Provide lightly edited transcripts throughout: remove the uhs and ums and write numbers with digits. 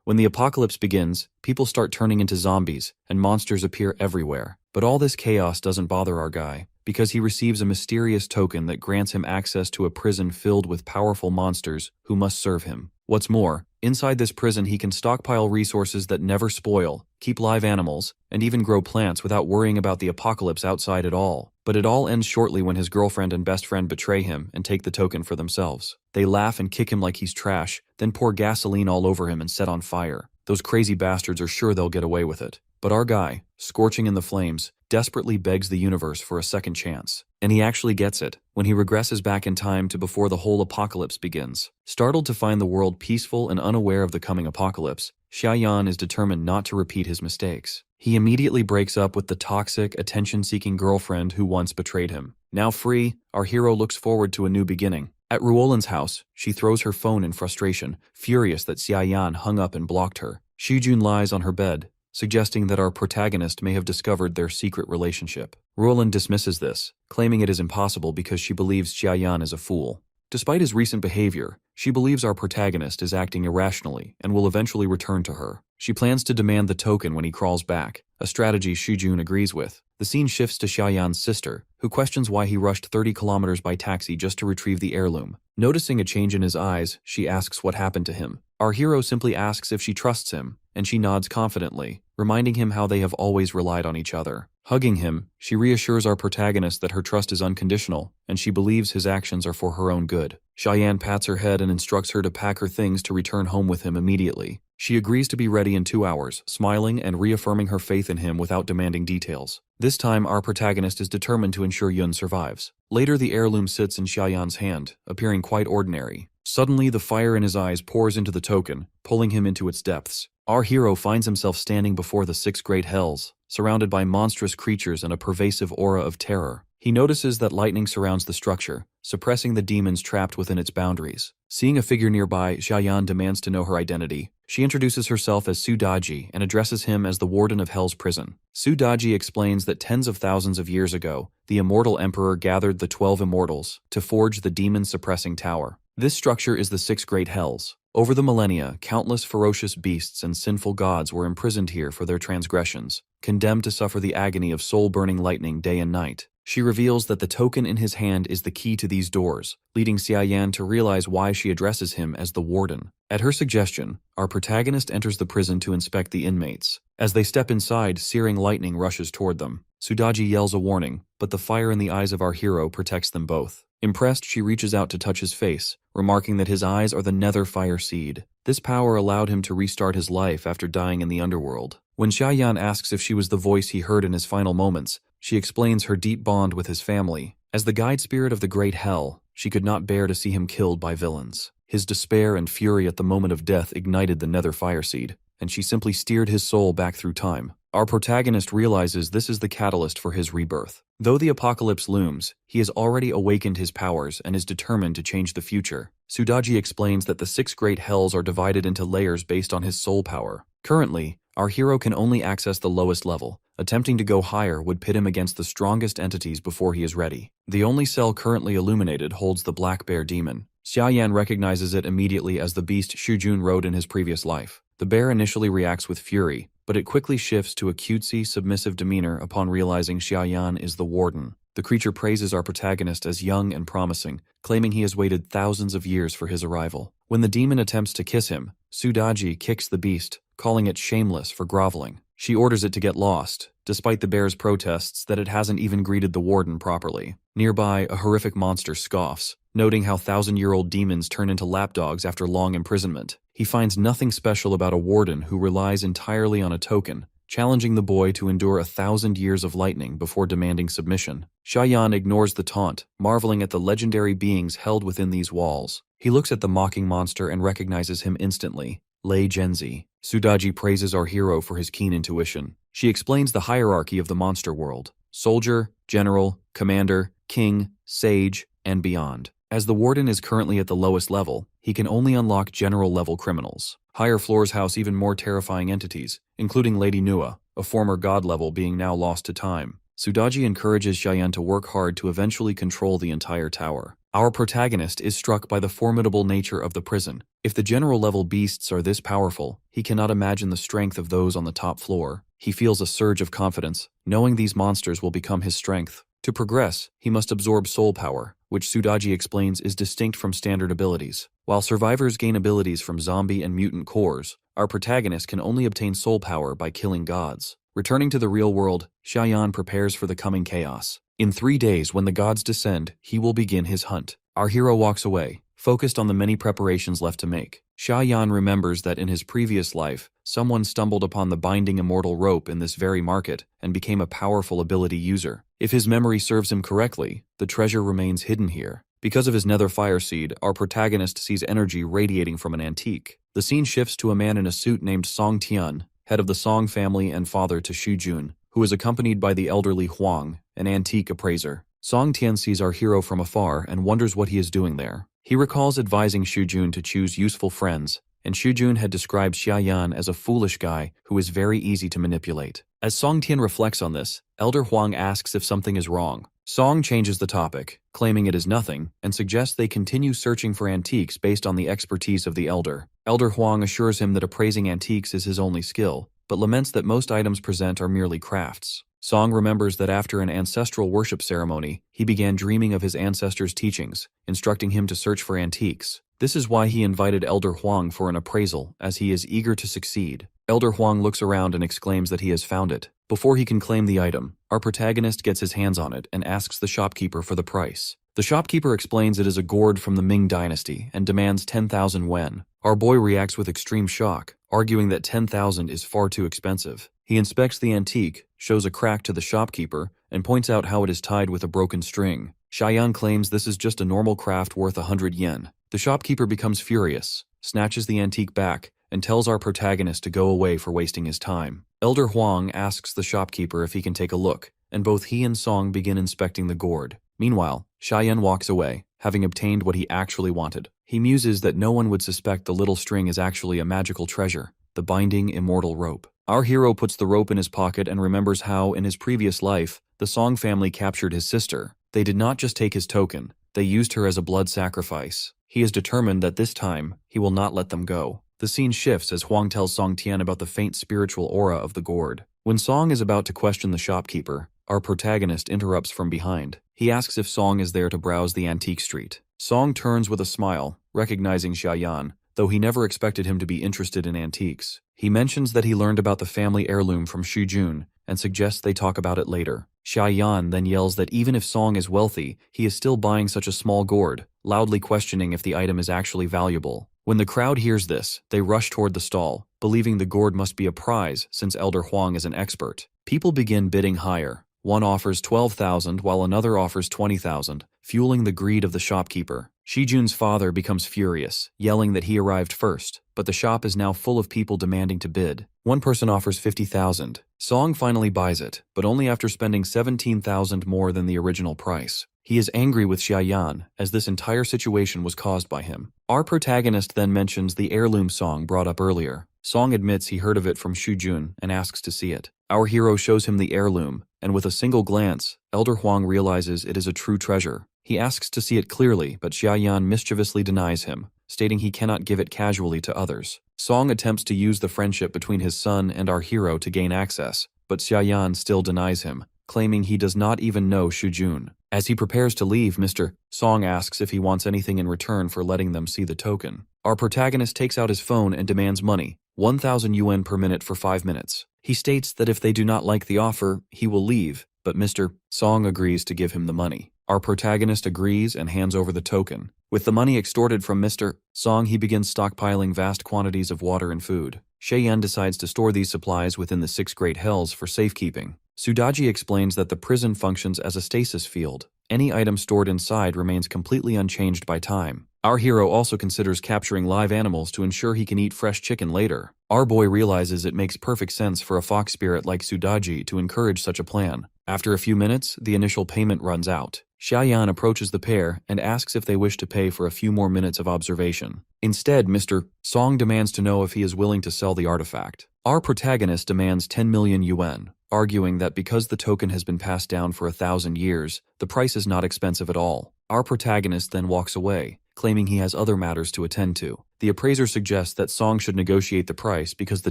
When the apocalypse begins, people start turning into zombies, and monsters appear everywhere. But all this chaos doesn't bother our guy, because he receives a mysterious token that grants him access to a prison filled with powerful monsters who must serve him. What's more, inside this prison he can stockpile resources that never spoil, keep live animals, and even grow plants without worrying about the apocalypse outside at all. But it all ends shortly when his girlfriend and best friend betray him and take the token for themselves. They laugh and kick him like he's trash, then pour gasoline all over him and set on fire. Those crazy bastards are sure they'll get away with it. But our guy, scorching in the flames, desperately begs the universe for a second chance. And he actually gets it, when he regresses back in time to before the whole apocalypse begins. Startled to find the world peaceful and unaware of the coming apocalypse, Xiaoyan is determined not to repeat his mistakes. He immediately breaks up with the toxic, attention-seeking girlfriend who once betrayed him. Now free, our hero looks forward to a new beginning. At Ruolan's house, she throws her phone in frustration, furious that Xiaoyan hung up and blocked her. Shijun lies on her bed, suggesting that our protagonist may have discovered their secret relationship. Ruolan dismisses this, claiming it is impossible because she believes Xiaoyan is a fool. Despite his recent behavior, she believes our protagonist is acting irrationally and will eventually return to her. She plans to demand the token when he crawls back, a strategy Shijun agrees with. The scene shifts to Xiaoyan's sister, who questions why he rushed 30 kilometers by taxi just to retrieve the heirloom. Noticing a change in his eyes, she asks what happened to him. Our hero simply asks if she trusts him, and she nods confidently, reminding him how they have always relied on each other. Hugging him, she reassures our protagonist that her trust is unconditional, and she believes his actions are for her own good. Xiaoyan pats her head and instructs her to pack her things to return home with him immediately. She agrees to be ready in 2 hours, smiling and reaffirming her faith in him without demanding details. This time, our protagonist is determined to ensure Yun survives. Later, the heirloom sits in Xiaoyan's hand, appearing quite ordinary. Suddenly, the fire in his eyes pours into the token, pulling him into its depths. Our hero finds himself standing before the 6 great hells, surrounded by monstrous creatures and a pervasive aura of terror. He notices that lightning surrounds the structure, suppressing the demons trapped within its boundaries. Seeing a figure nearby, Xiaoyan demands to know her identity. She introduces herself as Su Daji and addresses him as the warden of Hell's prison. Su Daji explains that tens of thousands of years ago, the immortal emperor gathered the 12 immortals to forge the demon-suppressing tower. This structure is the 6 great hells. Over the millennia, countless ferocious beasts and sinful gods were imprisoned here for their transgressions, condemned to suffer the agony of soul-burning lightning day and night. She reveals that the token in his hand is the key to these doors, leading Xiaoyan to realize why she addresses him as the warden. At her suggestion, our protagonist enters the prison to inspect the inmates. As they step inside, searing lightning rushes toward them. Sudaji yells a warning, but the fire in the eyes of our hero protects them both. Impressed, she reaches out to touch his face, remarking that his eyes are the nether fire seed. This power allowed him to restart his life after dying in the underworld. When Xiaoyan asks if she was the voice he heard in his final moments, she explains her deep bond with his family. As the guide spirit of the great hell, she could not bear to see him killed by villains. His despair and fury at the moment of death ignited the nether fire seed, and she simply steered his soul back through time. Our protagonist realizes this is the catalyst for his rebirth. Though the apocalypse looms, he has already awakened his powers and is determined to change the future. Sudaji explains that the 6 great hells are divided into layers based on his soul power. Currently, our hero can only access the lowest level. Attempting to go higher would pit him against the strongest entities before he is ready. The only cell currently illuminated holds the Black Bear demon. Xiaoyan recognizes it immediately as the beast Shujun rode in his previous life. The bear initially reacts with fury, but it quickly shifts to a cutesy, submissive demeanor upon realizing Xiaoyan is the warden. The creature praises our protagonist as young and promising, claiming he has waited thousands of years for his arrival. When the demon attempts to kiss him, Sudaji kicks the beast, calling it shameless for groveling. She orders it to get lost, despite the bear's protests that it hasn't even greeted the warden properly. Nearby, a horrific monster scoffs, noting how 1,000-year-old demons turn into lapdogs after long imprisonment. He finds nothing special about a warden who relies entirely on a token, challenging the boy to endure 1,000 years of lightning before demanding submission. Xiaoyan ignores the taunt, marveling at the legendary beings held within these walls. He looks at the mocking monster and recognizes him instantly. Lei Genzi. Sudaji praises our hero for his keen intuition. She explains the hierarchy of the monster world: soldier, general, commander, king, sage, and beyond. As the warden is currently at the lowest level, he can only unlock general-level criminals. Higher floors house even more terrifying entities, including Lady Nua, a former god level being now lost to time. Sudaji encourages Xiaoyan to work hard to eventually control the entire tower. Our protagonist is struck by the formidable nature of the prison. If the general-level beasts are this powerful, he cannot imagine the strength of those on the top floor. He feels a surge of confidence, knowing these monsters will become his strength. To progress, he must absorb soul power, which Sudaji explains is distinct from standard abilities. While survivors gain abilities from zombie and mutant cores, our protagonist can only obtain soul power by killing gods. Returning to the real world, Xiaoyan prepares for the coming chaos. In 3 days, when the gods descend, he will begin his hunt. Our hero walks away, focused on the many preparations left to make. Xiaoyan remembers that in his previous life, someone stumbled upon the binding immortal rope in this very market and became a powerful ability user. If his memory serves him correctly, the treasure remains hidden here. Because of his nether fire seed, our protagonist sees energy radiating from an antique. The scene shifts to a man in a suit named Song Tian, head of the Song family and father to Xu Jun, who is accompanied by the elderly Huang, an antique appraiser. Song Tian sees our hero from afar and wonders what he is doing there. He recalls advising Xu Jun to choose useful friends, and Xu Jun had described Xiaoyan as a foolish guy who is very easy to manipulate. As Song Tian reflects on this, Elder Huang asks if something is wrong. Song changes the topic, claiming it is nothing, and suggests they continue searching for antiques based on the expertise of the Elder. Elder Huang assures him that appraising antiques is his only skill, but laments that most items present are merely crafts. Song remembers that after an ancestral worship ceremony, he began dreaming of his ancestors' teachings, instructing him to search for antiques. This is why he invited Elder Huang for an appraisal, as he is eager to succeed. Elder Huang looks around and exclaims that he has found it. Before he can claim the item, our protagonist gets his hands on it and asks the shopkeeper for the price. The shopkeeper explains it is a gourd from the Ming dynasty and demands 10,000 yuan. Our boy reacts with extreme shock, arguing that 10,000 is far too expensive. He inspects the antique, shows a crack to the shopkeeper, and points out how it is tied with a broken string. Xiaoyan claims this is just a normal craft worth 100 yen. The shopkeeper becomes furious, snatches the antique back, and tells our protagonist to go away for wasting his time. Elder Huang asks the shopkeeper if he can take a look, and both he and Song begin inspecting the gourd. Meanwhile, Xiaoyan walks away, having obtained what he actually wanted. He muses that no one would suspect the little string is actually a magical treasure, the binding immortal rope. Our hero puts the rope in his pocket and remembers how, in his previous life, the Song family captured his sister. They did not just take his token, they used her as a blood sacrifice. He is determined that this time, he will not let them go. The scene shifts as Huang tells Song Tian about the faint spiritual aura of the gourd. When Song is about to question the shopkeeper, our protagonist interrupts from behind. He asks if Song is there to browse the antique street. Song turns with a smile, recognizing Xiaoyan, though he never expected him to be interested in antiques. He mentions that he learned about the family heirloom from Xu Jun and suggests they talk about it later. Xiaoyan then yells that even if Song is wealthy, he is still buying such a small gourd, loudly questioning if the item is actually valuable. When the crowd hears this, they rush toward the stall, believing the gourd must be a prize since Elder Huang is an expert. People begin bidding higher. One offers 12,000 while another offers 20,000, fueling the greed of the shopkeeper. Shijun's father becomes furious, yelling that he arrived first, but the shop is now full of people demanding to bid. One person offers 50,000. Song finally buys it, but only after spending 17,000 more than the original price. He is angry with Xiaoyan, as this entire situation was caused by him. Our protagonist then mentions the heirloom song brought up earlier. Song admits he heard of it from Xu Jun and asks to see it. Our hero shows him the heirloom, and with a single glance, Elder Huang realizes it is a true treasure. He asks to see it clearly, but Xiaoyan mischievously denies him, stating he cannot give it casually to others. Song attempts to use the friendship between his son and our hero to gain access, but Xiaoyan still denies him, claiming he does not even know Xu Jun. As he prepares to leave, Mr. Song asks if he wants anything in return for letting them see the token. Our protagonist takes out his phone and demands money, 1,000 yuan per minute for 5 minutes. He states that if they do not like the offer, he will leave, but Mr. Song agrees to give him the money. Our protagonist agrees and hands over the token. With the money extorted from Mr. Song, he begins stockpiling vast quantities of water and food. Xiaoyan decides to store these supplies within the 6 great hells for safekeeping. Sudaji explains that the prison functions as a stasis field. Any item stored inside remains completely unchanged by time. Our hero also considers capturing live animals to ensure he can eat fresh chicken later. Our boy realizes it makes perfect sense for a fox spirit like Sudaji to encourage such a plan. After a few minutes, the initial payment runs out. Xiaoyan approaches the pair and asks if they wish to pay for a few more minutes of observation. Instead, Mr. Song demands to know if he is willing to sell the artifact. Our protagonist demands 10 million yuan. arguing that because the token has been passed down for 1,000 years, the price is not expensive at all. Our protagonist then walks away, claiming he has other matters to attend to. The appraiser suggests that Song should negotiate the price because the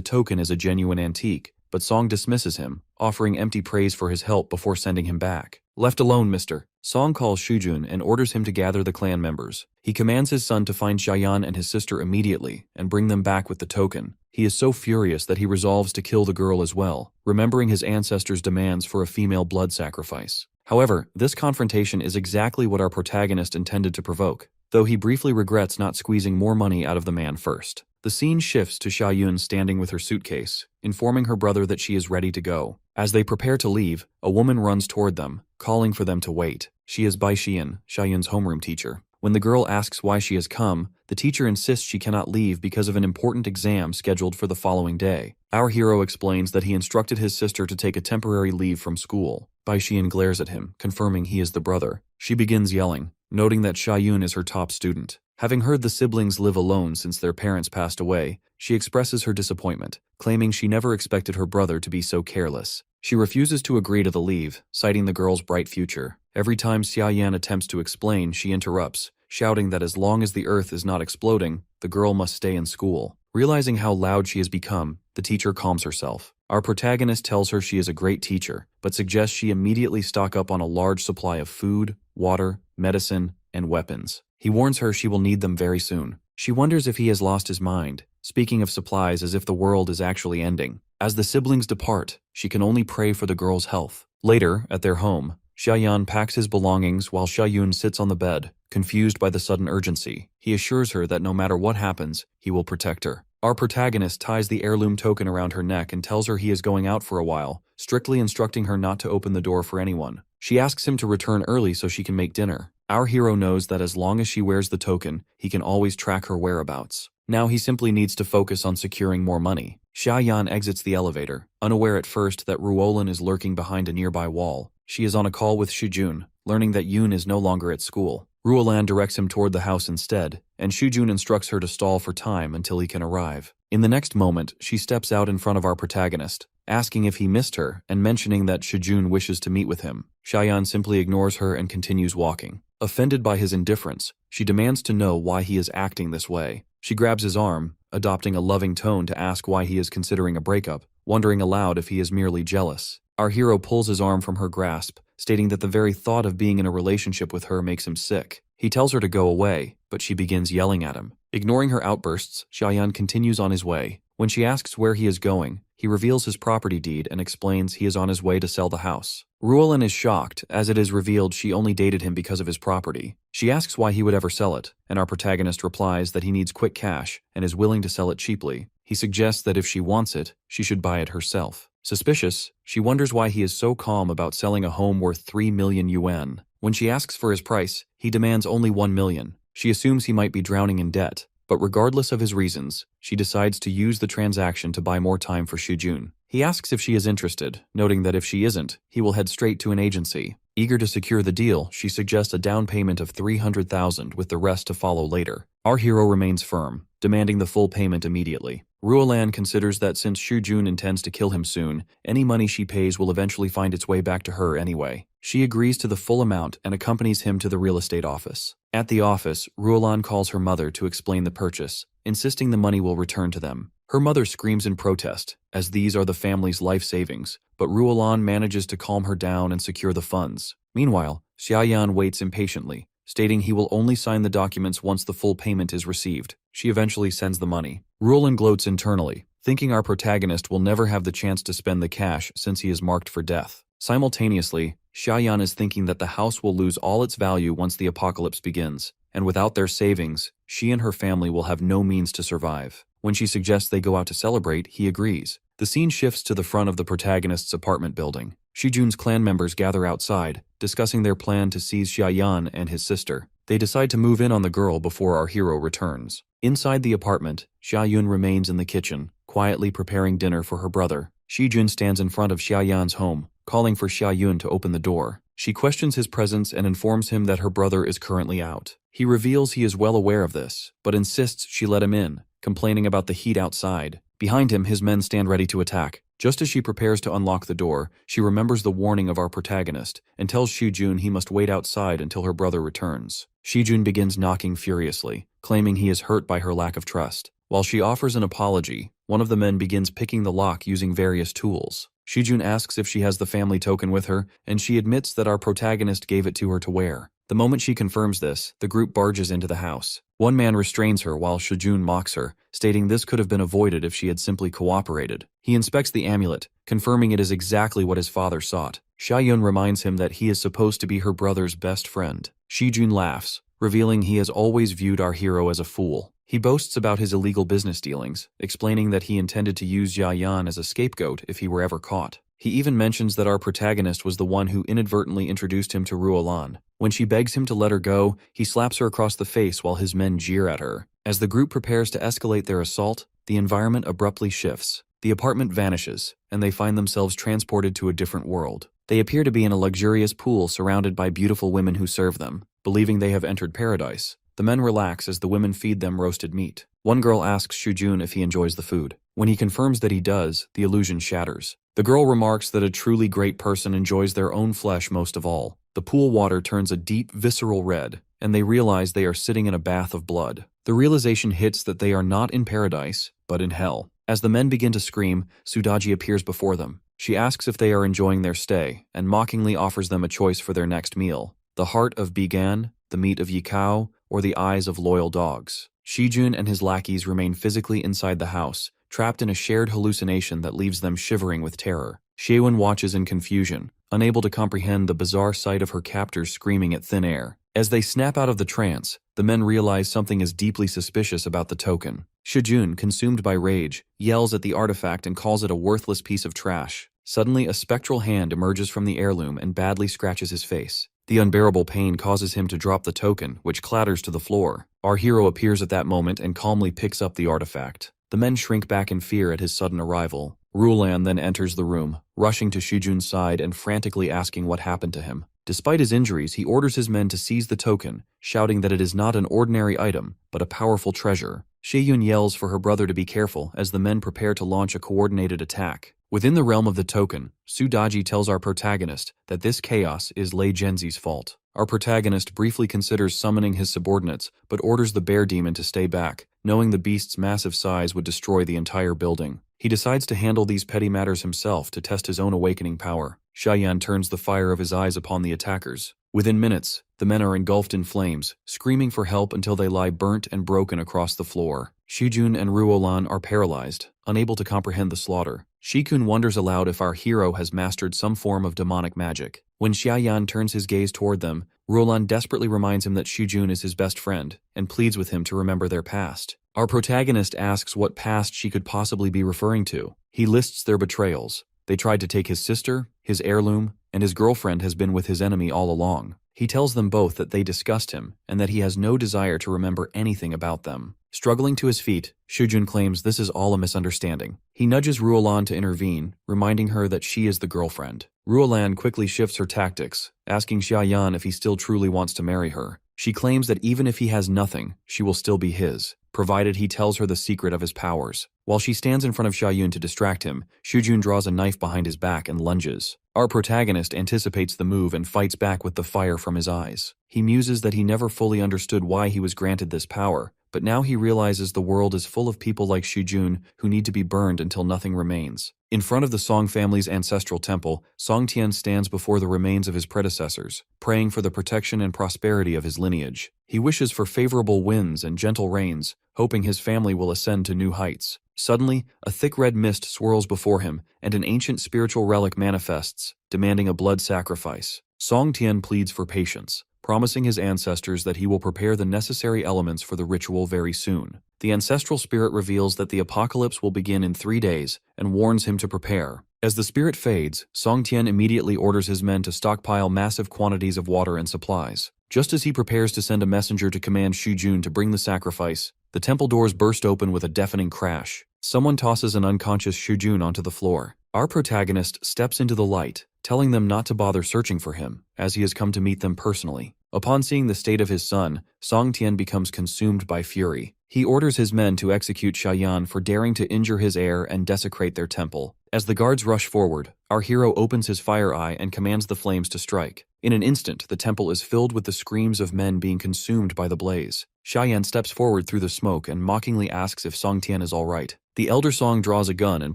token is a genuine antique, but Song dismisses him, offering empty praise for his help before sending him back. Left alone, mister. Song calls Shujun and orders him to gather the clan members. He commands his son to find Xiaoyan and his sister immediately and bring them back with the token. He is so furious that he resolves to kill the girl as well, remembering his ancestors' demands for a female blood sacrifice. However, this confrontation is exactly what our protagonist intended to provoke, though he briefly regrets not squeezing more money out of the man first. The scene shifts to Xiaoyun standing with her suitcase, informing her brother that she is ready to go. As they prepare to leave, a woman runs toward them, calling for them to wait. She is Bai Xian, Xiaoyun's homeroom teacher. When the girl asks why she has come, the teacher insists she cannot leave because of an important exam scheduled for the following day. Our hero explains that he instructed his sister to take a temporary leave from school. Bai Xian glares at him, confirming he is the brother. She begins yelling, noting that Xiaoyun is her top student. Having heard the siblings live alone since their parents passed away, she expresses her disappointment, claiming she never expected her brother to be so careless. She refuses to agree to the leave, citing the girl's bright future. Every time Xiaoyan attempts to explain, she interrupts, shouting that as long as the earth is not exploding, the girl must stay in school. Realizing how loud she has become, the teacher calms herself. Our protagonist tells her she is a great teacher, but suggests she immediately stock up on a large supply of food, water, medicine, and weapons. He warns her she will need them very soon. She wonders if he has lost his mind, speaking of supplies as if the world is actually ending. As the siblings depart, she can only pray for the girl's health. Later, at their home, Xiaoyan packs his belongings while Xiaoyun sits on the bed, confused by the sudden urgency. He assures her that no matter what happens, he will protect her. Our protagonist ties the heirloom token around her neck and tells her he is going out for a while, strictly instructing her not to open the door for anyone. She asks him to return early so she can make dinner. Our hero knows that as long as she wears the token, he can always track her whereabouts. Now he simply needs to focus on securing more money. Xiaoyan exits the elevator, unaware at first that Ruolin is lurking behind a nearby wall. She is on a call with Shujun, learning that Yoon is no longer at school. Ruolan directs him toward the house instead, and Shujun instructs her to stall for time until he can arrive. In the next moment, she steps out in front of our protagonist, asking if he missed her and mentioning that Shujun wishes to meet with him. Xiaoyan simply ignores her and continues walking. Offended by his indifference, she demands to know why he is acting this way. She grabs his arm, adopting a loving tone to ask why he is considering a breakup, wondering aloud if he is merely jealous. Our hero pulls his arm from her grasp, stating that the very thought of being in a relationship with her makes him sick. He tells her to go away, but she begins yelling at him. Ignoring her outbursts, Xiaoyan continues on his way. When she asks where he is going, he reveals his property deed and explains he is on his way to sell the house. Ruolin is shocked, as it is revealed she only dated him because of his property. She asks why he would ever sell it, and our protagonist replies that he needs quick cash and is willing to sell it cheaply. He suggests that if she wants it, she should buy it herself. Suspicious, she wonders why he is so calm about selling a home worth 3 million yuan. When she asks for his price, he demands only 1 million. She assumes he might be drowning in debt, but regardless of his reasons, she decides to use the transaction to buy more time for Shujun. He asks if she is interested, noting that if she isn't, he will head straight to an agency. Eager to secure the deal, she suggests a down payment of 300,000 with the rest to follow later. Our hero remains firm, demanding the full payment immediately. Ruolan considers that since Shujun intends to kill him soon, any money she pays will eventually find its way back to her anyway. She agrees to the full amount and accompanies him to the real estate office. At the office, Ruolan calls her mother to explain the purchase, insisting the money will return to them. Her mother screams in protest, as these are the family's life savings, but Ruolan manages to calm her down and secure the funds. Meanwhile, Xiaoyan waits impatiently, stating he will only sign the documents once the full payment is received. She eventually sends the money. Ruolin gloats internally, thinking our protagonist will never have the chance to spend the cash since he is marked for death. Simultaneously, Xiaoyan is thinking that the house will lose all its value once the apocalypse begins, and without their savings, she and her family will have no means to survive. When she suggests they go out to celebrate, he agrees. The scene shifts to the front of the protagonist's apartment building. Shujun's clan members gather outside, discussing their plan to seize Xiaoyan and his sister. They decide to move in on the girl before our hero returns. Inside the apartment, Xiaoyun remains in the kitchen, quietly preparing dinner for her brother. Shujun stands in front of Xiaoyan's home, calling for Xiaoyun to open the door. She questions his presence and informs him that her brother is currently out. He reveals he is well aware of this, but insists she let him in, complaining about the heat outside. Behind him, his men stand ready to attack. Just as she prepares to unlock the door, she remembers the warning of our protagonist and tells Shijun he must wait outside until her brother returns. Shijun begins knocking furiously, claiming he is hurt by her lack of trust. While she offers an apology, one of the men begins picking the lock using various tools. Shijun asks if she has the family token with her, and she admits that our protagonist gave it to her to wear. The moment she confirms this, the group barges into the house. One man restrains her while Shijun mocks her, stating this could have been avoided if she had simply cooperated. He inspects the amulet, confirming it is exactly what his father sought. Xiaoyun reminds him that he is supposed to be her brother's best friend. Shijun laughs, revealing he has always viewed our hero as a fool. He boasts about his illegal business dealings, explaining that he intended to use Xiaoyan as a scapegoat if he were ever caught. He even mentions that our protagonist was the one who inadvertently introduced him to Ruolan. When she begs him to let her go, he slaps her across the face while his men jeer at her. As the group prepares to escalate their assault, the environment abruptly shifts. The apartment vanishes, and they find themselves transported to a different world. They appear to be in a luxurious pool surrounded by beautiful women who serve them. Believing they have entered paradise, the men relax as the women feed them roasted meat. One girl asks Shujun if he enjoys the food. When he confirms that he does, the illusion shatters. The girl remarks that a truly great person enjoys their own flesh most of all. The pool water turns a deep, visceral red, and they realize they are sitting in a bath of blood. The realization hits that they are not in paradise, but in hell. As the men begin to scream, Sudaji appears before them. She asks if they are enjoying their stay, and mockingly offers them a choice for their next meal: the heart of Bigan, the meat of Yikao, or the eyes of loyal dogs. Shijun and his lackeys remain physically inside the house, trapped in a shared hallucination that leaves them shivering with terror. Shaewon watches in confusion, unable to comprehend the bizarre sight of her captors screaming at thin air. As they snap out of the trance, the men realize something is deeply suspicious about the token. Shijun, consumed by rage, yells at the artifact and calls it a worthless piece of trash. Suddenly, a spectral hand emerges from the heirloom and badly scratches his face. The unbearable pain causes him to drop the token, which clatters to the floor. Our hero appears at that moment and calmly picks up the artifact. The men shrink back in fear at his sudden arrival. Rulan then enters the room, rushing to Shijun's side and frantically asking what happened to him. Despite his injuries, he orders his men to seize the token, shouting that it is not an ordinary item, but a powerful treasure. Shaeyun yells for her brother to be careful as the men prepare to launch a coordinated attack. Within the realm of the token, Sudaji tells our protagonist that this chaos is Lei Genzi's fault. Our protagonist briefly considers summoning his subordinates, but orders the bear demon to stay back, knowing the beast's massive size would destroy the entire building. He decides to handle these petty matters himself to test his own awakening power. Xiaoyan turns the fire of his eyes upon the attackers. Within minutes, the men are engulfed in flames, screaming for help until they lie burnt and broken across the floor. Shijun and Ruolan are paralyzed, unable to comprehend the slaughter. Shikun wonders aloud if our hero has mastered some form of demonic magic. When Xiaoyan turns his gaze toward them, Ruolan desperately reminds him that Shijun is his best friend, and pleads with him to remember their past. Our protagonist asks what past she could possibly be referring to. He lists their betrayals. They tried to take his sister, his heirloom, and his girlfriend has been with his enemy all along. He tells them both that they disgust him, and that he has no desire to remember anything about them. Struggling to his feet, Shujun claims this is all a misunderstanding. He nudges Ruolan to intervene, reminding her that she is the girlfriend. Ruolan quickly shifts her tactics, asking Xiaoyan if he still truly wants to marry her. She claims that even if he has nothing, she will still be his, provided he tells her the secret of his powers. While she stands in front of Xiaoyun to distract him, Shujun draws a knife behind his back and lunges. Our protagonist anticipates the move and fights back with the fire from his eyes. He muses that he never fully understood why he was granted this power, but now he realizes the world is full of people like Shujun who need to be burned until nothing remains. In front of the Song family's ancestral temple, Song Tian stands before the remains of his predecessors, praying for the protection and prosperity of his lineage. He wishes for favorable winds and gentle rains, hoping his family will ascend to new heights. Suddenly, a thick red mist swirls before him, and an ancient spiritual relic manifests, demanding a blood sacrifice. Song Tian pleads for patience, promising his ancestors that he will prepare the necessary elements for the ritual very soon. The ancestral spirit reveals that the apocalypse will begin in 3 days and warns him to prepare. As the spirit fades, Song Tian immediately orders his men to stockpile massive quantities of water and supplies. Just as he prepares to send a messenger to command Shujun to bring the sacrifice, the temple doors burst open with a deafening crash. Someone tosses an unconscious Shujun onto the floor. Our protagonist steps into the light, telling them not to bother searching for him, as he has come to meet them personally. Upon seeing the state of his son, Song Tian becomes consumed by fury. He orders his men to execute Xiaoyan for daring to injure his heir and desecrate their temple. As the guards rush forward, our hero opens his fire eye and commands the flames to strike. In an instant, the temple is filled with the screams of men being consumed by the blaze. Xiaoyan steps forward through the smoke and mockingly asks if Song Tian is all right. The elder Song draws a gun and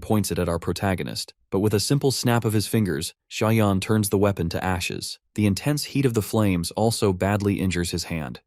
points it at our protagonist, but with a simple snap of his fingers, Xiaoyan turns the weapon to ashes. The intense heat of the flames also badly injures his hand.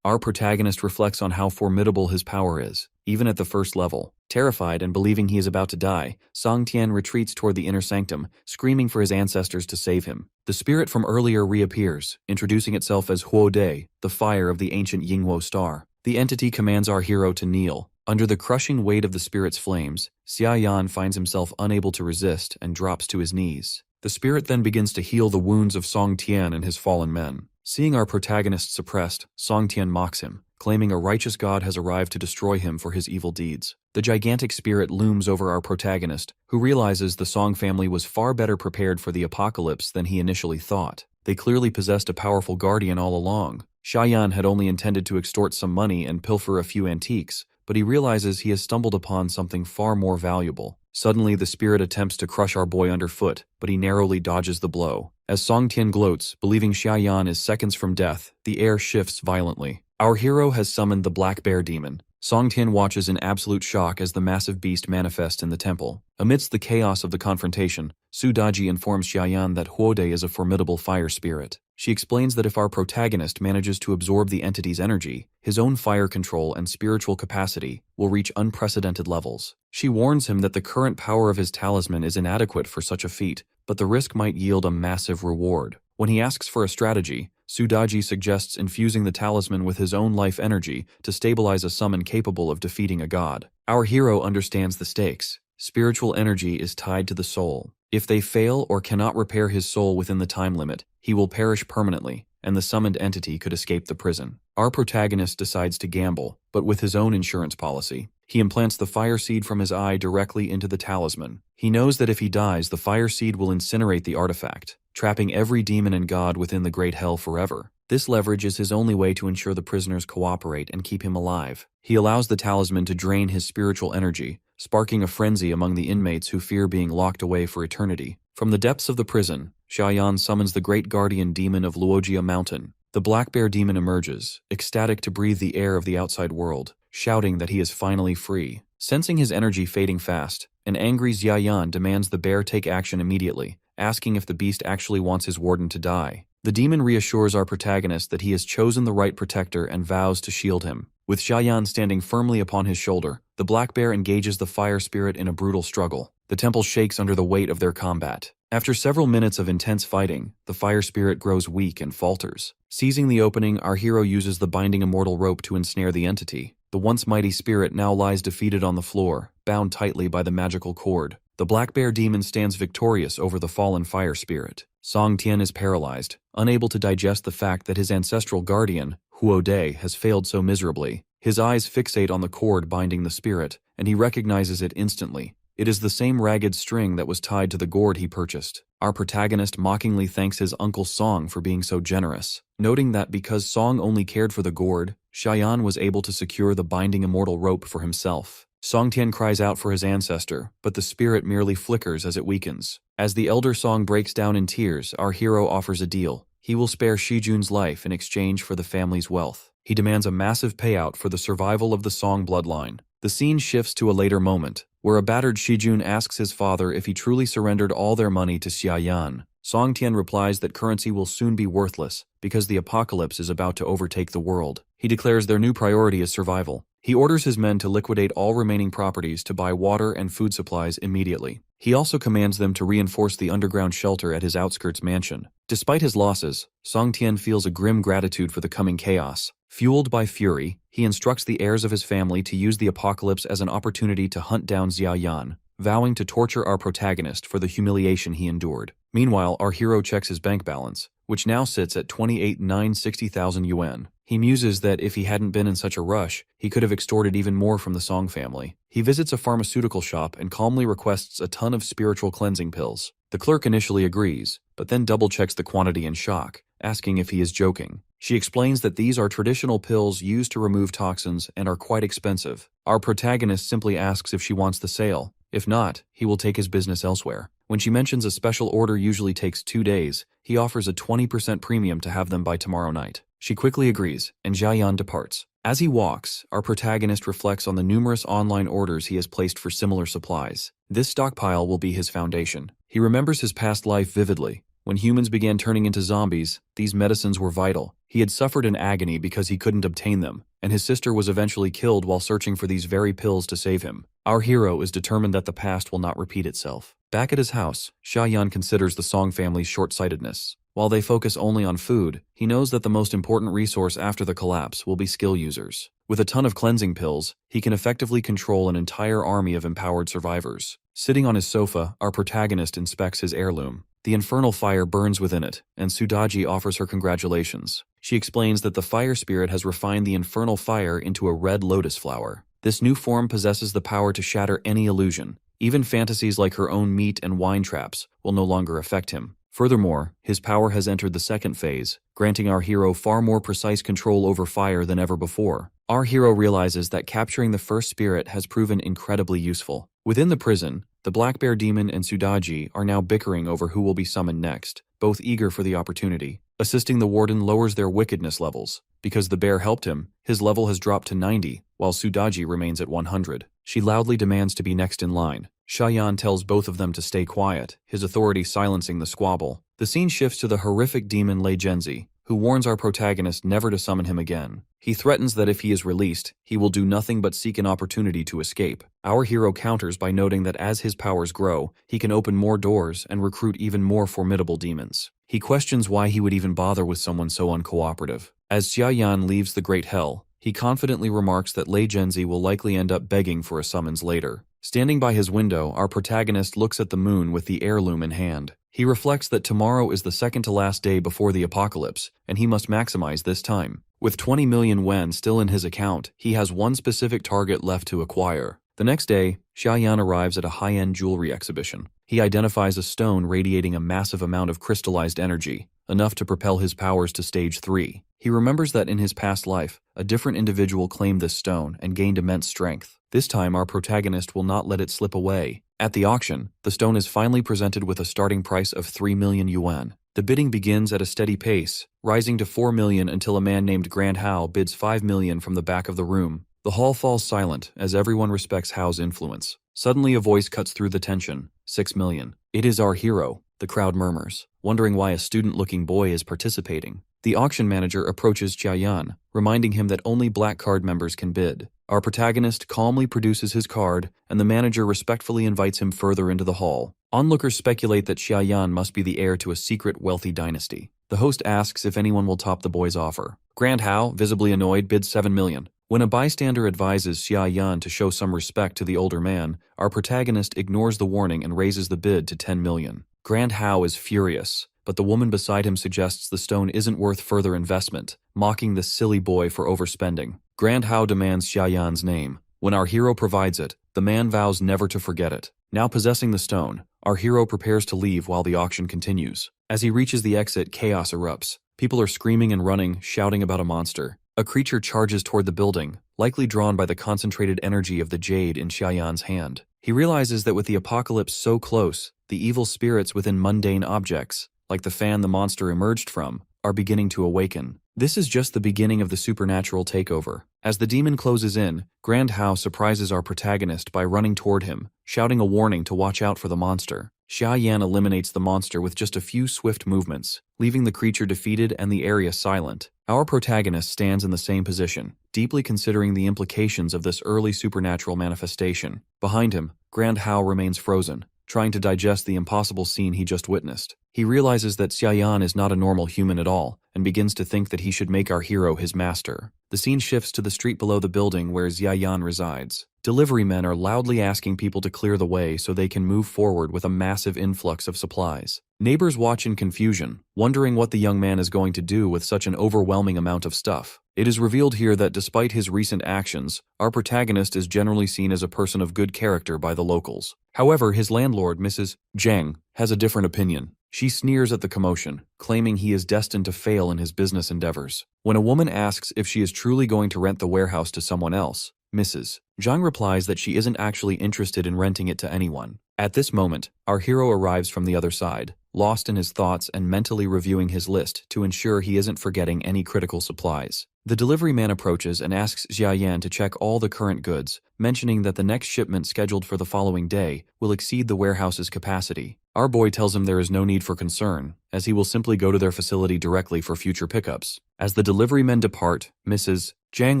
Our protagonist reflects on how formidable his power is, even at the first level. Terrified and believing he is about to die, Song Tian retreats toward the inner sanctum, screaming for his ancestors to save him. The spirit from earlier reappears, introducing itself as Huo Dai, the fire of the ancient Yinghuo star. The entity commands our hero to kneel. Under the crushing weight of the spirit's flames, Xiaoyan finds himself unable to resist and drops to his knees. The spirit then begins to heal the wounds of Song Tian and his fallen men. Seeing our protagonist suppressed, Song Tian mocks him, claiming a righteous god has arrived to destroy him for his evil deeds. The gigantic spirit looms over our protagonist, who realizes the Song family was far better prepared for the apocalypse than he initially thought. They clearly possessed a powerful guardian all along. Xiaoyan had only intended to extort some money and pilfer a few antiques, but he realizes he has stumbled upon something far more valuable. Suddenly, the spirit attempts to crush our boy underfoot, but he narrowly dodges the blow. As Song Tian gloats, believing Xiaoyan is seconds from death, the air shifts violently. Our hero has summoned the Black Bear Demon. Song Tian watches in absolute shock as the massive beast manifests in the temple. Amidst the chaos of the confrontation, Su Daji informs Xiaoyan that Huo Dai is a formidable fire spirit. She explains that if our protagonist manages to absorb the entity's energy, his own fire control and spiritual capacity will reach unprecedented levels. She warns him that the current power of his talisman is inadequate for such a feat, but the risk might yield a massive reward. When he asks for a strategy, Su Daji suggests infusing the talisman with his own life energy to stabilize a summon capable of defeating a god. Our hero understands the stakes. Spiritual energy is tied to the soul. If they fail or cannot repair his soul within the time limit, he will perish permanently, and the summoned entity could escape the prison. Our protagonist decides to gamble, but with his own insurance policy. He implants the fire seed from his eye directly into the talisman. He knows that if he dies, the fire seed will incinerate the artifact, trapping every demon and god within the great hell forever. This leverage is his only way to ensure the prisoners cooperate and keep him alive. He allows the talisman to drain his spiritual energy, sparking a frenzy among the inmates who fear being locked away for eternity. From the depths of the prison, Xiaoyan summons the great guardian demon of Luojia Mountain. The Black Bear Demon emerges, ecstatic to breathe the air of the outside world, shouting that he is finally free. Sensing his energy fading fast, an angry Xiaoyan demands the bear take action immediately, asking if the beast actually wants his warden to die. The demon reassures our protagonist that he has chosen the right protector and vows to shield him. With Xiaoyan standing firmly upon his shoulder, the black bear engages the fire spirit in a brutal struggle. The temple shakes under the weight of their combat. After several minutes of intense fighting, the fire spirit grows weak and falters. Seizing the opening, our hero uses the binding immortal rope to ensnare the entity. The once mighty spirit now lies defeated on the floor, bound tightly by the magical cord. The black bear demon stands victorious over the fallen fire spirit. Song Tian is paralyzed, unable to digest the fact that his ancestral guardian, Huo Dai, has failed so miserably. His eyes fixate on the cord binding the spirit, and he recognizes it instantly. It is the same ragged string that was tied to the gourd he purchased. Our protagonist mockingly thanks his uncle Song for being so generous, noting that because Song only cared for the gourd, Xiaoyan was able to secure the binding immortal rope for himself. Song Tian cries out for his ancestor, but the spirit merely flickers as it weakens. As the elder Song breaks down in tears, our hero offers a deal. He will spare Shijun's life in exchange for the family's wealth. He demands a massive payout for the survival of the Song bloodline. The scene shifts to a later moment, where a battered Shijun asks his father if he truly surrendered all their money to Xiaoyan. Song Tian replies that currency will soon be worthless because the apocalypse is about to overtake the world. He declares their new priority is survival. He orders his men to liquidate all remaining properties to buy water and food supplies immediately. He also commands them to reinforce the underground shelter at his outskirts mansion. Despite his losses, Song Tian feels a grim gratitude for the coming chaos. Fueled by fury, he instructs the heirs of his family to use the apocalypse as an opportunity to hunt down Xiaoyan, vowing to torture our protagonist for the humiliation he endured. Meanwhile, our hero checks his bank balance, which now sits at 28,960,000 yuan. He muses that if he hadn't been in such a rush, he could have extorted even more from the Song family. He visits a pharmaceutical shop and calmly requests a ton of spiritual cleansing pills. The clerk initially agrees, but then double-checks the quantity in shock, asking if he is joking. She explains that these are traditional pills used to remove toxins and are quite expensive. Our protagonist simply asks if she wants the sale. If not, he will take his business elsewhere. When she mentions a special order usually takes 2 days, he offers a 20% premium to have them by tomorrow night. She quickly agrees, and Jiayan departs. As he walks, our protagonist reflects on the numerous online orders he has placed for similar supplies. This stockpile will be his foundation. He remembers his past life vividly. When humans began turning into zombies, these medicines were vital. He had suffered in agony because he couldn't obtain them, and his sister was eventually killed while searching for these very pills to save him. Our hero is determined that the past will not repeat itself. Back at his house, Xiaoyan considers the Song family's short-sightedness. While they focus only on food, he knows that the most important resource after the collapse will be skill users. With a ton of cleansing pills, he can effectively control an entire army of empowered survivors. Sitting on his sofa, our protagonist inspects his heirloom. The infernal fire burns within it, and Sudaji offers her congratulations. She explains that the fire spirit has refined the infernal fire into a red lotus flower. This new form possesses the power to shatter any illusion. Even fantasies like her own meat and wine traps will no longer affect him. Furthermore, his power has entered the second phase, granting our hero far more precise control over fire than ever before. Our hero realizes that capturing the first spirit has proven incredibly useful. Within the prison, the Black Bear Demon and Sudaji are now bickering over who will be summoned next, both eager for the opportunity. Assisting the warden lowers their wickedness levels. Because the bear helped him, his level has dropped to 90, while Sudaji remains at 100. She loudly demands to be next in line. Xiaoyan tells both of them to stay quiet, his authority silencing the squabble. The scene shifts to the horrific demon Lei Genzi, who warns our protagonist never to summon him again. He threatens that if he is released, he will do nothing but seek an opportunity to escape. Our hero counters by noting that as his powers grow, he can open more doors and recruit even more formidable demons. He questions why he would even bother with someone so uncooperative. As Xiaoyan leaves the Great Hell, he confidently remarks that Lei Genzi will likely end up begging for a summons later. Standing by his window, our protagonist looks at the moon with the heirloom in hand. He reflects that tomorrow is the second to last day before the apocalypse, and he must maximize this time. With 20 million yen still in his account, he has one specific target left to acquire. The next day, Xiaoyan arrives at a high-end jewelry exhibition. He identifies a stone radiating a massive amount of crystallized energy, enough to propel his powers to stage 3. He remembers that in his past life, a different individual claimed this stone and gained immense strength. This time, our protagonist will not let it slip away. At the auction, the stone is finally presented with a starting price of 3 million yuan. The bidding begins at a steady pace, rising to 4 million until a man named Grand Hao bids 5 million from the back of the room. The hall falls silent as everyone respects Hao's influence. Suddenly a voice cuts through the tension. 6 million. It is our hero, the crowd murmurs, wondering why a student-looking boy is participating. The auction manager approaches Jiayan, reminding him that only black card members can bid. Our protagonist calmly produces his card, and the manager respectfully invites him further into the hall. Onlookers speculate that Xiaoyan must be the heir to a secret wealthy dynasty. The host asks if anyone will top the boy's offer. Grand Hao, visibly annoyed, bids 7 million. When a bystander advises Xiaoyan to show some respect to the older man, our protagonist ignores the warning and raises the bid to 10 million. Grand Hao is furious, but the woman beside him suggests the stone isn't worth further investment, mocking the silly boy for overspending. Grand Hao demands Xiaoyan's name. When our hero provides it, the man vows never to forget it. Now possessing the stone, our hero prepares to leave while the auction continues. As he reaches the exit, chaos erupts. People are screaming and running, shouting about a monster. A creature charges toward the building, likely drawn by the concentrated energy of the jade in Xiaoyan's hand. He realizes that with the apocalypse so close, the evil spirits within mundane objects, like the fan the monster emerged from, are beginning to awaken. This is just the beginning of the supernatural takeover. As the demon closes in, Grand Hao surprises our protagonist by running toward him, shouting a warning to watch out for the monster. Xiaoyan eliminates the monster with just a few swift movements, leaving the creature defeated and the area silent. Our protagonist stands in the same position, deeply considering the implications of this early supernatural manifestation. Behind him, Grand Hao remains frozen, trying to digest the impossible scene he just witnessed. He realizes that Xiaoyan is not a normal human at all, and begins to think that he should make our hero his master. The scene shifts to the street below the building where Xiaoyan resides. Delivery men are loudly asking people to clear the way so they can move forward with a massive influx of supplies. Neighbors watch in confusion, wondering what the young man is going to do with such an overwhelming amount of stuff. It is revealed here that despite his recent actions, our protagonist is generally seen as a person of good character by the locals. However, his landlord, Mrs. Zhang, has a different opinion. She sneers at the commotion, claiming he is destined to fail in his business endeavors. When a woman asks if she is truly going to rent the warehouse to someone else, Mrs. Zhang replies that she isn't actually interested in renting it to anyone. At this moment, our hero arrives from the other side, lost in his thoughts and mentally reviewing his list to ensure he isn't forgetting any critical supplies. The delivery man approaches and asks Xiaoyan to check all the current goods, mentioning that the next shipment scheduled for the following day will exceed the warehouse's capacity. Our boy tells him there is no need for concern, as he will simply go to their facility directly for future pickups. As the delivery men depart, Mrs. Zhang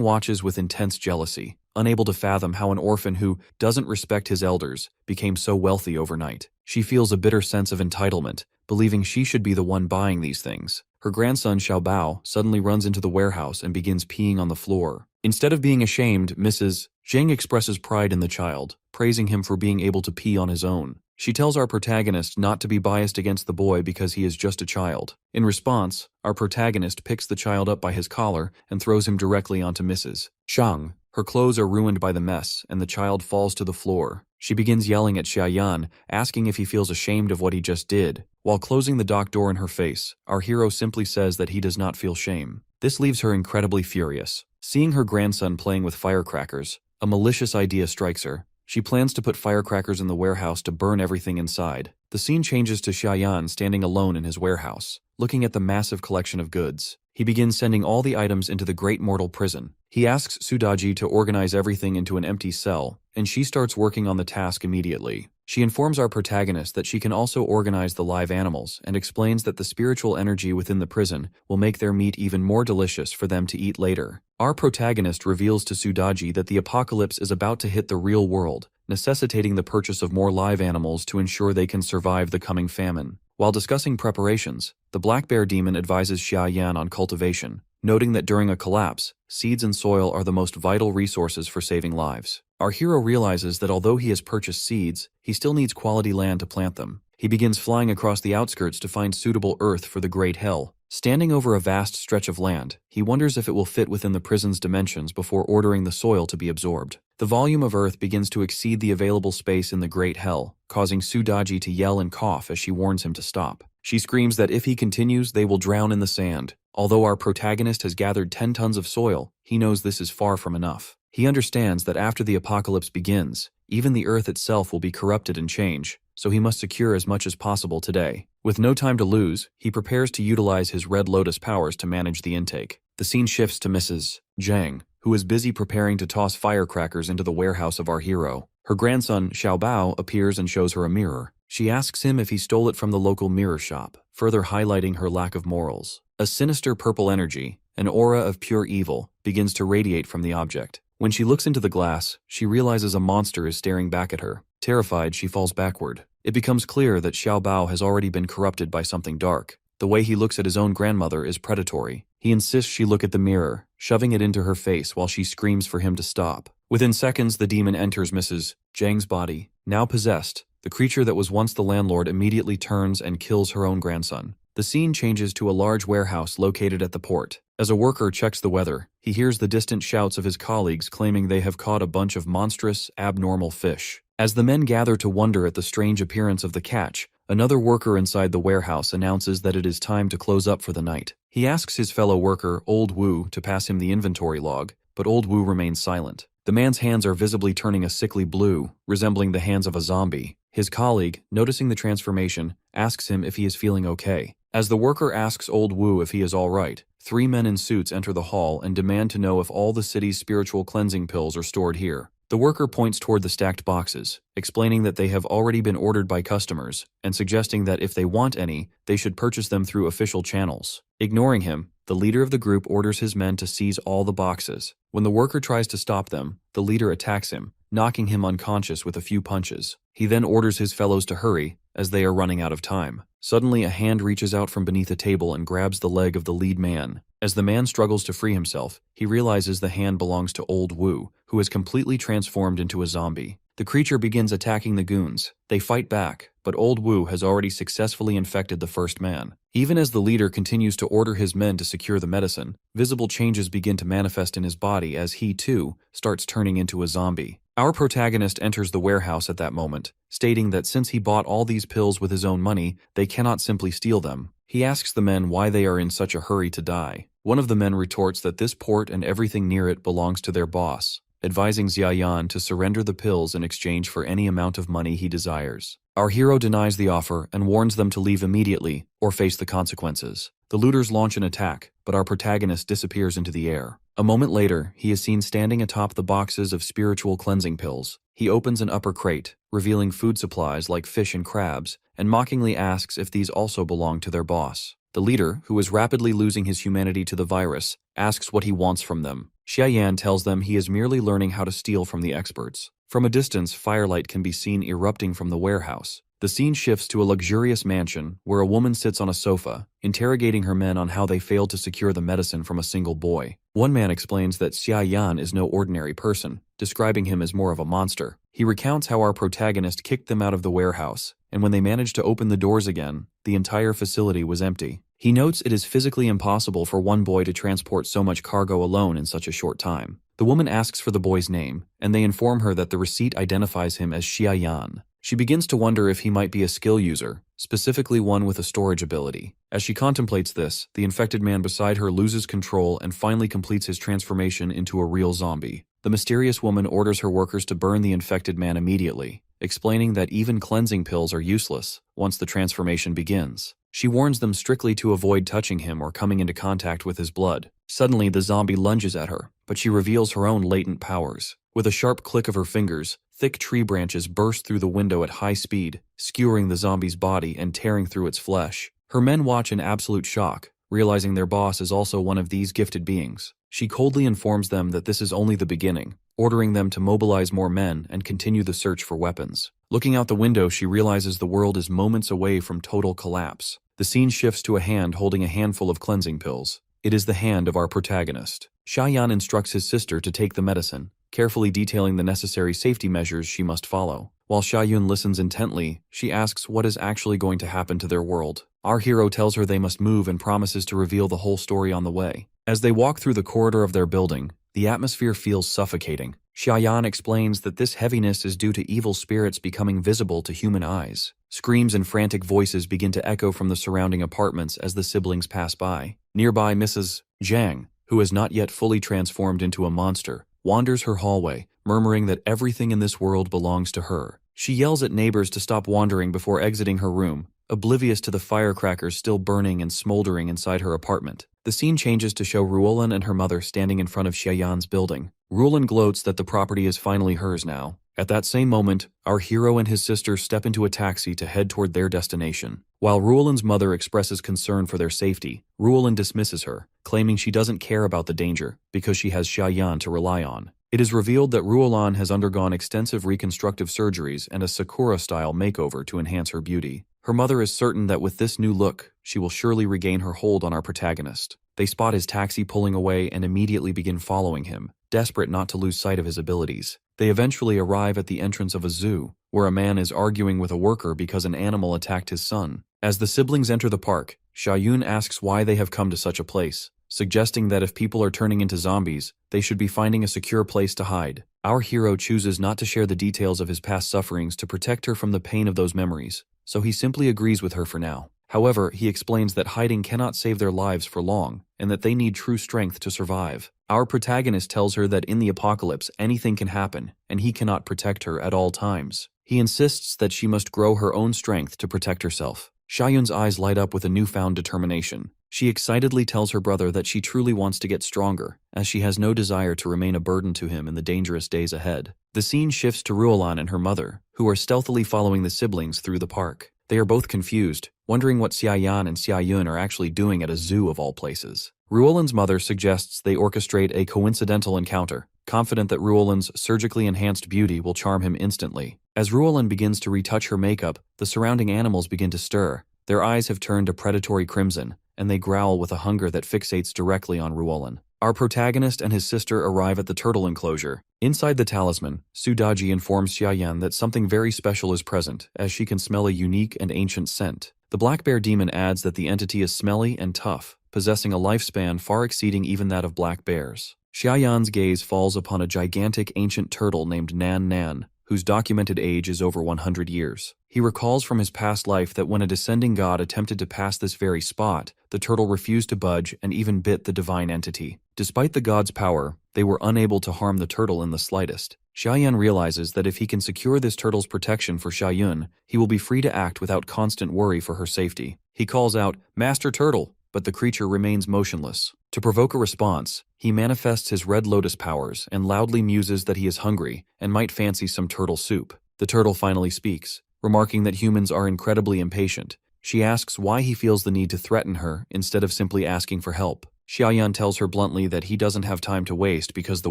watches with intense jealousy, unable to fathom how an orphan who doesn't respect his elders became so wealthy overnight. She feels a bitter sense of entitlement, believing she should be the one buying these things. Her grandson Xiaobao suddenly runs into the warehouse and begins peeing on the floor. Instead of being ashamed, Mrs. Zhang expresses pride in the child, praising him for being able to pee on his own. She tells our protagonist not to be biased against the boy because he is just a child. In response, our protagonist picks the child up by his collar and throws him directly onto Mrs. Zhang. Her clothes are ruined by the mess, and the child falls to the floor. She begins yelling at Xiaoyan, asking if he feels ashamed of what he just did. While closing the dock door in her face, our hero simply says that he does not feel shame. This leaves her incredibly furious. Seeing her grandson playing with firecrackers, a malicious idea strikes her. She plans to put firecrackers in the warehouse to burn everything inside. The scene changes to Xiaoyan standing alone in his warehouse, looking at the massive collection of goods. He begins sending all the items into the Great Mortal Prison. He asks Sudaji to organize everything into an empty cell, and she starts working on the task immediately. She informs our protagonist that she can also organize the live animals and explains that the spiritual energy within the prison will make their meat even more delicious for them to eat later. Our protagonist reveals to Sudaji that the apocalypse is about to hit the real world, necessitating the purchase of more live animals to ensure they can survive the coming famine. While discussing preparations, the black bear demon advises Xiaoyan on cultivation, noting that during a collapse, seeds and soil are the most vital resources for saving lives. Our hero realizes that although he has purchased seeds, he still needs quality land to plant them. He begins flying across the outskirts to find suitable earth for the Great Hell. Standing over a vast stretch of land, he wonders if it will fit within the prison's dimensions before ordering the soil to be absorbed. The volume of earth begins to exceed the available space in the Great Hell, causing Sudaji to yell and cough as she warns him to stop. She screams that if he continues, they will drown in the sand. Although our protagonist has gathered 10 tons of soil, he knows this is far from enough. He understands that after the apocalypse begins, even the earth itself will be corrupted and change, so he must secure as much as possible today. With no time to lose, he prepares to utilize his Red Lotus powers to manage the intake. The scene shifts to Mrs. Zhang, who is busy preparing to toss firecrackers into the warehouse of our hero. Her grandson, Xiaobao, appears and shows her a mirror. She asks him if he stole it from the local mirror shop, further highlighting her lack of morals. A sinister purple energy, an aura of pure evil, begins to radiate from the object. When she looks into the glass, she realizes a monster is staring back at her. Terrified, she falls backward. It becomes clear that Xiaobao has already been corrupted by something dark. The way he looks at his own grandmother is predatory. He insists she look at the mirror, shoving it into her face while she screams for him to stop. Within seconds, the demon enters Mrs. Zhang's body. Now possessed, the creature that was once the landlord immediately turns and kills her own grandson. The scene changes to a large warehouse located at the port. As a worker checks the weather, he hears the distant shouts of his colleagues claiming they have caught a bunch of monstrous, abnormal fish. As the men gather to wonder at the strange appearance of the catch, another worker inside the warehouse announces that it is time to close up for the night. He asks his fellow worker, Old Wu, to pass him the inventory log, but Old Wu remains silent. The man's hands are visibly turning a sickly blue, resembling the hands of a zombie. His colleague, noticing the transformation, asks him if he is feeling okay. As the worker asks Old Wu if he is all right, 3 men in suits enter the hall and demand to know if all the city's spiritual cleansing pills are stored here. The worker points toward the stacked boxes, explaining that they have already been ordered by customers, and suggesting that if they want any, they should purchase them through official channels. Ignoring him, the leader of the group orders his men to seize all the boxes. When the worker tries to stop them, the leader attacks him, knocking him unconscious with a few punches. He then orders his fellows to hurry, as they are running out of time. Suddenly, a hand reaches out from beneath a table and grabs the leg of the lead man. As the man struggles to free himself, he realizes the hand belongs to Old Wu, who is completely transformed into a zombie. The creature begins attacking the goons. They fight back, but Old Wu has already successfully infected the first man. Even as the leader continues to order his men to secure the medicine, visible changes begin to manifest in his body as he, too, starts turning into a zombie. Our protagonist enters the warehouse at that moment, stating that since he bought all these pills with his own money, they cannot simply steal them. He asks the men why they are in such a hurry to die. One of the men retorts that this port and everything near it belongs to their boss, advising Xiaoyan to surrender the pills in exchange for any amount of money he desires. Our hero denies the offer and warns them to leave immediately or face the consequences. The looters launch an attack, but our protagonist disappears into the air. A moment later, he is seen standing atop the boxes of spiritual cleansing pills. He opens an upper crate, revealing food supplies like fish and crabs, and mockingly asks if these also belong to their boss. The leader, who is rapidly losing his humanity to the virus, asks what he wants from them. Xiaoyan tells them he is merely learning how to steal from the experts. From a distance, firelight can be seen erupting from the warehouse. The scene shifts to a luxurious mansion where a woman sits on a sofa, interrogating her men on how they failed to secure the medicine from a single boy. One man explains that Xiaoyan is no ordinary person, describing him as more of a monster. He recounts how our protagonist kicked them out of the warehouse, and when they managed to open the doors again, the entire facility was empty. He notes it is physically impossible for one boy to transport so much cargo alone in such a short time. The woman asks for the boy's name, and they inform her that the receipt identifies him as Xiaoyan. She begins to wonder if he might be a skill user, specifically one with a storage ability. As she contemplates this, the infected man beside her loses control and finally completes his transformation into a real zombie. The mysterious woman orders her workers to burn the infected man immediately, explaining that even cleansing pills are useless once the transformation begins. She warns them strictly to avoid touching him or coming into contact with his blood. Suddenly, the zombie lunges at her, but she reveals her own latent powers. With a sharp click of her fingers, thick tree branches burst through the window at high speed, skewering the zombie's body and tearing through its flesh. Her men watch in absolute shock, realizing their boss is also one of these gifted beings. She coldly informs them that this is only the beginning, ordering them to mobilize more men and continue the search for weapons. Looking out the window, she realizes the world is moments away from total collapse. The scene shifts to a hand holding a handful of cleansing pills. It is the hand of our protagonist. Xiaoyan instructs his sister to take the medicine, carefully detailing the necessary safety measures she must follow. While Xiaoyan listens intently, she asks what is actually going to happen to their world. Our hero tells her they must move and promises to reveal the whole story on the way. As they walk through the corridor of their building, the atmosphere feels suffocating. Xiaoyan explains that this heaviness is due to evil spirits becoming visible to human eyes. Screams and frantic voices begin to echo from the surrounding apartments as the siblings pass by. Nearby, Mrs. Zhang, who has not yet fully transformed into a monster, wanders her hallway, murmuring that everything in this world belongs to her. She yells at neighbors to stop wandering before exiting her room, oblivious to the firecrackers still burning and smoldering inside her apartment. The scene changes to show Ruolan and her mother standing in front of Xiaoyan's building. Ruolan gloats that the property is finally hers now. At that same moment, our hero and his sister step into a taxi to head toward their destination. While Ruolan's mother expresses concern for their safety, Ruolan dismisses her, claiming she doesn't care about the danger because she has Xiaoyan to rely on. It is revealed that Ruolan has undergone extensive reconstructive surgeries and a Sakura-style makeover to enhance her beauty. Her mother is certain that with this new look, she will surely regain her hold on our protagonist. They spot his taxi pulling away and immediately begin following him, desperate not to lose sight of his abilities. They eventually arrive at the entrance of a zoo, where a man is arguing with a worker because an animal attacked his son. As the siblings enter the park, Xiaoyan asks why they have come to such a place, suggesting that if people are turning into zombies, they should be finding a secure place to hide. Our hero chooses not to share the details of his past sufferings to protect her from the pain of those memories, so he simply agrees with her for now. However, he explains that hiding cannot save their lives for long, and that they need true strength to survive. Our protagonist tells her that in the apocalypse anything can happen, and he cannot protect her at all times. He insists that she must grow her own strength to protect herself. Xiaoyan's eyes light up with a newfound determination. She excitedly tells her brother that she truly wants to get stronger, as she has no desire to remain a burden to him in the dangerous days ahead. The scene shifts to Ruolan and her mother, who are stealthily following the siblings through the park. They are both confused, wondering what Xiaoyan and Xiaoyun are actually doing at a zoo of all places. Ruolan's mother suggests they orchestrate a coincidental encounter, confident that Ruolan's surgically enhanced beauty will charm him instantly. As Ruolan begins to retouch her makeup, the surrounding animals begin to stir. Their eyes have turned a predatory crimson, and they growl with a hunger that fixates directly on Ruolan. Our protagonist and his sister arrive at the turtle enclosure. Inside the talisman, Sudaji informs Xiaoyan that something very special is present, as she can smell a unique and ancient scent. The black bear demon adds that the entity is smelly and tough, possessing a lifespan far exceeding even that of black bears. Xiaoyan's gaze falls upon a gigantic ancient turtle named Nan Nan, whose documented age is over 100 years. He recalls from his past life that when a descending god attempted to pass this very spot, the turtle refused to budge and even bit the divine entity. Despite the god's power, they were unable to harm the turtle in the slightest. Xiaoyan realizes that if he can secure this turtle's protection for Xiaoyun, he will be free to act without constant worry for her safety. He calls out, "Master Turtle," but the creature remains motionless. To provoke a response, he manifests his red lotus powers and loudly muses that he is hungry and might fancy some turtle soup. The turtle finally speaks, remarking that humans are incredibly impatient. She asks why he feels the need to threaten her instead of simply asking for help. Xiaoyan tells her bluntly that he doesn't have time to waste because the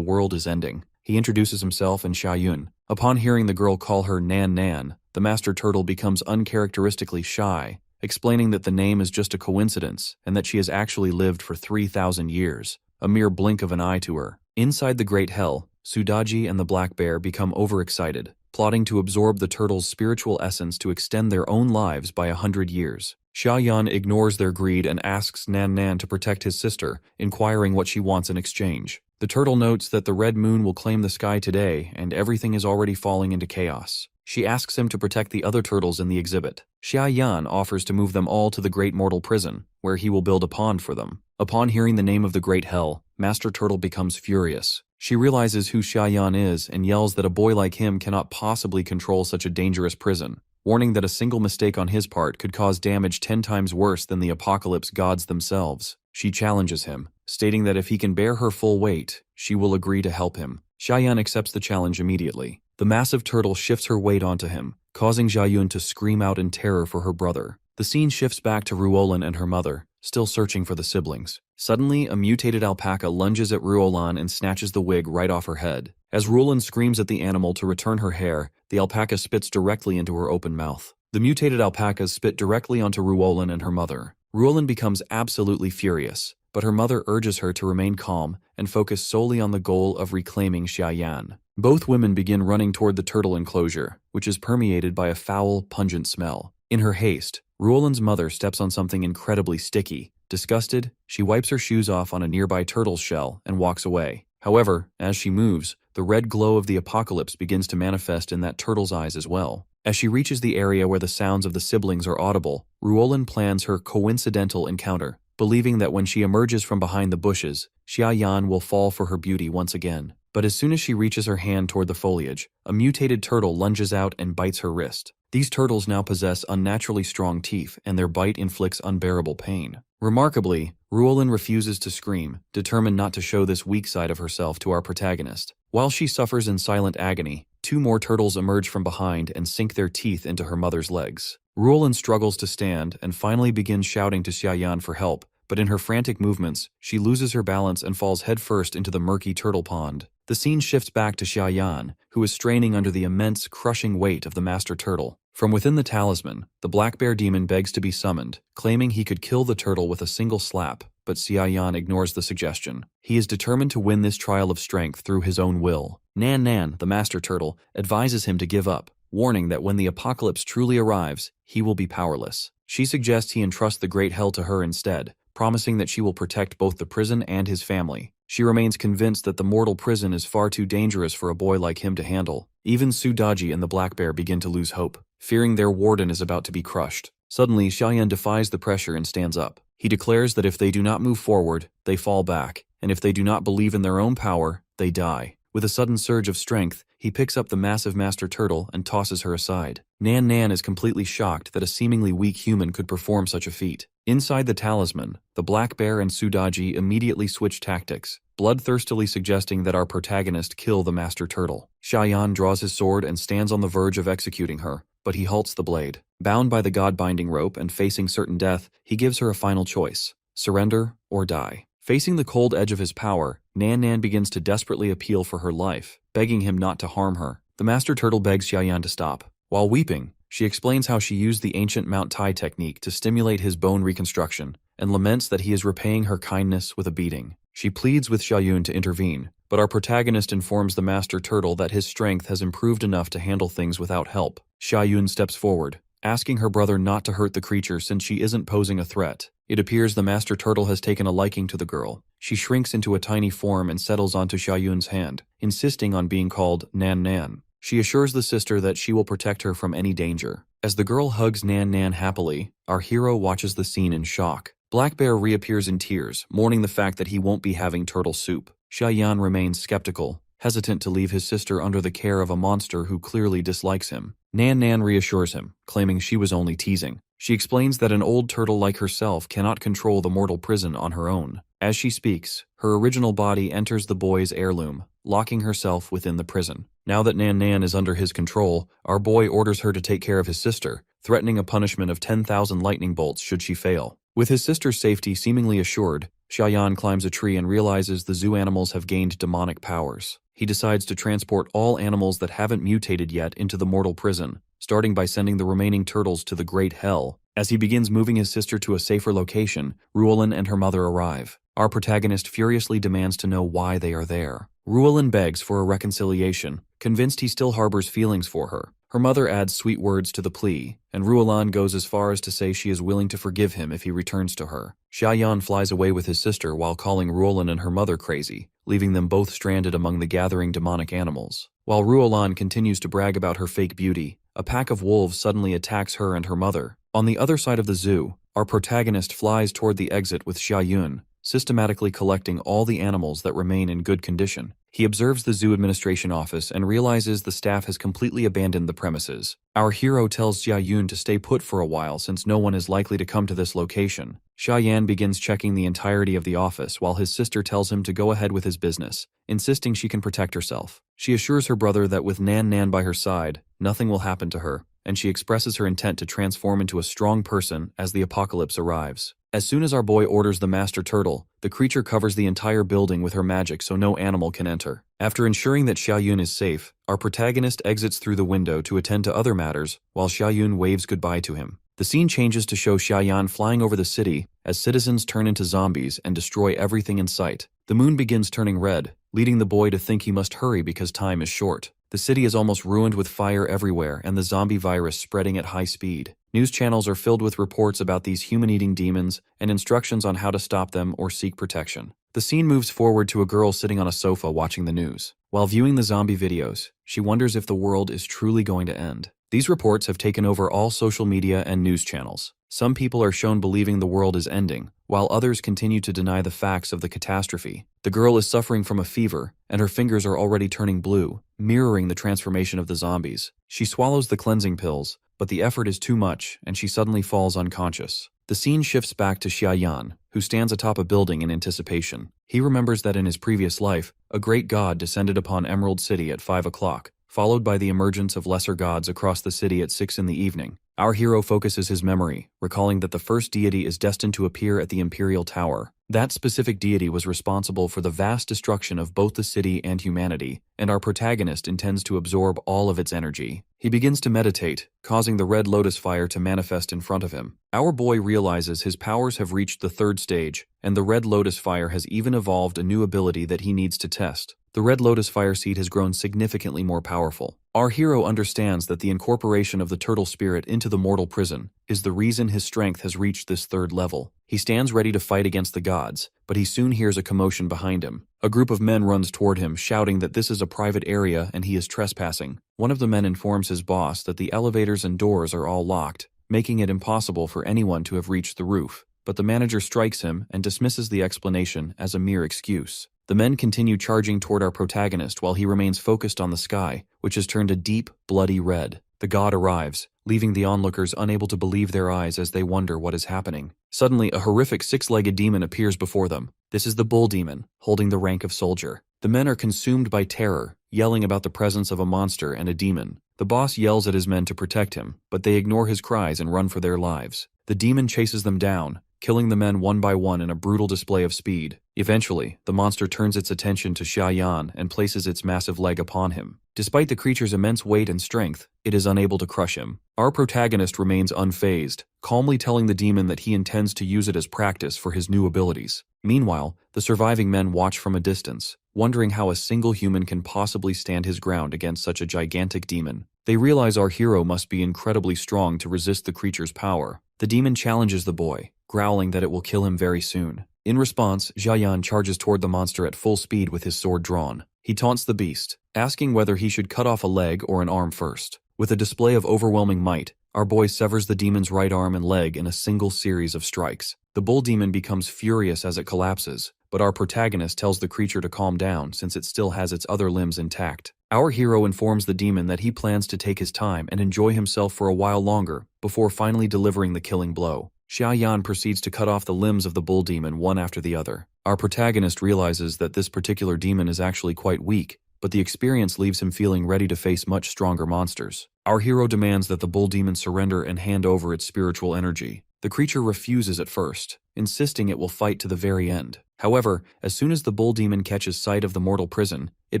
world is ending. He introduces himself and Xiaoyun. Upon hearing the girl call her Nan Nan, the master turtle becomes uncharacteristically shy, explaining that the name is just a coincidence and that she has actually lived for 3,000 years, a mere blink of an eye to her. Inside the Great Hell, Sudaji and the black bear become overexcited, plotting to absorb the turtle's spiritual essence to extend their own lives by 100 years. Xiaoyan ignores their greed and asks Nan Nan to protect his sister, inquiring what she wants in exchange. The turtle notes that the red moon will claim the sky today and everything is already falling into chaos. She asks him to protect the other turtles in the exhibit. Xiaoyan offers to move them all to the Great Mortal Prison, where he will build a pond for them. Upon hearing the name of the Great Hell, Master Turtle becomes furious. She realizes who Xiaoyan is and yells that a boy like him cannot possibly control such a dangerous prison, warning that a single mistake on his part could cause damage 10 times worse than the apocalypse gods themselves. She challenges him, stating that if he can bear her full weight, she will agree to help him. Xiaoyan accepts the challenge immediately. The massive turtle shifts her weight onto him, causing Xiaoyun to scream out in terror for her brother. The scene shifts back to Ruolan and her mother, still searching for the siblings. Suddenly, a mutated alpaca lunges at Ruolan and snatches the wig right off her head. As Ruolan screams at the animal to return her hair, the alpaca spits directly into her open mouth. The mutated alpacas spit directly onto Ruolan and her mother. Ruolan becomes absolutely furious, but her mother urges her to remain calm and focus solely on the goal of reclaiming Xiaoyan. Both women begin running toward the turtle enclosure, which is permeated by a foul, pungent smell. In her haste, Ruolan's mother steps on something incredibly sticky. Disgusted, she wipes her shoes off on a nearby turtle's shell and walks away. However, as she moves, the red glow of the apocalypse begins to manifest in that turtle's eyes as well. As she reaches the area where the sounds of the siblings are audible, Ruolan plans her coincidental encounter, believing that when she emerges from behind the bushes, Xiaoyan will fall for her beauty once again. But as soon as she reaches her hand toward the foliage, a mutated turtle lunges out and bites her wrist. These turtles now possess unnaturally strong teeth, and their bite inflicts unbearable pain. Remarkably, Ruolan refuses to scream, determined not to show this weak side of herself to our protagonist. While she suffers in silent agony, 2 more turtles emerge from behind and sink their teeth into her mother's legs. Ruolan struggles to stand and finally begins shouting to Xiaoyan for help, but in her frantic movements, she loses her balance and falls headfirst into the murky turtle pond. The scene shifts back to Xiaoyan, who is straining under the immense, crushing weight of the master turtle. From within the talisman, the black bear demon begs to be summoned, claiming he could kill the turtle with a single slap, but Xiaoyan ignores the suggestion. He is determined to win this trial of strength through his own will. Nan Nan, the master turtle, advises him to give up, warning that when the apocalypse truly arrives, he will be powerless. She suggests he entrust the Great Hell to her instead, promising that she will protect both the prison and his family. She remains convinced that the mortal prison is far too dangerous for a boy like him to handle. Even Sudaji and the black bear begin to lose hope, fearing their warden is about to be crushed. Suddenly, Xiaoyan defies the pressure and stands up. He declares that if they do not move forward, they fall back, and if they do not believe in their own power, they die. With a sudden surge of strength, he picks up the massive master turtle and tosses her aside. Nan Nan is completely shocked that a seemingly weak human could perform such a feat. Inside the talisman, the black bear and Sudaji immediately switch tactics, bloodthirstily suggesting that our protagonist kill the master turtle. Xiaoyan draws his sword and stands on the verge of executing her, but he halts the blade. Bound by the god-binding rope and facing certain death, he gives her a final choice: surrender or die. Facing the cold edge of his power, Nan Nan begins to desperately appeal for her life, begging him not to harm her. The master turtle begs Xiaoyan to stop. While weeping, she explains how she used the ancient Mount Tai technique to stimulate his bone reconstruction, and laments that he is repaying her kindness with a beating. She pleads with Xiaoyun to intervene, but our protagonist informs the Master Turtle that his strength has improved enough to handle things without help. Xiaoyun steps forward, asking her brother not to hurt the creature since she isn't posing a threat. It appears the Master Turtle has taken a liking to the girl. She shrinks into a tiny form and settles onto Xiaoyun's hand, insisting on being called Nan Nan. She assures the sister that she will protect her from any danger. As the girl hugs Nan Nan happily, our hero watches the scene in shock. Black Bear reappears in tears, mourning the fact that he won't be having turtle soup. Xiaoyan remains skeptical, hesitant to leave his sister under the care of a monster who clearly dislikes him. Nan Nan reassures him, claiming she was only teasing. She explains that an old turtle like herself cannot control the mortal prison on her own. As she speaks, her original body enters the boy's heirloom, locking herself within the prison. Now that Nan Nan is under his control, our boy orders her to take care of his sister, threatening a punishment of 10,000 lightning bolts should she fail. With his sister's safety seemingly assured, Xiaoyan climbs a tree and realizes the zoo animals have gained demonic powers. He decides to transport all animals that haven't mutated yet into the mortal prison, starting by sending the remaining turtles to the Great Hell. As he begins moving his sister to a safer location, Ruolin and her mother arrive. Our protagonist furiously demands to know why they are there. Ruolin begs for a reconciliation, convinced he still harbors feelings for her. Her mother adds sweet words to the plea, and Ruolin goes as far as to say she is willing to forgive him if he returns to her. Xiaoyan flies away with his sister while calling Ruolin and her mother crazy, leaving them both stranded among the gathering demonic animals. While Ruolin continues to brag about her fake beauty, a pack of wolves suddenly attacks her and her mother. On the other side of the zoo, our protagonist flies toward the exit with Xiaoyun, systematically collecting all the animals that remain in good condition. He observes the zoo administration office and realizes the staff has completely abandoned the premises. Our hero tells Xiaoyun to stay put for a while since no one is likely to come to this location. Xiaoyan begins checking the entirety of the office while his sister tells him to go ahead with his business, insisting she can protect herself. She assures her brother that with Nan Nan by her side, nothing will happen to her, and she expresses her intent to transform into a strong person as the apocalypse arrives. As soon as our boy orders the Master Turtle, the creature covers the entire building with her magic so no animal can enter. After ensuring that Xiaoyun is safe, our protagonist exits through the window to attend to other matters while Xiaoyun waves goodbye to him. The scene changes to show Xiaoyan flying over the city as citizens turn into zombies and destroy everything in sight. The moon begins turning red, leading the boy to think he must hurry because time is short. The city is almost ruined with fire everywhere and the zombie virus spreading at high speed. News channels are filled with reports about these human-eating demons and instructions on how to stop them or seek protection. The scene moves forward to a girl sitting on a sofa watching the news. While viewing the zombie videos, she wonders if the world is truly going to end. These reports have taken over all social media and news channels. Some people are shown believing the world is ending, while others continue to deny the facts of the catastrophe. The girl is suffering from a fever, and her fingers are already turning blue, mirroring the transformation of the zombies. She swallows the cleansing pills, but the effort is too much, and she suddenly falls unconscious. The scene shifts back to Xiaoyan, who stands atop a building in anticipation. He remembers that in his previous life, a great god descended upon Emerald City at 5 o'clock, followed by the emergence of lesser gods across the city at 6 in the evening. Our hero focuses his memory, recalling that the first deity is destined to appear at the Imperial Tower. That specific deity was responsible for the vast destruction of both the city and humanity, and our protagonist intends to absorb all of its energy. He begins to meditate, causing the red lotus fire to manifest in front of him. Our boy realizes his powers have reached the third stage, and the red lotus fire has even evolved a new ability that he needs to test. The red lotus fire seed has grown significantly more powerful. Our hero understands that the incorporation of the turtle spirit into the mortal prison is the reason his strength has reached this third level. He stands ready to fight against the gods, but he soon hears a commotion behind him. A group of men runs toward him, shouting that this is a private area and he is trespassing. One of the men informs his boss that the elevators and doors are all locked, making it impossible for anyone to have reached the roof. But the manager strikes him and dismisses the explanation as a mere excuse. The men continue charging toward our protagonist while he remains focused on the sky, which has turned a deep, bloody red. The god arrives, leaving the onlookers unable to believe their eyes as they wonder what is happening. Suddenly, a horrific six-legged demon appears before them. This is the bull demon, holding the rank of soldier. The men are consumed by terror, yelling about the presence of a monster and a demon. The boss yells at his men to protect him, but they ignore his cries and run for their lives. The demon chases them down, killing the men one by one in a brutal display of speed. Eventually, the monster turns its attention to Xia Yan and places its massive leg upon him. Despite the creature's immense weight and strength, it is unable to crush him. Our protagonist remains unfazed, calmly telling the demon that he intends to use it as practice for his new abilities. Meanwhile, the surviving men watch from a distance, wondering how a single human can possibly stand his ground against such a gigantic demon. They realize our hero must be incredibly strong to resist the creature's power. The demon challenges the boy, growling that it will kill him very soon. In response, Xia Yan charges toward the monster at full speed with his sword drawn. He taunts the beast, asking whether he should cut off a leg or an arm first. With a display of overwhelming might, our boy severs the demon's right arm and leg in a single series of strikes. The bull demon becomes furious as it collapses, but our protagonist tells the creature to calm down since it still has its other limbs intact. Our hero informs the demon that he plans to take his time and enjoy himself for a while longer before finally delivering the killing blow. Xia Yan proceeds to cut off the limbs of the bull demon one after the other. Our protagonist realizes that this particular demon is actually quite weak, but the experience leaves him feeling ready to face much stronger monsters. Our hero demands that the bull demon surrender and hand over its spiritual energy. The creature refuses at first, insisting it will fight to the very end. However, as soon as the bull demon catches sight of the mortal prison, it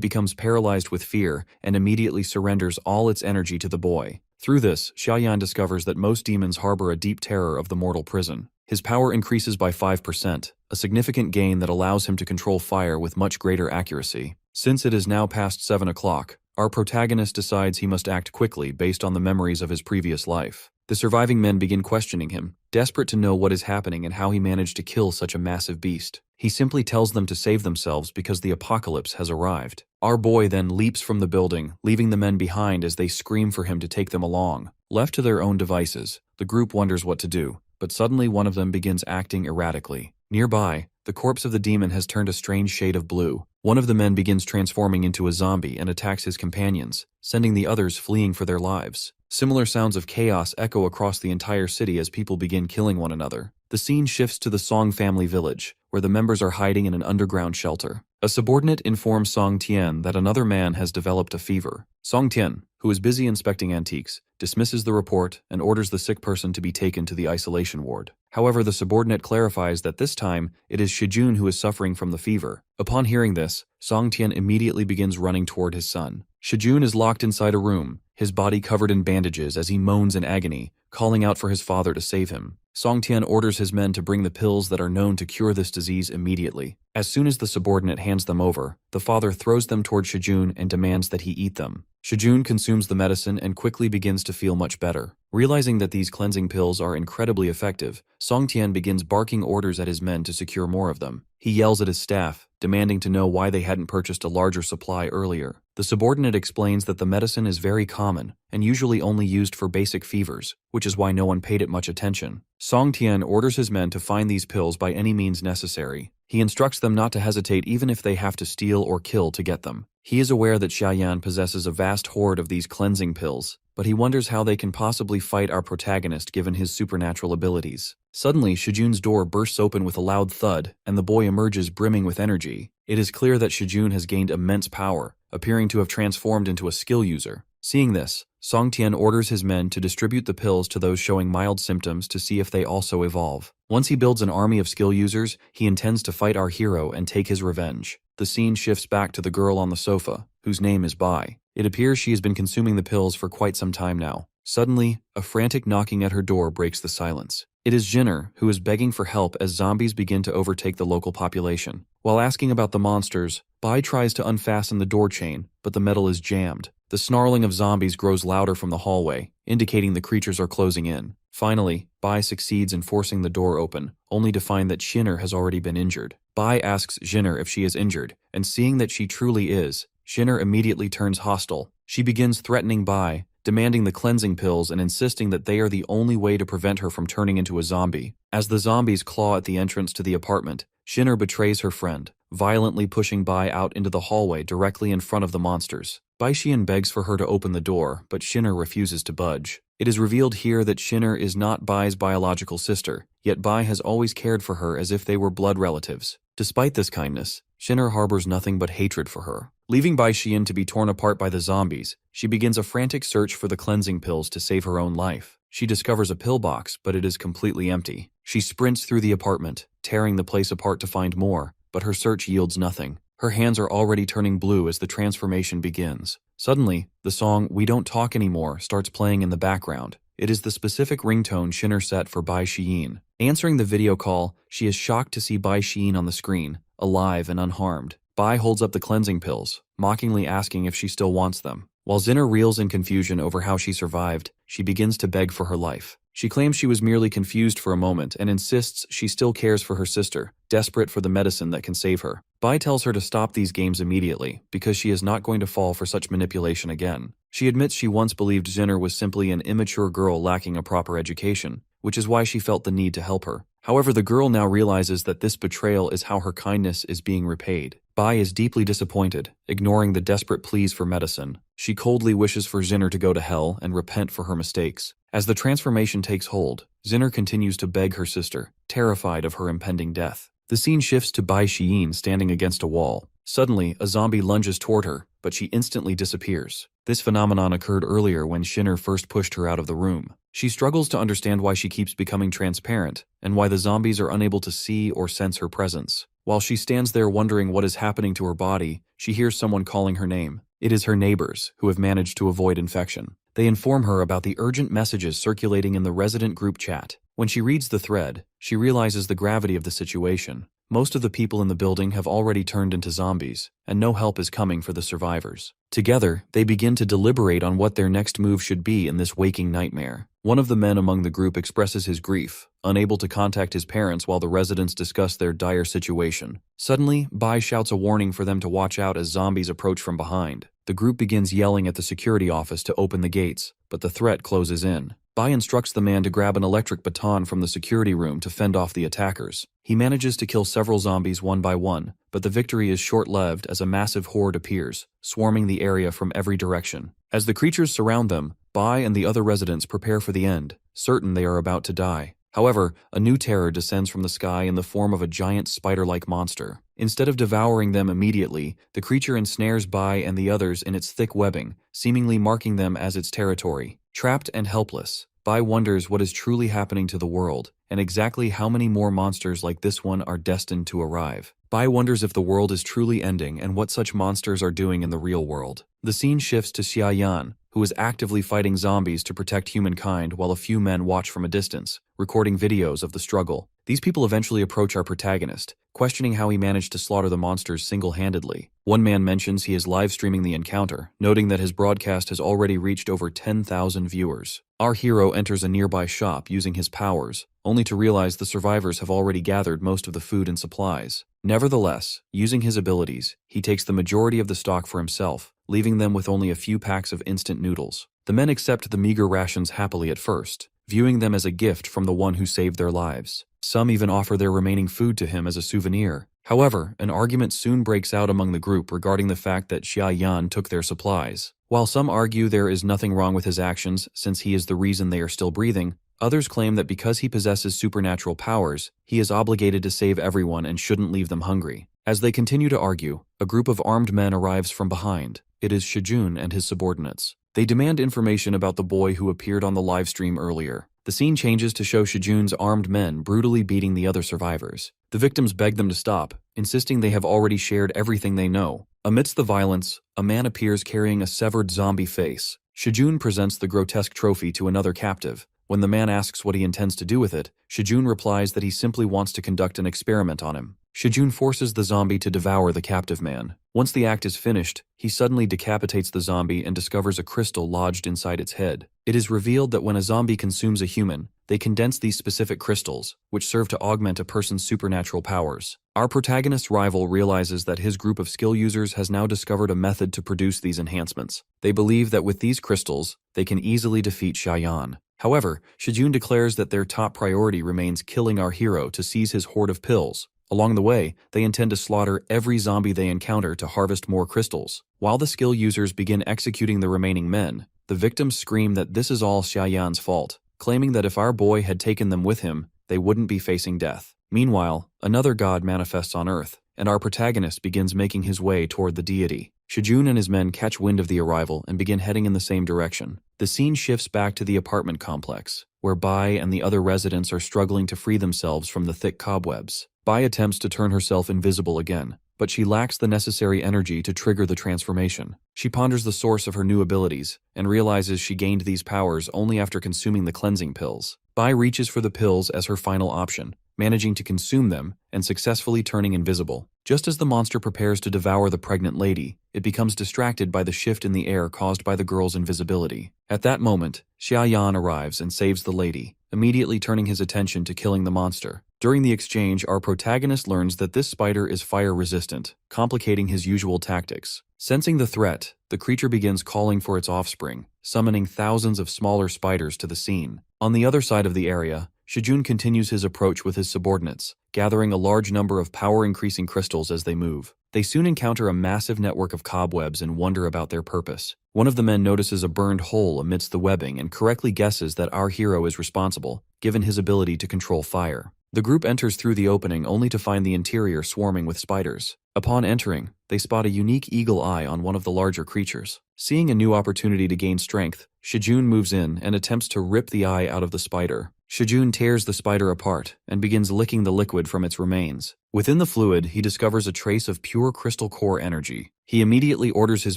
becomes paralyzed with fear and immediately surrenders all its energy to the boy. Through this, Xia Yan discovers that most demons harbor a deep terror of the mortal prison. His power increases by 5%, a significant gain that allows him to control fire with much greater accuracy. Since it is now past 7 o'clock, our protagonist decides he must act quickly based on the memories of his previous life. The surviving men begin questioning him, desperate to know what is happening and how he managed to kill such a massive beast. He simply tells them to save themselves because the apocalypse has arrived. Our boy then leaps from the building, leaving the men behind as they scream for him to take them along. Left to their own devices, the group wonders what to do, but suddenly one of them begins acting erratically. Nearby, the corpse of the demon has turned a strange shade of blue. One of the men begins transforming into a zombie and attacks his companions, sending the others fleeing for their lives. Similar sounds of chaos echo across the entire city as people begin killing one another. The scene shifts to the Song family village, where the members are hiding in an underground shelter. A subordinate informs Song Tian that another man has developed a fever. Song Tian, who is busy inspecting antiques, dismisses the report and orders the sick person to be taken to the isolation ward. However, the subordinate clarifies that this time it is Shijun who is suffering from the fever. Upon hearing this, Song Tian immediately begins running toward his son. Shijun is locked inside a room, his body covered in bandages as he moans in agony, calling out for his father to save him. Song Tian orders his men to bring the pills that are known to cure this disease immediately. As soon as the subordinate hands them over, the father throws them toward Shijun and demands that he eat them. Shijun consumes the medicine and quickly begins to feel much better. Realizing that these cleansing pills are incredibly effective, Song Tian begins barking orders at his men to secure more of them. He yells at his staff, demanding to know why they hadn't purchased a larger supply earlier. The subordinate explains that the medicine is very common and usually only used for basic fevers, which is why no one paid it much attention. Song Tian orders his men to find these pills by any means necessary. He instructs them not to hesitate even if they have to steal or kill to get them. He is aware that Xia Yan possesses a vast hoard of these cleansing pills, but he wonders how they can possibly fight our protagonist given his supernatural abilities. Suddenly, Shijun's door bursts open with a loud thud, and the boy emerges brimming with energy. It is clear that Shijun has gained immense power, appearing to have transformed into a skill user. Seeing this, Song Tian orders his men to distribute the pills to those showing mild symptoms to see if they also evolve. Once he builds an army of skill users, he intends to fight our hero and take his revenge. The scene shifts back to the girl on the sofa, whose name is Bai. It appears she has been consuming the pills for quite some time now. Suddenly, a frantic knocking at her door breaks the silence. It is Jinner, who is begging for help as zombies begin to overtake the local population. While asking about the monsters, Bai tries to unfasten the door chain, but the metal is jammed. The snarling of zombies grows louder from the hallway, indicating the creatures are closing in. Finally, Bai succeeds in forcing the door open, only to find that Jinner has already been injured. Bai asks Jinner if she is injured, and seeing that she truly is, Jinner immediately turns hostile. She begins threatening Bai, demanding the cleansing pills and insisting that they are the only way to prevent her from turning into a zombie. As the zombies claw at the entrance to the apartment, Jinner betrays her friend, violently pushing Bai out into the hallway directly in front of the monsters. Bai Xian begs for her to open the door, but Jinner refuses to budge. It is revealed here that Jinner is not Bai's biological sister, yet Bai has always cared for her as if they were blood relatives. Despite this kindness, Jinner harbors nothing but hatred for her. Leaving Bai Xian to be torn apart by the zombies, she begins a frantic search for the cleansing pills to save her own life. She discovers a pillbox, but it is completely empty. She sprints through the apartment, tearing the place apart to find more, but her search yields nothing. Her hands are already turning blue as the transformation begins. Suddenly, the song "We Don't Talk Anymore" starts playing in the background. It is the specific ringtone Shinner set for Bai Xiyin. Answering the video call, she is shocked to see Bai Xiyin on the screen, alive and unharmed. Bai holds up the cleansing pills, mockingly asking if she still wants them. While Zinner reels in confusion over how she survived, she begins to beg for her life. She claims she was merely confused for a moment and insists she still cares for her sister, desperate for the medicine that can save her. Bai tells her to stop these games immediately, because she is not going to fall for such manipulation again. She admits she once believed Zinner was simply an immature girl lacking a proper education, which is why she felt the need to help her. However, the girl now realizes that this betrayal is how her kindness is being repaid. Bai is deeply disappointed, ignoring the desperate pleas for medicine. She coldly wishes for Zinner to go to hell and repent for her mistakes. As the transformation takes hold, Zinner continues to beg her sister, terrified of her impending death. The scene shifts to Bai Xiyin standing against a wall. Suddenly, a zombie lunges toward her, but she instantly disappears. This phenomenon occurred earlier when Shinner first pushed her out of the room. She struggles to understand why she keeps becoming transparent, and why the zombies are unable to see or sense her presence. While she stands there wondering what is happening to her body, she hears someone calling her name. It is her neighbors, who have managed to avoid infection. They inform her about the urgent messages circulating in the resident group chat. When she reads the thread, she realizes the gravity of the situation. Most of the people in the building have already turned into zombies, and no help is coming for the survivors. Together, they begin to deliberate on what their next move should be in this waking nightmare. One of the men among the group expresses his grief, unable to contact his parents while the residents discuss their dire situation. Suddenly, Bai shouts a warning for them to watch out as zombies approach from behind. The group begins yelling at the security office to open the gates, but the threat closes in. Bai instructs the man to grab an electric baton from the security room to fend off the attackers. He manages to kill several zombies one by one, but the victory is short-lived as a massive horde appears, swarming the area from every direction. As the creatures surround them, Bai and the other residents prepare for the end, certain they are about to die. However, a new terror descends from the sky in the form of a giant spider-like monster. Instead of devouring them immediately, the creature ensnares Bai and the others in its thick webbing, seemingly marking them as its territory. Trapped and helpless, Bai wonders what is truly happening to the world, and exactly how many more monsters like this one are destined to arrive. Bai wonders if the world is truly ending and what such monsters are doing in the real world. The scene shifts to Xia Yan, who is actively fighting zombies to protect humankind while a few men watch from a distance, recording videos of the struggle. These people eventually approach our protagonist, questioning how he managed to slaughter the monsters single-handedly. One man mentions he is live-streaming the encounter, noting that his broadcast has already reached over 10,000 viewers. Our hero enters a nearby shop using his powers, only to realize the survivors have already gathered most of the food and supplies. Nevertheless, using his abilities, he takes the majority of the stock for himself, leaving them with only a few packs of instant noodles. The men accept the meager rations happily at first, viewing them as a gift from the one who saved their lives. Some even offer their remaining food to him as a souvenir. However, an argument soon breaks out among the group regarding the fact that Xia Yan took their supplies. While some argue there is nothing wrong with his actions since he is the reason they are still breathing, others claim that because he possesses supernatural powers, he is obligated to save everyone and shouldn't leave them hungry. As they continue to argue, a group of armed men arrives from behind. It is Shijun and his subordinates. They demand information about the boy who appeared on the livestream earlier. The scene changes to show Shijun's armed men brutally beating the other survivors. The victims beg them to stop, insisting they have already shared everything they know. Amidst the violence, a man appears carrying a severed zombie face. Shijun presents the grotesque trophy to another captive. When the man asks what he intends to do with it, Shijun replies that he simply wants to conduct an experiment on him. Shijun forces the zombie to devour the captive man. Once the act is finished, he suddenly decapitates the zombie and discovers a crystal lodged inside its head. It is revealed that when a zombie consumes a human, they condense these specific crystals, which serve to augment a person's supernatural powers. Our protagonist's rival realizes that his group of skill users has now discovered a method to produce these enhancements. They believe that with these crystals, they can easily defeat Xia Yan. However, Shijun declares that their top priority remains killing our hero to seize his hoard of pills. Along the way, they intend to slaughter every zombie they encounter to harvest more crystals. While the skill users begin executing the remaining men, the victims scream that this is all Xia Yan's fault, claiming that if our boy had taken them with him, they wouldn't be facing death. Meanwhile, another god manifests on Earth, and our protagonist begins making his way toward the deity. Shijun and his men catch wind of the arrival and begin heading in the same direction. The scene shifts back to the apartment complex, where Bai and the other residents are struggling to free themselves from the thick cobwebs. Bai attempts to turn herself invisible again, but she lacks the necessary energy to trigger the transformation. She ponders the source of her new abilities and realizes she gained these powers only after consuming the cleansing pills. Bai reaches for the pills as her final option, managing to consume them and successfully turning invisible. Just as the monster prepares to devour the pregnant lady, it becomes distracted by the shift in the air caused by the girl's invisibility. At that moment, Xiaoyan arrives and saves the lady, immediately turning his attention to killing the monster. During the exchange, our protagonist learns that this spider is fire-resistant, complicating his usual tactics. Sensing the threat, the creature begins calling for its offspring, summoning thousands of smaller spiders to the scene. On the other side of the area, Shijun continues his approach with his subordinates, gathering a large number of power-increasing crystals as they move. They soon encounter a massive network of cobwebs and wonder about their purpose. One of the men notices a burned hole amidst the webbing and correctly guesses that our hero is responsible, given his ability to control fire. The group enters through the opening only to find the interior swarming with spiders. Upon entering, they spot a unique eagle eye on one of the larger creatures. Seeing a new opportunity to gain strength, Shijun moves in and attempts to rip the eye out of the spider. Shijun tears the spider apart and begins licking the liquid from its remains. Within the fluid, he discovers a trace of pure crystal core energy. He immediately orders his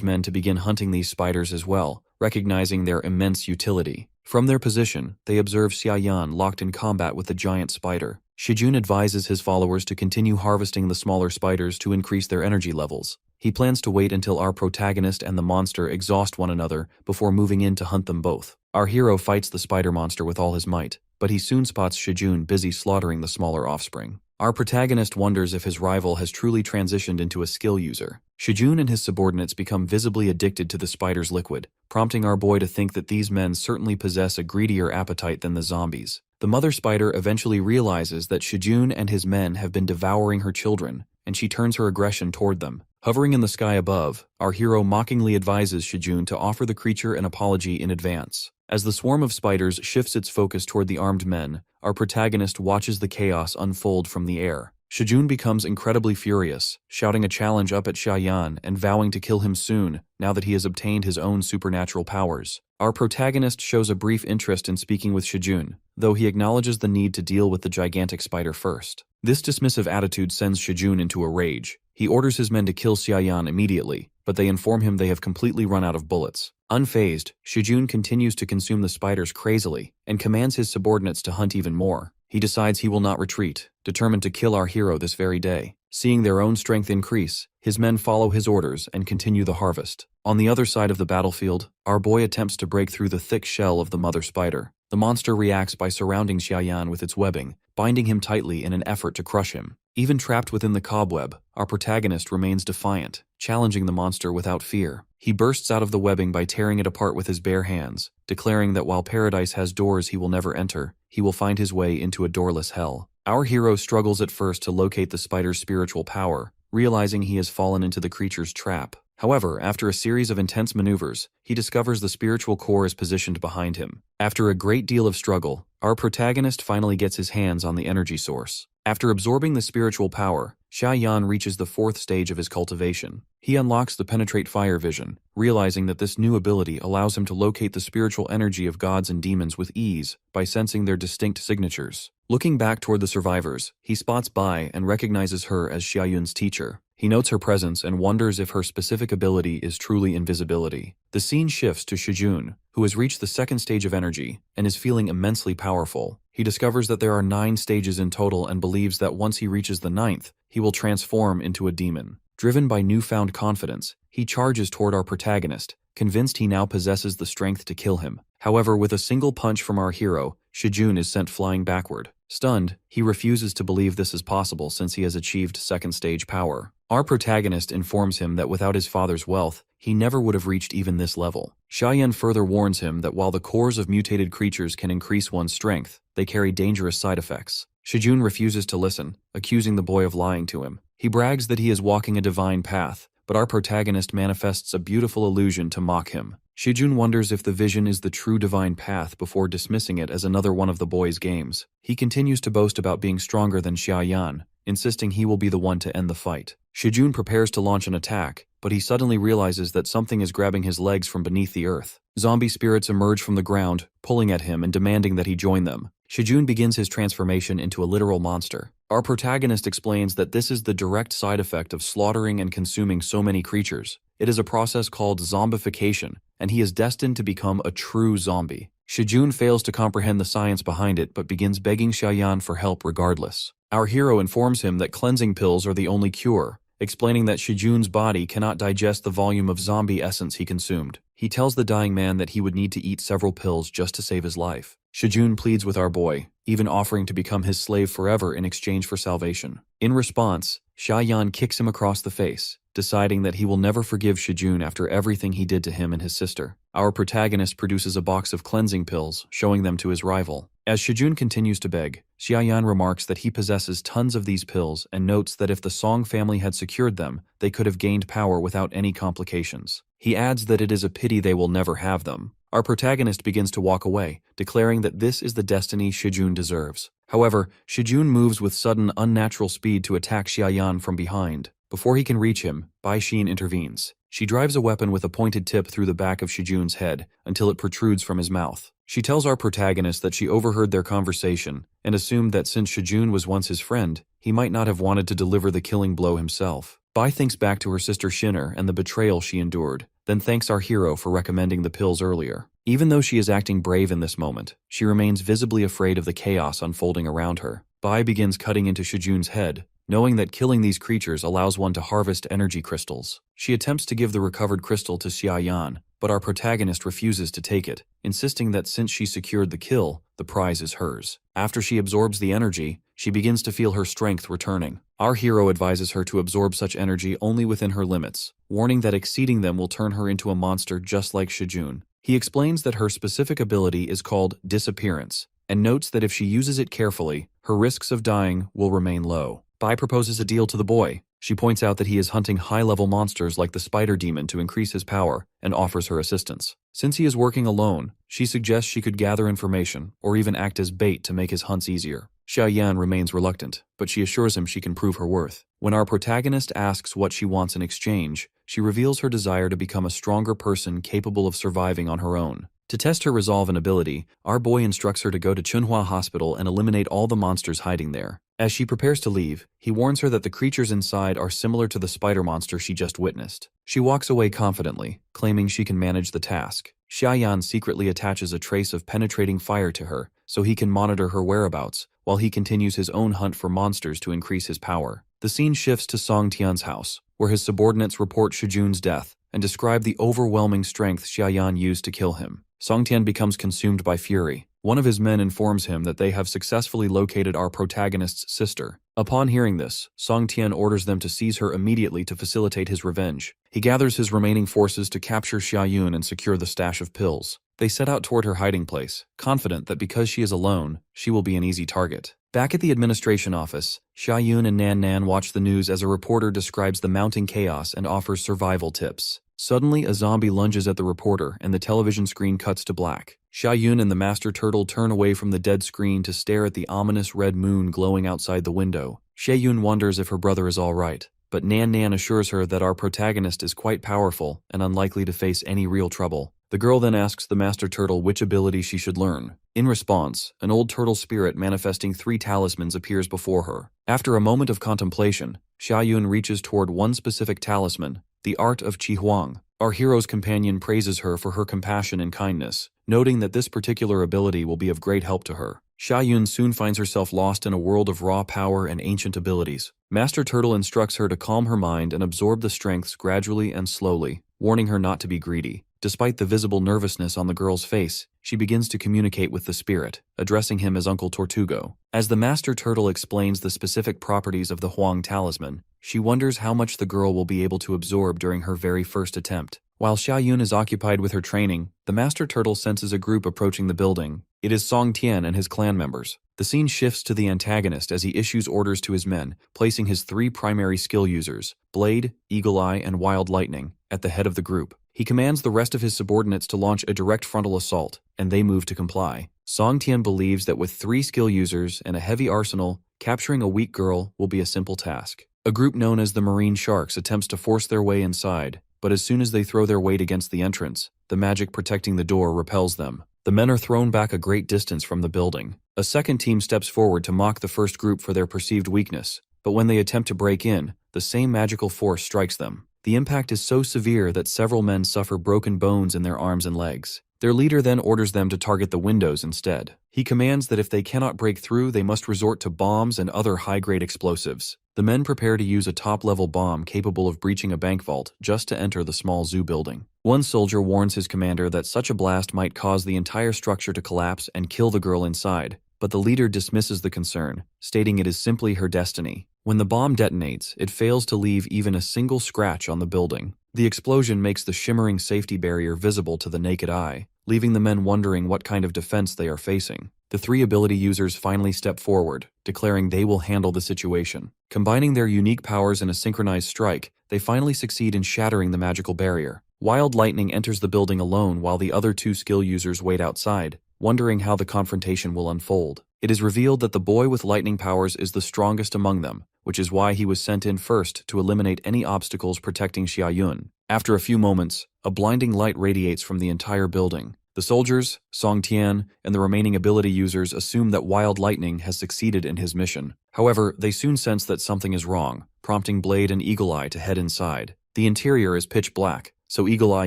men to begin hunting these spiders as well, recognizing their immense utility. From their position, they observe Xiaoyan locked in combat with the giant spider. Shijun advises his followers to continue harvesting the smaller spiders to increase their energy levels. He plans to wait until our protagonist and the monster exhaust one another before moving in to hunt them both. Our hero fights the spider monster with all his might, but he soon spots Shijun busy slaughtering the smaller offspring. Our protagonist wonders if his rival has truly transitioned into a skill user. Shijun and his subordinates become visibly addicted to the spider's liquid, prompting our boy to think that these men certainly possess a greedier appetite than the zombies. The mother spider eventually realizes that Shijun and his men have been devouring her children, and she turns her aggression toward them. Hovering in the sky above, our hero mockingly advises Shijun to offer the creature an apology in advance. As the swarm of spiders shifts its focus toward the armed men, our protagonist watches the chaos unfold from the air. Shijun becomes incredibly furious, shouting a challenge up at Xiaoyan and vowing to kill him soon, now that he has obtained his own supernatural powers. Our protagonist shows a brief interest in speaking with Shijun, though he acknowledges the need to deal with the gigantic spider first. This dismissive attitude sends Shijun into a rage. He orders his men to kill Xiaoyan immediately, but they inform him they have completely run out of bullets. Unfazed, Shijun continues to consume the spiders crazily and commands his subordinates to hunt even more. He decides he will not retreat, determined to kill our hero this very day. Seeing their own strength increase, his men follow his orders and continue the harvest. On the other side of the battlefield, our boy attempts to break through the thick shell of the mother spider. The monster reacts by surrounding Xiaoyan with its webbing, binding him tightly in an effort to crush him. Even trapped within the cobweb, our protagonist remains defiant, challenging the monster without fear. He bursts out of the webbing by tearing it apart with his bare hands, declaring that while paradise has doors he will never enter, he will find his way into a doorless hell. Our hero struggles at first to locate the spider's spiritual power, realizing he has fallen into the creature's trap. However, after a series of intense maneuvers, he discovers the spiritual core is positioned behind him. After a great deal of struggle, our protagonist finally gets his hands on the energy source. After absorbing the spiritual power, Xiaoyan reaches the 4th stage of his cultivation. He unlocks the Penetrate Fire vision, realizing that this new ability allows him to locate the spiritual energy of gods and demons with ease by sensing their distinct signatures. Looking back toward the survivors, he spots Bai and recognizes her as Xiaoyun's teacher. He notes her presence and wonders if her specific ability is truly invisibility. The scene shifts to Shijun, who has reached the 2nd stage of energy and is feeling immensely powerful. He discovers that there are 9 stages in total and believes that once he reaches the 9th, he will transform into a demon. Driven by newfound confidence, he charges toward our protagonist, convinced he now possesses the strength to kill him. However, with a single punch from our hero, Shijun is sent flying backward. Stunned, he refuses to believe this is possible since he has achieved 2nd stage power. Our protagonist informs him that without his father's wealth, he never would have reached even this level. Xiaoyan further warns him that while the cores of mutated creatures can increase one's strength, they carry dangerous side effects. Shijun refuses to listen, accusing the boy of lying to him. He brags that he is walking a divine path, but our protagonist manifests a beautiful illusion to mock him. Shijun wonders if the vision is the true divine path before dismissing it as another one of the boy's games. He continues to boast about being stronger than Xiaoyan, insisting he will be the one to end the fight. Shijun prepares to launch an attack, but he suddenly realizes that something is grabbing his legs from beneath the earth. Zombie spirits emerge from the ground, pulling at him and demanding that he join them. Shijun begins his transformation into a literal monster. Our protagonist explains that this is the direct side effect of slaughtering and consuming so many creatures. It is a process called zombification, and he is destined to become a true zombie. Shijun fails to comprehend the science behind it but begins begging Xiaoyan for help regardless. Our hero informs him that cleansing pills are the only cure, explaining that Shijun's body cannot digest the volume of zombie essence he consumed. He tells the dying man that he would need to eat several pills just to save his life. Shijun pleads with our boy, even offering to become his slave forever in exchange for salvation. In response, Xiaoyan kicks him across the face, deciding that he will never forgive Shijun after everything he did to him and his sister. Our protagonist produces a box of cleansing pills, showing them to his rival. As Shijun continues to beg, Xiaoyan remarks that he possesses tons of these pills and notes that if the Song family had secured them, they could have gained power without any complications. He adds that it is a pity they will never have them. Our protagonist begins to walk away, declaring that this is the destiny Shijun deserves. However, Shijun moves with sudden, unnatural speed to attack Xiaoyan from behind. Before he can reach him, Bai Xin intervenes. She drives a weapon with a pointed tip through the back of Shijun's head until it protrudes from his mouth. She tells our protagonist that she overheard their conversation and assumed that since Shijun was once his friend, he might not have wanted to deliver the killing blow himself. Bai thinks back to her sister Shinner and the betrayal she endured, then thanks our hero for recommending the pills earlier. Even though she is acting brave in this moment, she remains visibly afraid of the chaos unfolding around her. Bai begins cutting into Shijun's head, knowing that killing these creatures allows one to harvest energy crystals. She attempts to give the recovered crystal to Xiaoyan, but our protagonist refuses to take it, insisting that since she secured the kill, the prize is hers. After she absorbs the energy, she begins to feel her strength returning. Our hero advises her to absorb such energy only within her limits, warning that exceeding them will turn her into a monster just like Shijun. He explains that her specific ability is called disappearance, and notes that if she uses it carefully, her risks of dying will remain low. Bai proposes a deal to the boy. She points out that he is hunting high-level monsters like the spider demon to increase his power, and offers her assistance. Since he is working alone, she suggests she could gather information, or even act as bait to make his hunts easier. Xiaoyan remains reluctant, but she assures him she can prove her worth. When our protagonist asks what she wants in exchange, she reveals her desire to become a stronger person capable of surviving on her own. To test her resolve and ability, our boy instructs her to go to Chunhua Hospital and eliminate all the monsters hiding there. As she prepares to leave, he warns her that the creatures inside are similar to the spider monster she just witnessed. She walks away confidently, claiming she can manage the task. Xiaoyan secretly attaches a trace of penetrating fire to her, so he can monitor her whereabouts, while he continues his own hunt for monsters to increase his power. The scene shifts to Song Tian's house, where his subordinates report Shijun's death and describe the overwhelming strength Xiaoyan used to kill him. Song Tian becomes consumed by fury. One of his men informs him that they have successfully located our protagonist's sister. Upon hearing this, Song Tian orders them to seize her immediately to facilitate his revenge. He gathers his remaining forces to capture Xiaoyun and secure the stash of pills. They set out toward her hiding place, confident that because she is alone, she will be an easy target. Back at the administration office, Xiaoyun and Nan Nan watch the news as a reporter describes the mounting chaos and offers survival tips. Suddenly, a zombie lunges at the reporter and the television screen cuts to black. Xiaoyun and the Master Turtle turn away from the dead screen to stare at the ominous red moon glowing outside the window. Xiaoyun wonders if her brother is all right, but Nan Nan assures her that our protagonist is quite powerful and unlikely to face any real trouble. The girl then asks the Master Turtle which ability she should learn. In response, an old turtle spirit manifesting 3 talismans appears before her. After a moment of contemplation, Xiaoyun reaches toward one specific talisman, the art of Qi Huang. Our hero's companion praises her for her compassion and kindness, noting that this particular ability will be of great help to her. Xiaoyun soon finds herself lost in a world of raw power and ancient abilities. Master Turtle instructs her to calm her mind and absorb the strengths gradually and slowly, warning her not to be greedy. Despite the visible nervousness on the girl's face, she begins to communicate with the spirit, addressing him as Uncle Tortugo. As the Master Turtle explains the specific properties of the Huang talisman, she wonders how much the girl will be able to absorb during her very first attempt. While Xiaoyun is occupied with her training, the Master Turtle senses a group approaching the building. It is Song Tian and his clan members. The scene shifts to the antagonist as he issues orders to his men, placing his 3 primary skill users, Blade, Eagle Eye, and Wild Lightning, at the head of the group. He commands the rest of his subordinates to launch a direct frontal assault, and they move to comply. Song Tian believes that with 3 skill users and a heavy arsenal, capturing a weak girl will be a simple task. A group known as the Marine Sharks attempts to force their way inside, but as soon as they throw their weight against the entrance, the magic protecting the door repels them. The men are thrown back a great distance from the building. A second team steps forward to mock the first group for their perceived weakness, but when they attempt to break in, the same magical force strikes them. The impact is so severe that several men suffer broken bones in their arms and legs. Their leader then orders them to target the windows instead. He commands that if they cannot break through, they must resort to bombs and other high-grade explosives. The men prepare to use a top-level bomb capable of breaching a bank vault just to enter the small zoo building. One soldier warns his commander that such a blast might cause the entire structure to collapse and kill the girl inside, but the leader dismisses the concern, stating it is simply her destiny. When the bomb detonates, it fails to leave even a single scratch on the building. The explosion makes the shimmering safety barrier visible to the naked eye, leaving the men wondering what kind of defense they are facing. The 3 ability users finally step forward, declaring they will handle the situation. Combining their unique powers in a synchronized strike, they finally succeed in shattering the magical barrier. Wild Lightning enters the building alone while the other 2 skill users wait outside, wondering how the confrontation will unfold. It is revealed that the boy with lightning powers is the strongest among them, which is why he was sent in first to eliminate any obstacles protecting Xia Yun. After a few moments, a blinding light radiates from the entire building. The soldiers, Song Tian, and the remaining ability users assume that Wild Lightning has succeeded in his mission. However, they soon sense that something is wrong, prompting Blade and Eagle Eye to head inside. The interior is pitch black, so Eagle Eye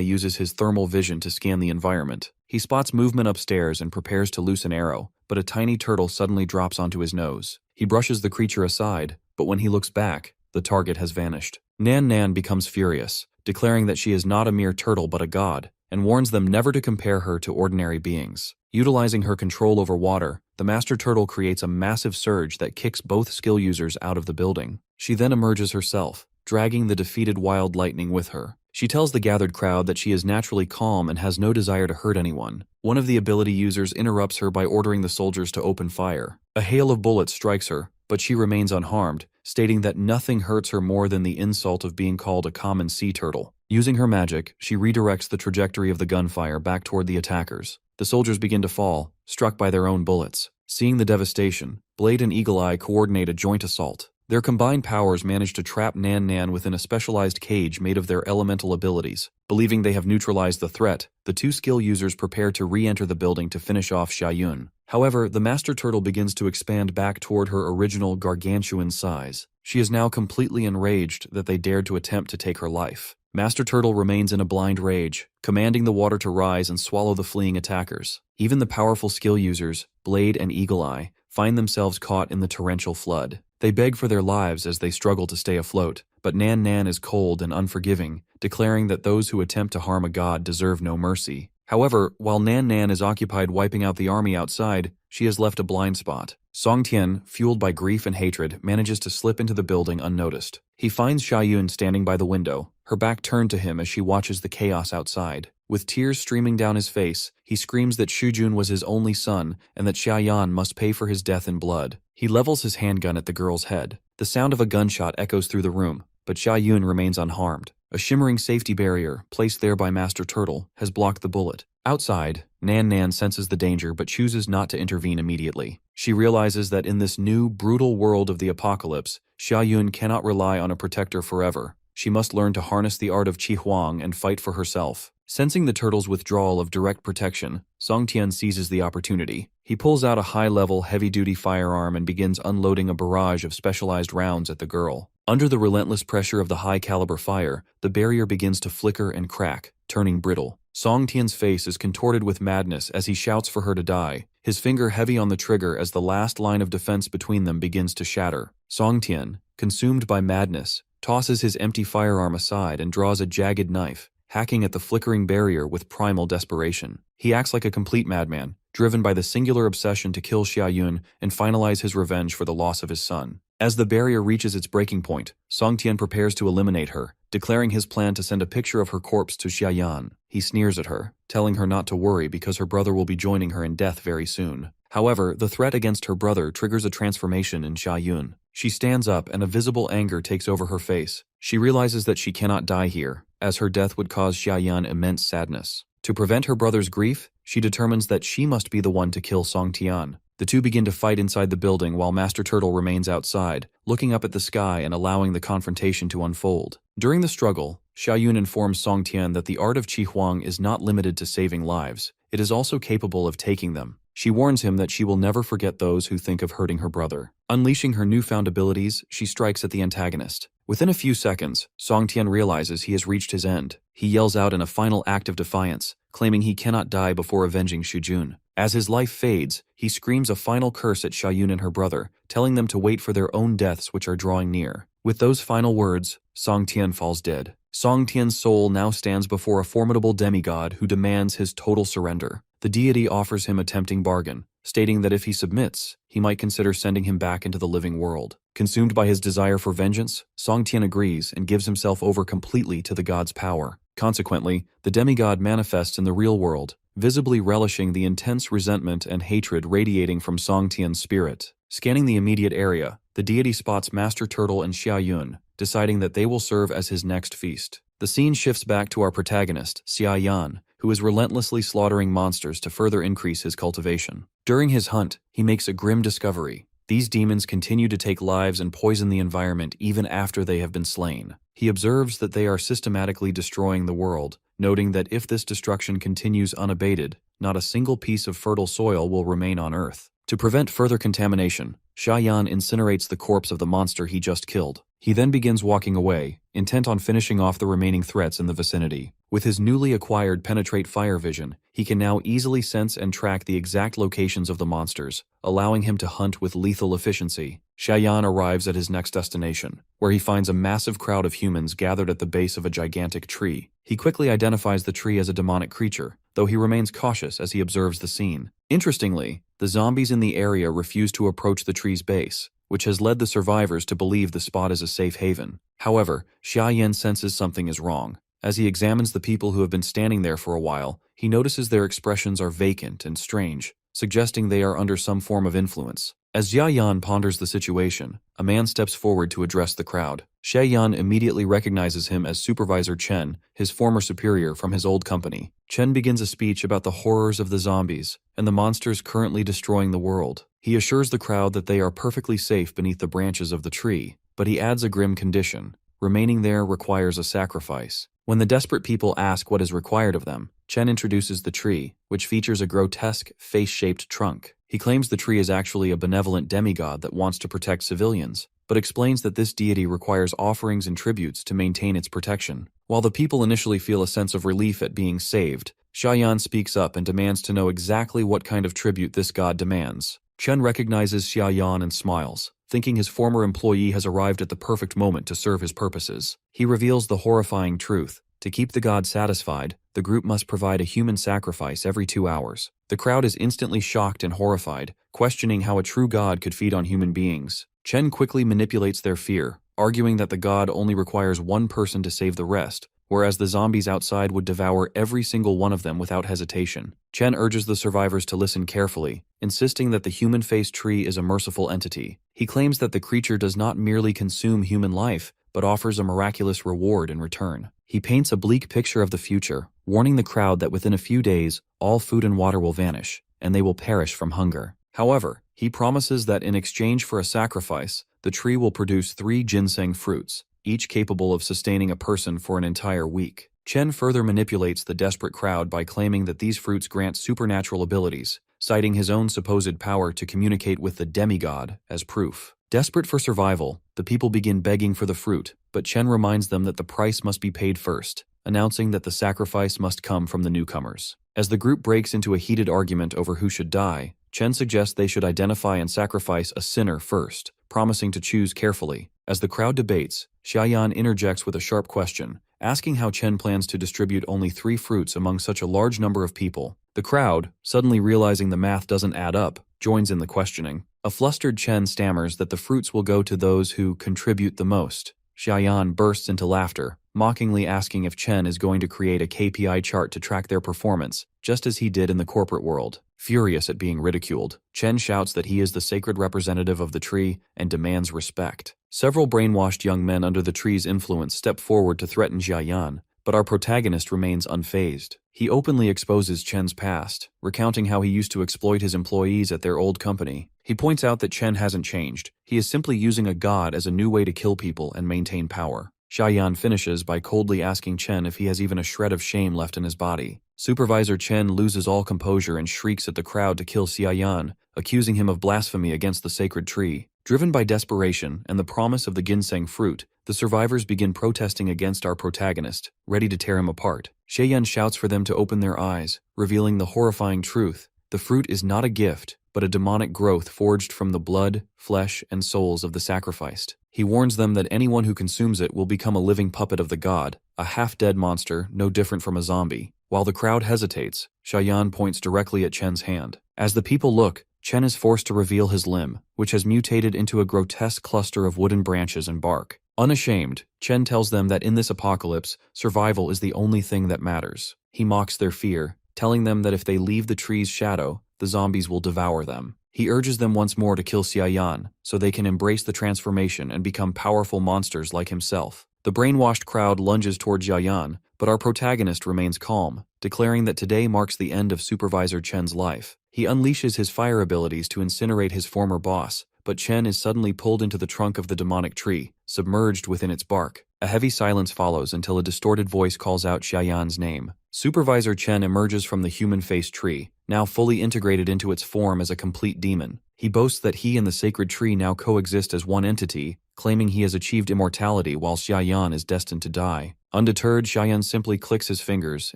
uses his thermal vision to scan the environment. He spots movement upstairs and prepares to loose an arrow, but a tiny turtle suddenly drops onto his nose. He brushes the creature aside, but when he looks back, the target has vanished. Nan Nan becomes furious, declaring that she is not a mere turtle but a god, and warns them never to compare her to ordinary beings. Utilizing her control over water, the Master Turtle creates a massive surge that kicks both skill users out of the building. She then emerges herself, dragging the defeated Wild Lightning with her. She tells the gathered crowd that she is naturally calm and has no desire to hurt anyone. One of the ability users interrupts her by ordering the soldiers to open fire. A hail of bullets strikes her, but she remains unharmed, stating that nothing hurts her more than the insult of being called a common sea turtle. Using her magic, she redirects the trajectory of the gunfire back toward the attackers. The soldiers begin to fall, struck by their own bullets. Seeing the devastation, Blade and Eagle Eye coordinate a joint assault. Their combined powers manage to trap Nan Nan within a specialized cage made of their elemental abilities. Believing they have neutralized the threat, the 2 skill users prepare to re-enter the building to finish off Xia Yun. However, the Master Turtle begins to expand back toward her original gargantuan size. She is now completely enraged that they dared to attempt to take her life. Master Turtle remains in a blind rage, commanding the water to rise and swallow the fleeing attackers. Even the powerful skill users, Blade and Eagle Eye, find themselves caught in the torrential flood. They beg for their lives as they struggle to stay afloat, but Nan Nan is cold and unforgiving, declaring that those who attempt to harm a god deserve no mercy. However, while Nan Nan is occupied wiping out the army outside, she has left a blind spot. Song Tian, fueled by grief and hatred, manages to slip into the building unnoticed. He finds Xia Yun standing by the window, her back turned to him as she watches the chaos outside. With tears streaming down his face, he screams that Shujun was his only son and that Xia Yan must pay for his death in blood. He levels his handgun at the girl's head. The sound of a gunshot echoes through the room, but Xia Yun remains unharmed. A shimmering safety barrier, placed there by Master Turtle, has blocked the bullet. Outside, Nan Nan senses the danger but chooses not to intervene immediately. She realizes that in this new, brutal world of the apocalypse, Xia Yun cannot rely on a protector forever. She must learn to harness the art of Qi Huang and fight for herself. Sensing the turtle's withdrawal of direct protection, Song Tian seizes the opportunity. He pulls out a high-level, heavy-duty firearm and begins unloading a barrage of specialized rounds at the girl. Under the relentless pressure of the high-caliber fire, the barrier begins to flicker and crack, turning brittle. Song Tian's face is contorted with madness as he shouts for her to die, his finger heavy on the trigger as the last line of defense between them begins to shatter. Song Tian, consumed by madness, tosses his empty firearm aside and draws a jagged knife, hacking at the flickering barrier with primal desperation. He acts like a complete madman, driven by the singular obsession to kill Xia Yun and finalize his revenge for the loss of his son. As the barrier reaches its breaking point, Song Tian prepares to eliminate her, declaring his plan to send a picture of her corpse to Xia Yan. He sneers at her, telling her not to worry because her brother will be joining her in death very soon. However, the threat against her brother triggers a transformation in Xia Yun. She stands up and a visible anger takes over her face. She realizes that she cannot die here, as her death would cause Xiaoyan immense sadness. To prevent her brother's grief, she determines that she must be the one to kill Song Tian. The two begin to fight inside the building while Master Turtle remains outside, looking up at the sky and allowing the confrontation to unfold. During the struggle, Xiaoyun informs Song Tian that the art of Qi Huang is not limited to saving lives, it is also capable of taking them. She warns him that she will never forget those who think of hurting her brother. Unleashing her newfound abilities, she strikes at the antagonist. Within a few seconds, Song Tian realizes he has reached his end. He yells out in a final act of defiance, claiming he cannot die before avenging Shujun. As his life fades, he screams a final curse at Xiaoyun and her brother, telling them to wait for their own deaths which are drawing near. With those final words, Song Tian falls dead. Song Tian's soul now stands before a formidable demigod who demands his total surrender. The deity offers him a tempting bargain, stating that if he submits, he might consider sending him back into the living world. Consumed by his desire for vengeance, Song Tian agrees and gives himself over completely to the god's power. Consequently, the demigod manifests in the real world, visibly relishing the intense resentment and hatred radiating from Song Tian's spirit. Scanning the immediate area, the deity spots Master Turtle and Xiaoyun, deciding that they will serve as his next feast. The scene shifts back to our protagonist, Xiaoyan, who is relentlessly slaughtering monsters to further increase his cultivation. During his hunt, he makes a grim discovery. These demons continue to take lives and poison the environment even after they have been slain. He observes that they are systematically destroying the world, noting that if this destruction continues unabated, not a single piece of fertile soil will remain on Earth. To prevent further contamination, Xiaoyan incinerates the corpse of the monster he just killed. He then begins walking away, intent on finishing off the remaining threats in the vicinity. With his newly acquired penetrate fire vision, he can now easily sense and track the exact locations of the monsters, allowing him to hunt with lethal efficiency. Xiaoyan arrives at his next destination, where he finds a massive crowd of humans gathered at the base of a gigantic tree. He quickly identifies the tree as a demonic creature, though he remains cautious as he observes the scene. Interestingly, the zombies in the area refuse to approach the tree's base, which has led the survivors to believe the spot is a safe haven. However, Xiaoyan senses something is wrong. As he examines the people who have been standing there for a while, he notices their expressions are vacant and strange, suggesting they are under some form of influence. As Xiaoyan ponders the situation, a man steps forward to address the crowd. Xiaoyan immediately recognizes him as Supervisor Chen, his former superior from his old company. Chen begins a speech about the horrors of the zombies and the monsters currently destroying the world. He assures the crowd that they are perfectly safe beneath the branches of the tree, but he adds a grim condition. Remaining there requires a sacrifice. When the desperate people ask what is required of them, Chen introduces the tree, which features a grotesque, face-shaped trunk. He claims the tree is actually a benevolent demigod that wants to protect civilians, but explains that this deity requires offerings and tributes to maintain its protection. While the people initially feel a sense of relief at being saved, Xiaoyan speaks up and demands to know exactly what kind of tribute this god demands. Chen recognizes Xiaoyan and smiles, thinking his former employee has arrived at the perfect moment to serve his purposes. He reveals the horrifying truth. To keep the god satisfied, the group must provide a human sacrifice every 2 hours. The crowd is instantly shocked and horrified, questioning how a true god could feed on human beings. Chen quickly manipulates their fear, arguing that the god only requires one person to save the rest, whereas the zombies outside would devour every single one of them without hesitation. Chen urges the survivors to listen carefully, insisting that the human-faced tree is a merciful entity. He claims that the creature does not merely consume human life, but offers a miraculous reward in return. He paints a bleak picture of the future, warning the crowd that within a few days, all food and water will vanish, and they will perish from hunger. However, he promises that in exchange for a sacrifice, the tree will produce 3 ginseng fruits, each capable of sustaining a person for an entire week. Chen further manipulates the desperate crowd by claiming that these fruits grant supernatural abilities, citing his own supposed power to communicate with the demigod as proof. Desperate for survival, the people begin begging for the fruit, but Chen reminds them that the price must be paid first, announcing that the sacrifice must come from the newcomers. As the group breaks into a heated argument over who should die, Chen suggests they should identify and sacrifice a sinner first, promising to choose carefully. As the crowd debates, Xiaoyan interjects with a sharp question, asking how Chen plans to distribute only 3 fruits among such a large number of people. The crowd, suddenly realizing the math doesn't add up, joins in the questioning. A flustered Chen stammers that the fruits will go to those who contribute the most. Xiaoyan bursts into laughter, mockingly asking if Chen is going to create a KPI chart to track their performance, just as he did in the corporate world. Furious at being ridiculed, Chen shouts that he is the sacred representative of the tree and demands respect. Several brainwashed young men under the tree's influence step forward to threaten Xiaoyan, but our protagonist remains unfazed. He openly exposes Chen's past, recounting how he used to exploit his employees at their old company. He points out that Chen hasn't changed. He is simply using a god as a new way to kill people and maintain power. Xiaoyan finishes by coldly asking Chen if he has even a shred of shame left in his body. Supervisor Chen loses all composure and shrieks at the crowd to kill Xiaoyan, accusing him of blasphemy against the sacred tree. Driven by desperation and the promise of the ginseng fruit, the survivors begin protesting against our protagonist, ready to tear him apart. Xiaoyan shouts for them to open their eyes, revealing the horrifying truth. The fruit is not a gift, but a demonic growth forged from the blood, flesh, and souls of the sacrificed. He warns them that anyone who consumes it will become a living puppet of the god, a half-dead monster no different from a zombie. While the crowd hesitates, Xiaoyan points directly at Chen's hand. As the people look, Chen is forced to reveal his limb, which has mutated into a grotesque cluster of wooden branches and bark. Unashamed, Chen tells them that in this apocalypse, survival is the only thing that matters. He mocks their fear, telling them that if they leave the tree's shadow, the zombies will devour them. He urges them once more to kill Xiaoyan, so they can embrace the transformation and become powerful monsters like himself. The brainwashed crowd lunges toward Xiaoyan, but our protagonist remains calm, declaring that today marks the end of Supervisor Chen's life. He unleashes his fire abilities to incinerate his former boss, but Chen is suddenly pulled into the trunk of the demonic tree, submerged within its bark. A heavy silence follows until a distorted voice calls out Xiaoyan's name. Supervisor Chen emerges from the human-faced tree, now fully integrated into its form as a complete demon. He boasts that he and the sacred tree now coexist as one entity, claiming he has achieved immortality while Xiaoyan is destined to die. Undeterred, Xiaoyan simply clicks his fingers,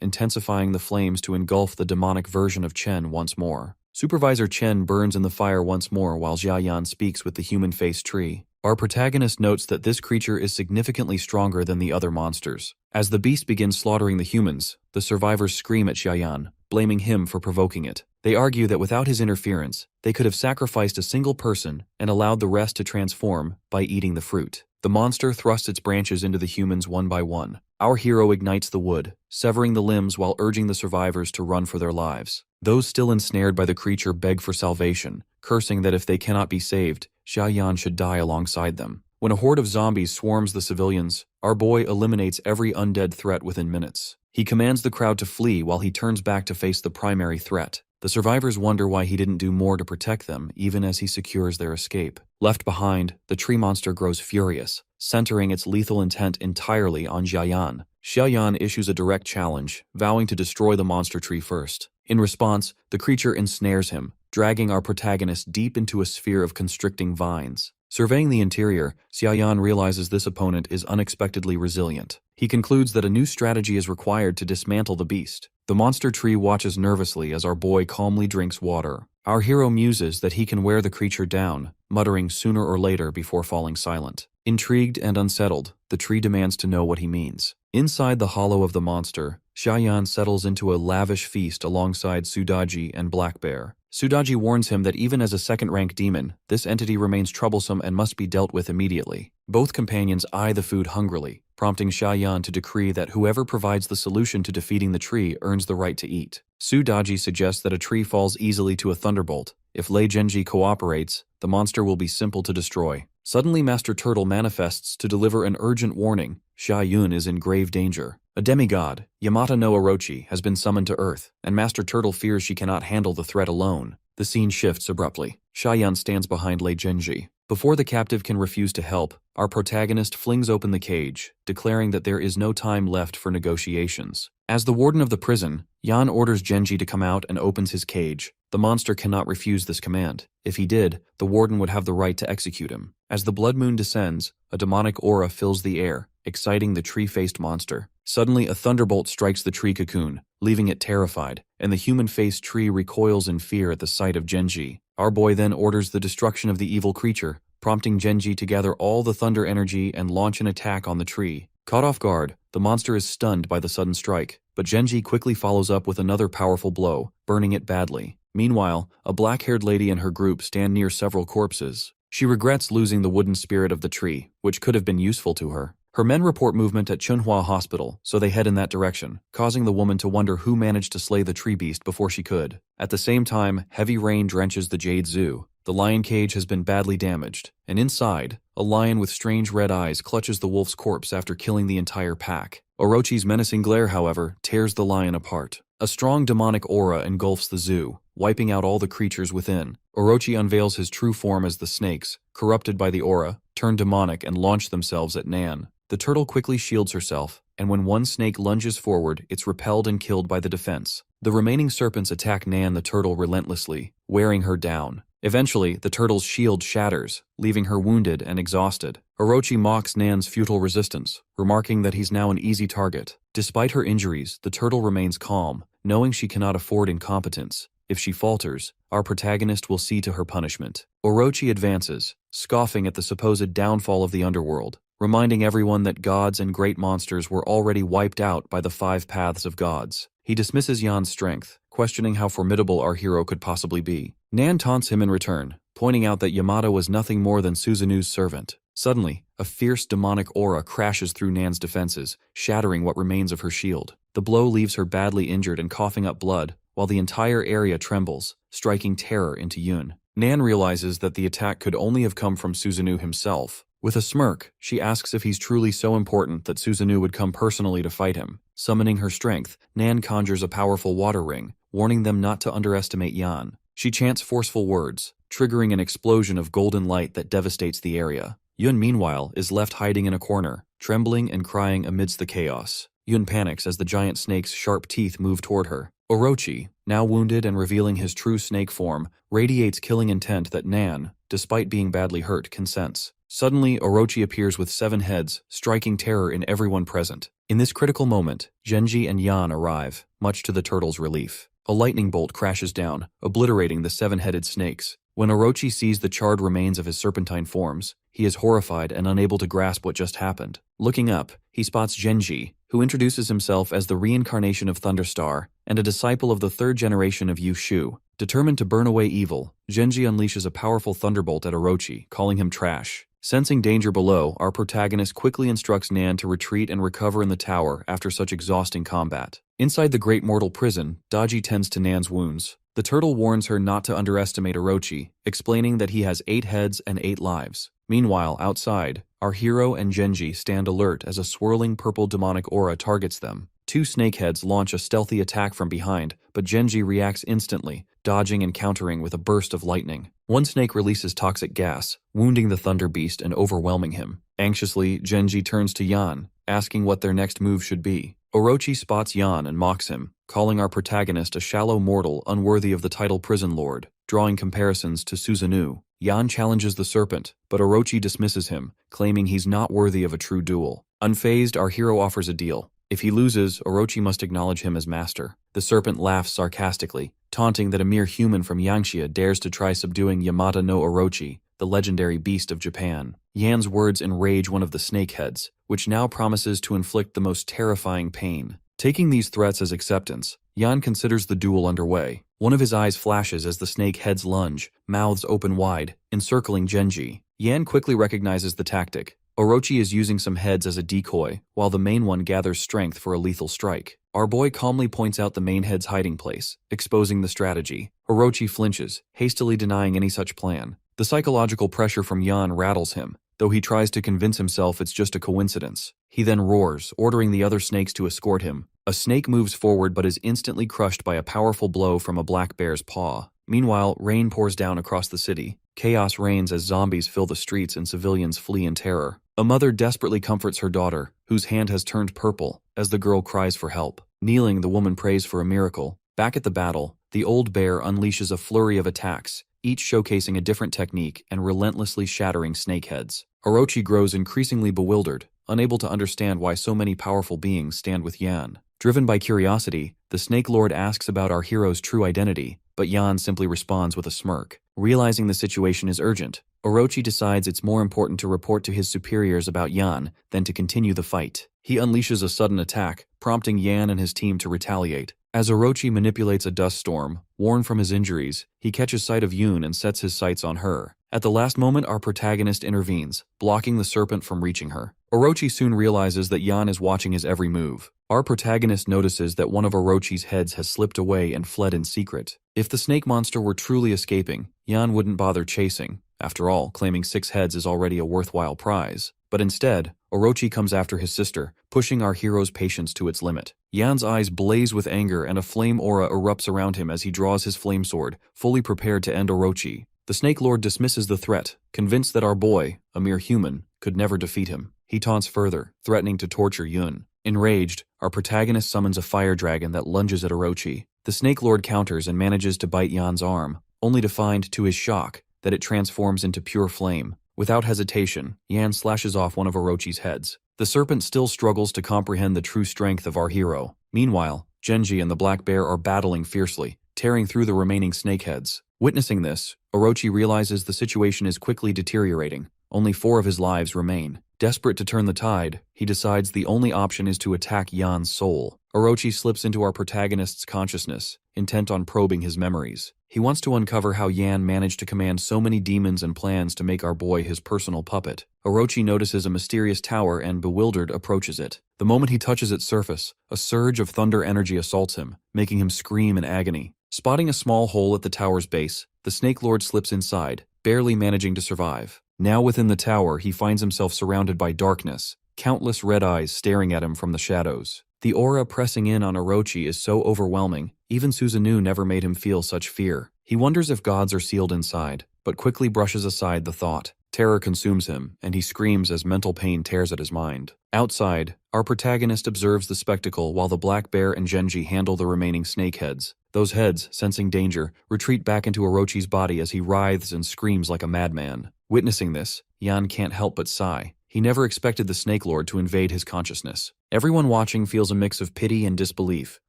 intensifying the flames to engulf the demonic version of Chen once more. Supervisor Chen burns in the fire once more while Xiaoyan speaks with the human-faced tree. Our protagonist notes that this creature is significantly stronger than the other monsters. As the beast begins slaughtering the humans, the survivors scream at Xiaoyan, blaming him for provoking it. They argue that without his interference, they could have sacrificed a single person and allowed the rest to transform by eating the fruit. The monster thrusts its branches into the humans one by one. Our hero ignites the wood, severing the limbs while urging the survivors to run for their lives. Those still ensnared by the creature beg for salvation, cursing that if they cannot be saved, Xiaoyan should die alongside them. When a horde of zombies swarms the civilians, our boy eliminates every undead threat within minutes. He commands the crowd to flee while he turns back to face the primary threat. The survivors wonder why he didn't do more to protect them, even as he secures their escape. Left behind, the tree monster grows furious, centering its lethal intent entirely on Xiaoyan. Xiaoyan issues a direct challenge, vowing to destroy the monster tree first. In response, the creature ensnares him, dragging our protagonist deep into a sphere of constricting vines. Surveying the interior, Xiaoyan realizes this opponent is unexpectedly resilient. He concludes that a new strategy is required to dismantle the beast. The monster tree watches nervously as our boy calmly drinks water. Our hero muses that he can wear the creature down, muttering sooner or later before falling silent. Intrigued and unsettled, the tree demands to know what he means. Inside the hollow of the monster, Xiaoyan settles into a lavish feast alongside Sudaji and Black Bear. Sudaji warns him that even as a second-rank demon, this entity remains troublesome and must be dealt with immediately. Both companions eye the food hungrily, prompting Xiaoyan to decree that whoever provides the solution to defeating the tree earns the right to eat. Sudaji suggests that a tree falls easily to a thunderbolt. If Lei Genji cooperates, the monster will be simple to destroy. Suddenly, Master Turtle manifests to deliver an urgent warning. Xiaoyan is in grave danger. A demigod, Yamata no Orochi, has been summoned to Earth, and Master Turtle fears she cannot handle the threat alone. The scene shifts abruptly. Xiaoyan stands behind Lei Genji. Before the captive can refuse to help, our protagonist flings open the cage, declaring that there is no time left for negotiations. As the warden of the prison, Yan orders Genji to come out and opens his cage. The monster cannot refuse this command. If he did, the warden would have the right to execute him. As the blood moon descends, a demonic aura fills the air, exciting the tree-faced monster. Suddenly, a thunderbolt strikes the tree cocoon, leaving it terrified, and the human-faced tree recoils in fear at the sight of Genji. Our boy then orders the destruction of the evil creature, prompting Genji to gather all the thunder energy and launch an attack on the tree. Caught off guard, the monster is stunned by the sudden strike, but Genji quickly follows up with another powerful blow, burning it badly. Meanwhile, a black-haired lady and her group stand near several corpses. She regrets losing the wooden spirit of the tree, which could have been useful to her. Her men report movement at Chunhua Hospital, so they head in that direction, causing the woman to wonder who managed to slay the tree beast before she could. At the same time, heavy rain drenches the Jade Zoo. The lion cage has been badly damaged, and inside, a lion with strange red eyes clutches the wolf's corpse after killing the entire pack. Orochi's menacing glare, however, tears the lion apart. A strong demonic aura engulfs the zoo, wiping out all the creatures within. Orochi unveils his true form as the snakes, corrupted by the aura, turn demonic and launch themselves at Nan. The turtle quickly shields herself, and when one snake lunges forward, it's repelled and killed by the defense. The remaining serpents attack Nan the turtle relentlessly, wearing her down. Eventually, the turtle's shield shatters, leaving her wounded and exhausted. Orochi mocks Nan's futile resistance, remarking that he's now an easy target. Despite her injuries, the turtle remains calm, knowing she cannot afford incompetence. If she falters, our protagonist will see to her punishment. Orochi advances, scoffing at the supposed downfall of the underworld, reminding everyone that gods and great monsters were already wiped out by the 5 paths of gods. He dismisses Yan's strength, questioning how formidable our hero could possibly be. Nan taunts him in return, pointing out that Yamada was nothing more than Suzanu's servant. Suddenly, a fierce demonic aura crashes through Nan's defenses, shattering what remains of her shield. The blow leaves her badly injured and coughing up blood, while the entire area trembles, striking terror into Yun. Nan realizes that the attack could only have come from Suzanu himself. With a smirk, she asks if he's truly so important that Suzanu would come personally to fight him. Summoning her strength, Nan conjures a powerful water ring, warning them not to underestimate Yan. She chants forceful words, triggering an explosion of golden light that devastates the area. Yun, meanwhile, is left hiding in a corner, trembling and crying amidst the chaos. Yun panics as the giant snake's sharp teeth move toward her. Orochi, now wounded and revealing his true snake form, radiates killing intent that Nan, despite being badly hurt, can sense. Suddenly, Orochi appears with 7 heads, striking terror in everyone present. In this critical moment, Genji and Yan arrive, much to the turtle's relief. A lightning bolt crashes down, obliterating the 7-headed snakes. When Orochi sees the charred remains of his serpentine forms, he is horrified and unable to grasp what just happened. Looking up, he spots Genji, who introduces himself as the reincarnation of Thunderstar and a disciple of the 3rd generation of Yushu. Determined to burn away evil, Genji unleashes a powerful thunderbolt at Orochi, calling him trash. Sensing danger below, our protagonist quickly instructs Nan to retreat and recover in the tower after such exhausting combat. Inside the Great Mortal Prison, Daji tends to Nan's wounds. The turtle warns her not to underestimate Orochi, explaining that he has 8 heads and 8 lives. Meanwhile, outside, our hero and Genji stand alert as a swirling purple demonic aura targets them. 2 snakeheads launch a stealthy attack from behind, but Genji reacts instantly, dodging and countering with a burst of lightning. One snake releases toxic gas, wounding the thunder beast and overwhelming him. Anxiously, Genji turns to Yan, asking what their next move should be. Orochi spots Yan and mocks him, calling our protagonist a shallow mortal unworthy of the title Prison Lord. Drawing comparisons to Suzanu, Yan challenges the serpent, but Orochi dismisses him, claiming he's not worthy of a true duel. Unfazed, our hero offers a deal. If he loses, Orochi must acknowledge him as master. The serpent laughs sarcastically, taunting that a mere human from Yangxia dares to try subduing Yamada no Orochi, the legendary beast of Japan. Yan's words enrage one of the snakeheads, which now promises to inflict the most terrifying pain. Taking these threats as acceptance, Yan considers the duel underway. One of his eyes flashes as the snakeheads lunge, mouths open wide, encircling Genji. Yan quickly recognizes the tactic. Orochi is using some heads as a decoy, while the main one gathers strength for a lethal strike. Our boy calmly points out the main head's hiding place, exposing the strategy. Orochi flinches, hastily denying any such plan. The psychological pressure from Yan rattles him, though he tries to convince himself it's just a coincidence. He then roars, ordering the other snakes to escort him. A snake moves forward but is instantly crushed by a powerful blow from a black bear's paw. Meanwhile, rain pours down across the city. Chaos reigns as zombies fill the streets and civilians flee in terror. A mother desperately comforts her daughter, whose hand has turned purple, as the girl cries for help. Kneeling, the woman prays for a miracle. Back at the battle, the old bear unleashes a flurry of attacks, each showcasing a different technique and relentlessly shattering snakeheads. Orochi grows increasingly bewildered, unable to understand why so many powerful beings stand with Yan. Driven by curiosity, the Snake Lord asks about our hero's true identity, but Yan simply responds with a smirk. Realizing the situation is urgent, Orochi decides it's more important to report to his superiors about Yan than to continue the fight. He unleashes a sudden attack, prompting Yan and his team to retaliate. As Orochi manipulates a dust storm, worn from his injuries, he catches sight of Yun and sets his sights on her. At the last moment, our protagonist intervenes, blocking the serpent from reaching her. Orochi soon realizes that Yan is watching his every move. Our protagonist notices that one of Orochi's heads has slipped away and fled in secret. If the snake monster were truly escaping, Yan wouldn't bother chasing. After all, claiming 6 heads is already a worthwhile prize. But instead, Orochi comes after his sister, pushing our hero's patience to its limit. Yan's eyes blaze with anger and a flame aura erupts around him as he draws his flame sword, fully prepared to end Orochi. The Snake Lord dismisses the threat, convinced that our boy, a mere human, could never defeat him. He taunts further, threatening to torture Yun. Enraged, our protagonist summons a fire dragon that lunges at Orochi. The Snake Lord counters and manages to bite Yan's arm, only to find, to his shock, that it transforms into pure flame. Without hesitation, Yan slashes off one of Orochi's heads. The serpent still struggles to comprehend the true strength of our hero. Meanwhile, Genji and the Black Bear are battling fiercely, tearing through the remaining snake heads. Witnessing this, Orochi realizes the situation is quickly deteriorating. Only 4 of his lives remain. Desperate to turn the tide, he decides the only option is to attack Yan's soul. Orochi slips into our protagonist's consciousness, intent on probing his memories. He wants to uncover how Yan managed to command so many demons and plans to make our boy his personal puppet. Orochi notices a mysterious tower and, bewildered, approaches it. The moment he touches its surface, a surge of thunder energy assaults him, making him scream in agony. Spotting a small hole at the tower's base, the Snake Lord slips inside, barely managing to survive. Now within the tower, he finds himself surrounded by darkness, countless red eyes staring at him from the shadows. The aura pressing in on Orochi is so overwhelming, even Susanoo never made him feel such fear. He wonders if gods are sealed inside, but quickly brushes aside the thought. Terror consumes him, and he screams as mental pain tears at his mind. Outside, our protagonist observes the spectacle while the Black Bear and Genji handle the remaining snake heads. Those heads, sensing danger, retreat back into Orochi's body as he writhes and screams like a madman. Witnessing this, Yan can't help but sigh. He never expected the Snake Lord to invade his consciousness. Everyone watching feels a mix of pity and disbelief,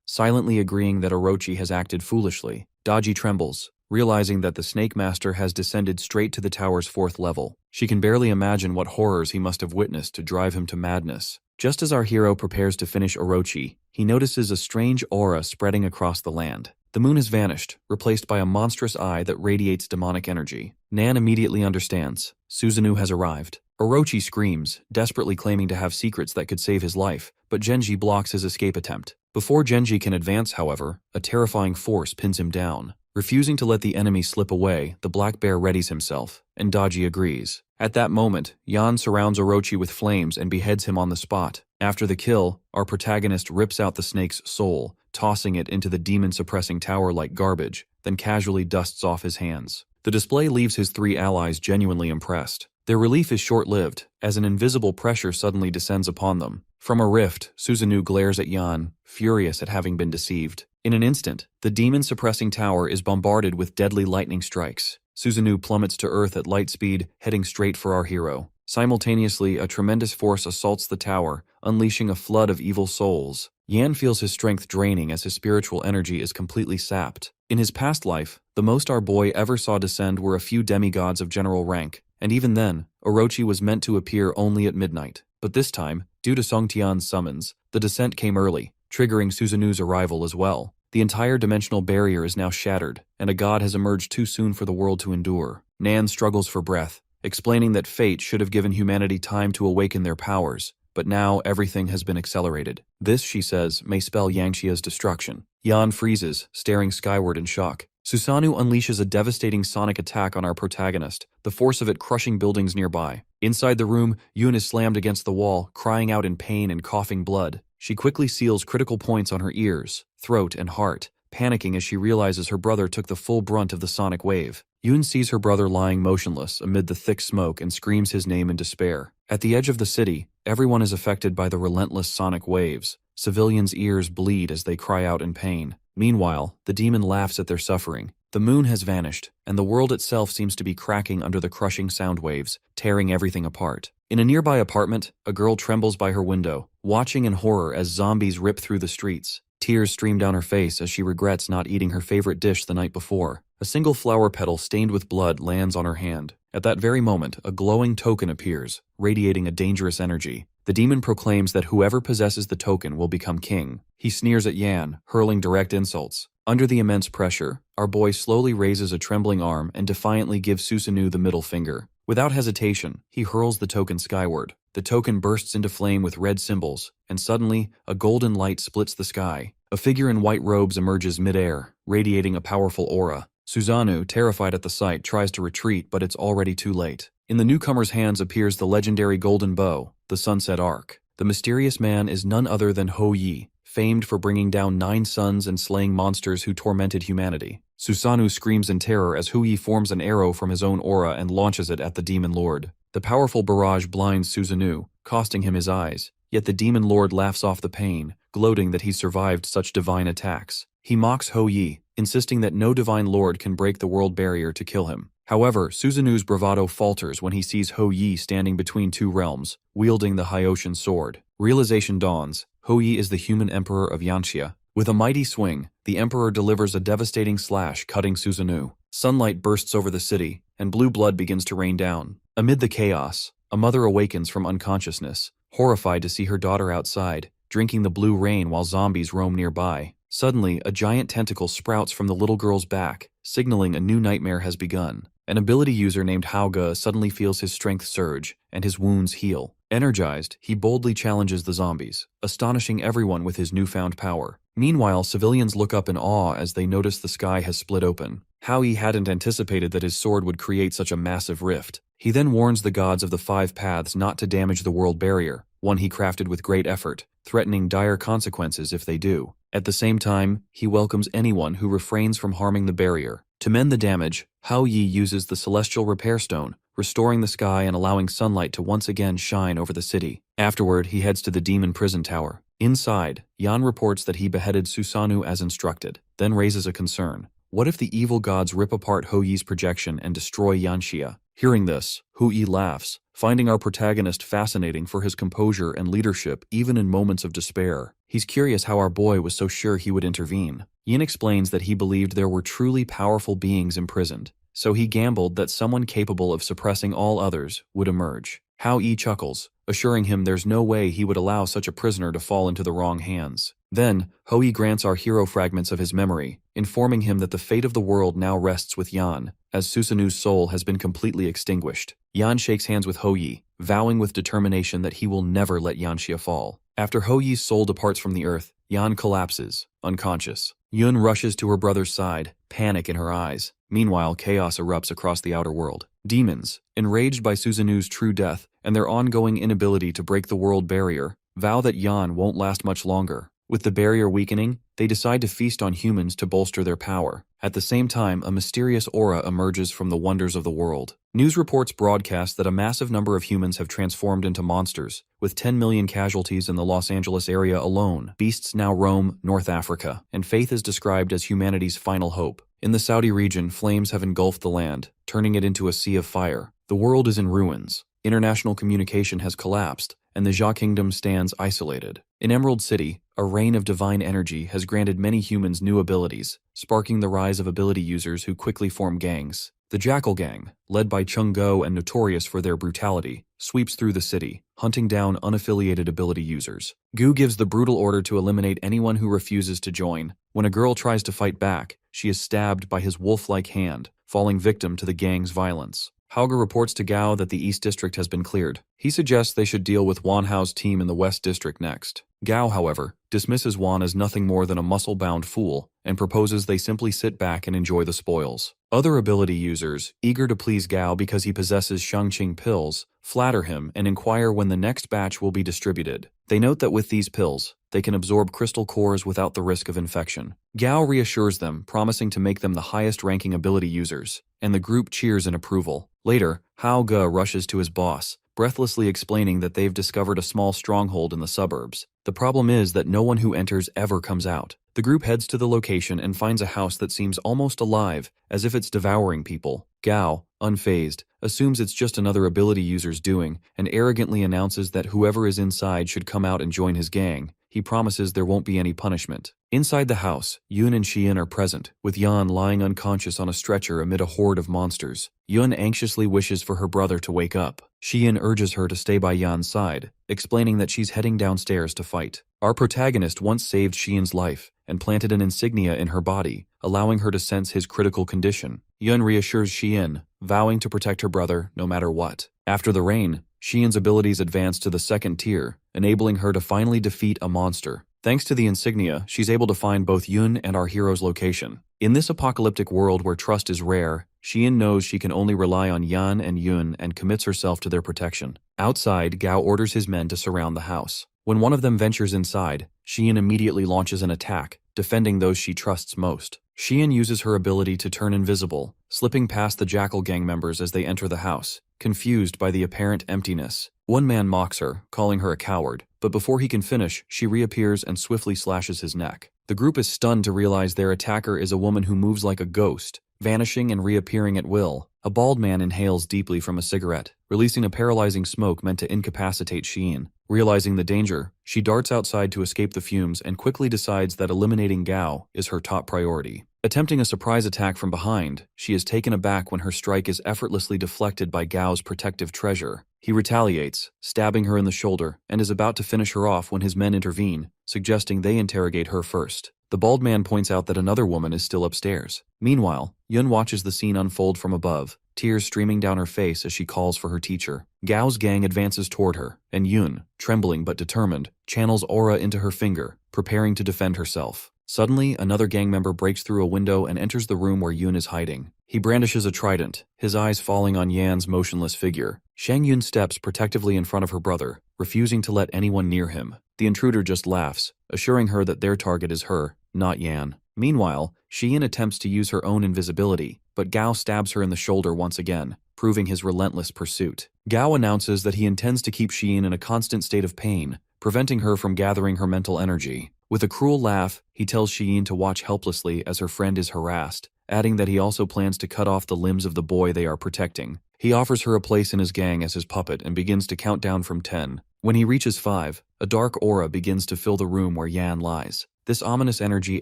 silently agreeing that Orochi has acted foolishly. Daji trembles, realizing that the Snake Master has descended straight to the tower's 4th level. She can barely imagine what horrors he must have witnessed to drive him to madness. Just as our hero prepares to finish Orochi, he notices a strange aura spreading across the land. The moon has vanished, replaced by a monstrous eye that radiates demonic energy. Nan immediately understands. Susanoo has arrived. Orochi screams, desperately claiming to have secrets that could save his life, but Genji blocks his escape attempt. Before Genji can advance, however, a terrifying force pins him down. Refusing to let the enemy slip away, the Black Bear readies himself, and Daji agrees. At that moment, Yan surrounds Orochi with flames and beheads him on the spot. After the kill, our protagonist rips out the snake's soul, tossing it into the demon-suppressing tower like garbage, then casually dusts off his hands. The display leaves his 3 allies genuinely impressed. Their relief is short-lived, as an invisible pressure suddenly descends upon them. From a rift, Susanoo glares at Yan, furious at having been deceived. In an instant, the demon-suppressing tower is bombarded with deadly lightning strikes. Susanoo plummets to Earth at light speed, heading straight for our hero. Simultaneously, a tremendous force assaults the tower, unleashing a flood of evil souls. Yan feels his strength draining as his spiritual energy is completely sapped. In his past life, the most our boy ever saw descend were a few demigods of general rank, and even then, Orochi was meant to appear only at midnight. But this time, due to Songtian's summons, the descent came early, triggering Susanoo's arrival as well. The entire dimensional barrier is now shattered, and a god has emerged too soon for the world to endure. Nan struggles for breath, explaining that fate should have given humanity time to awaken their powers, but now everything has been accelerated. This, she says, may spell Yangxia's destruction. Yan freezes, staring skyward in shock. Susanoo unleashes a devastating sonic attack on our protagonist, the force of it crushing buildings nearby. Inside the room, Yun is slammed against the wall, crying out in pain and coughing blood. She quickly seals critical points on her ears, throat, and heart, panicking as she realizes her brother took the full brunt of the sonic wave. Yun sees her brother lying motionless amid the thick smoke and screams his name in despair. At the edge of the city, everyone is affected by the relentless sonic waves. Civilians' ears bleed as they cry out in pain. Meanwhile, the demon laughs at their suffering. The moon has vanished, and the world itself seems to be cracking under the crushing sound waves, tearing everything apart. In a nearby apartment, a girl trembles by her window, watching in horror as zombies rip through the streets. Tears stream down her face as she regrets not eating her favorite dish the night before. A single flower petal stained with blood lands on her hand. At that very moment, a glowing token appears, radiating a dangerous energy. The demon proclaims that whoever possesses the token will become king. He sneers at Yan, hurling direct insults. Under the immense pressure, our boy slowly raises a trembling arm and defiantly gives Susanoo the middle finger. Without hesitation, he hurls the token skyward. The token bursts into flame with red symbols, and suddenly, a golden light splits the sky. A figure in white robes emerges midair, radiating a powerful aura. Susanoo, terrified at the sight, tries to retreat, but it's already too late. In the newcomer's hands appears the legendary golden bow, the Sunset Arc. The mysterious man is none other than Ho Yi, famed for bringing down 9 suns and slaying monsters who tormented humanity. Susanoo screams in terror as Hu Yi forms an arrow from his own aura and launches it at the Demon Lord. The powerful barrage blinds Susanoo, costing him his eyes, yet the Demon Lord laughs off the pain, gloating that he survived such divine attacks. He mocks Ho Yi, insisting that no divine lord can break the world barrier to kill him. However, Susanoo's bravado falters when he sees Ho Yi standing between 2 realms, wielding the Hyoshin sword. Realization dawns. Ho Yi is the human emperor of Yanxia. With a mighty swing, the emperor delivers a devastating slash, cutting Susanoo. Sunlight bursts over the city, and blue blood begins to rain down. Amid the chaos, a mother awakens from unconsciousness, horrified to see her daughter outside, drinking the blue rain while zombies roam nearby. Suddenly, a giant tentacle sprouts from the little girl's back, signaling a new nightmare has begun. An ability user named Hauge suddenly feels his strength surge, and his wounds heal. Energized, he boldly challenges the zombies, astonishing everyone with his newfound power. Meanwhile, civilians look up in awe as they notice the sky has split open. Howie hadn't anticipated that his sword would create such a massive rift. He then warns the gods of the 5 paths not to damage the world barrier, one he crafted with great effort, threatening dire consequences if they do. At the same time, he welcomes anyone who refrains from harming the barrier. To mend the damage, Hao Yi uses the Celestial Repair Stone, restoring the sky and allowing sunlight to once again shine over the city. Afterward, he heads to the demon prison tower. Inside, Yan reports that he beheaded Susanoo as instructed, then raises a concern. What if the evil gods rip apart Ho Yi's projection and destroy Yanxia? Hearing this, Hu Yi laughs, finding our protagonist fascinating for his composure and leadership even in moments of despair. He's curious how our boy was so sure he would intervene. Yin explains that he believed there were truly powerful beings imprisoned, so he gambled that someone capable of suppressing all others would emerge. Hao Yi chuckles, assuring him there's no way he would allow such a prisoner to fall into the wrong hands. Then, Ho Yi grants our hero fragments of his memory, informing him that the fate of the world now rests with Yan, as Susanoo's soul has been completely extinguished. Yan shakes hands with Ho Yi, vowing with determination that he will never let Yanxia fall. After Ho Yi's soul departs from the earth, Yan collapses, unconscious. Yun rushes to her brother's side, panic in her eyes. Meanwhile, chaos erupts across the outer world. Demons, enraged by Susanoo's true death and their ongoing inability to break the world barrier, vow that Yan won't last much longer. With the barrier weakening, they decide to feast on humans to bolster their power. At the same time, a mysterious aura emerges from the wonders of the world. News reports broadcast that a massive number of humans have transformed into monsters, with 10 million casualties in the Los Angeles area alone. Beasts now roam North Africa, and Faith is described as humanity's final hope. In the Saudi region, flames have engulfed the land, turning it into a sea of fire. The world is in ruins. International communication has collapsed, and the Jia Kingdom stands isolated. In Emerald City, a reign of divine energy has granted many humans new abilities, sparking the rise of ability users who quickly form gangs. The Jackal Gang, led by Chung Go and notorious for their brutality, sweeps through the city, hunting down unaffiliated ability users. Gu gives the brutal order to eliminate anyone who refuses to join. When a girl tries to fight back, she is stabbed by his wolf-like hand, falling victim to the gang's violence. Hauge reports to Gao that the East District has been cleared. He suggests they should deal with Wan Hao's team in the West District next. Gao, however, dismisses Wan as nothing more than a muscle-bound fool and proposes they simply sit back and enjoy the spoils. Other ability users, eager to please Gao because he possesses Shangqing pills, flatter him and inquire when the next batch will be distributed. They note that with these pills, they can absorb crystal cores without the risk of infection. Gao reassures them, promising to make them the highest-ranking ability users, and the group cheers in approval. Later, Hao Ge rushes to his boss, breathlessly explaining that they've discovered a small stronghold in the suburbs. The problem is that no one who enters ever comes out. The group heads to the location and finds a house that seems almost alive, as if it's devouring people. Gao, unfazed, assumes it's just another ability user's doing and arrogantly announces that whoever is inside should come out and join his gang. He promises there won't be any punishment. Inside the house, Yun and Xian are present, with Yan lying unconscious on a stretcher amid a horde of monsters. Yun anxiously wishes for her brother to wake up. Xian urges her to stay by Yan's side, explaining that she's heading downstairs to fight. Our protagonist once saved Xian's life and planted an insignia in her body, allowing her to sense his critical condition. Yun reassures Xian, vowing to protect her brother no matter what. After the rain, Xian's abilities advance to the 2nd tier, enabling her to finally defeat a monster. Thanks to the insignia, she's able to find both Yun and our hero's location. In this apocalyptic world where trust is rare, Xian knows she can only rely on Yan and Yun and commits herself to their protection. Outside, Gao orders his men to surround the house. When one of them ventures inside, Xian immediately launches an attack, defending those she trusts most. Xian uses her ability to turn invisible, slipping past the Jackal gang members as they enter the house, confused by the apparent emptiness. One man mocks her, calling her a coward, but before he can finish, she reappears and swiftly slashes his neck. The group is stunned to realize their attacker is a woman who moves like a ghost, vanishing and reappearing at will. A bald man inhales deeply from a cigarette, releasing a paralyzing smoke meant to incapacitate Xian. Realizing the danger, she darts outside to escape the fumes and quickly decides that eliminating Gao is her top priority. Attempting a surprise attack from behind, she is taken aback when her strike is effortlessly deflected by Gao's protective treasure. He retaliates, stabbing her in the shoulder, and is about to finish her off when his men intervene, suggesting they interrogate her first. The bald man points out that another woman is still upstairs. Meanwhile, Yun watches the scene unfold from above, tears streaming down her face as she calls for her teacher. Gao's gang advances toward her, and Yun, trembling but determined, channels aura into her finger, preparing to defend herself. Suddenly, another gang member breaks through a window and enters the room where Yun is hiding. He brandishes a trident, his eyes falling on Yan's motionless figure. Shang Yun steps protectively in front of her brother, refusing to let anyone near him. The intruder just laughs, assuring her that their target is her, not Yan. Meanwhile, Xian attempts to use her own invisibility, but Gao stabs her in the shoulder once again, proving his relentless pursuit. Gao announces that he intends to keep Xian in a constant state of pain, preventing her from gathering her mental energy. With a cruel laugh, he tells Xian to watch helplessly as her friend is harassed, adding that he also plans to cut off the limbs of the boy they are protecting. He offers her a place in his gang as his puppet and begins to count down from 10. When he reaches 5, a dark aura begins to fill the room where Yan lies. This ominous energy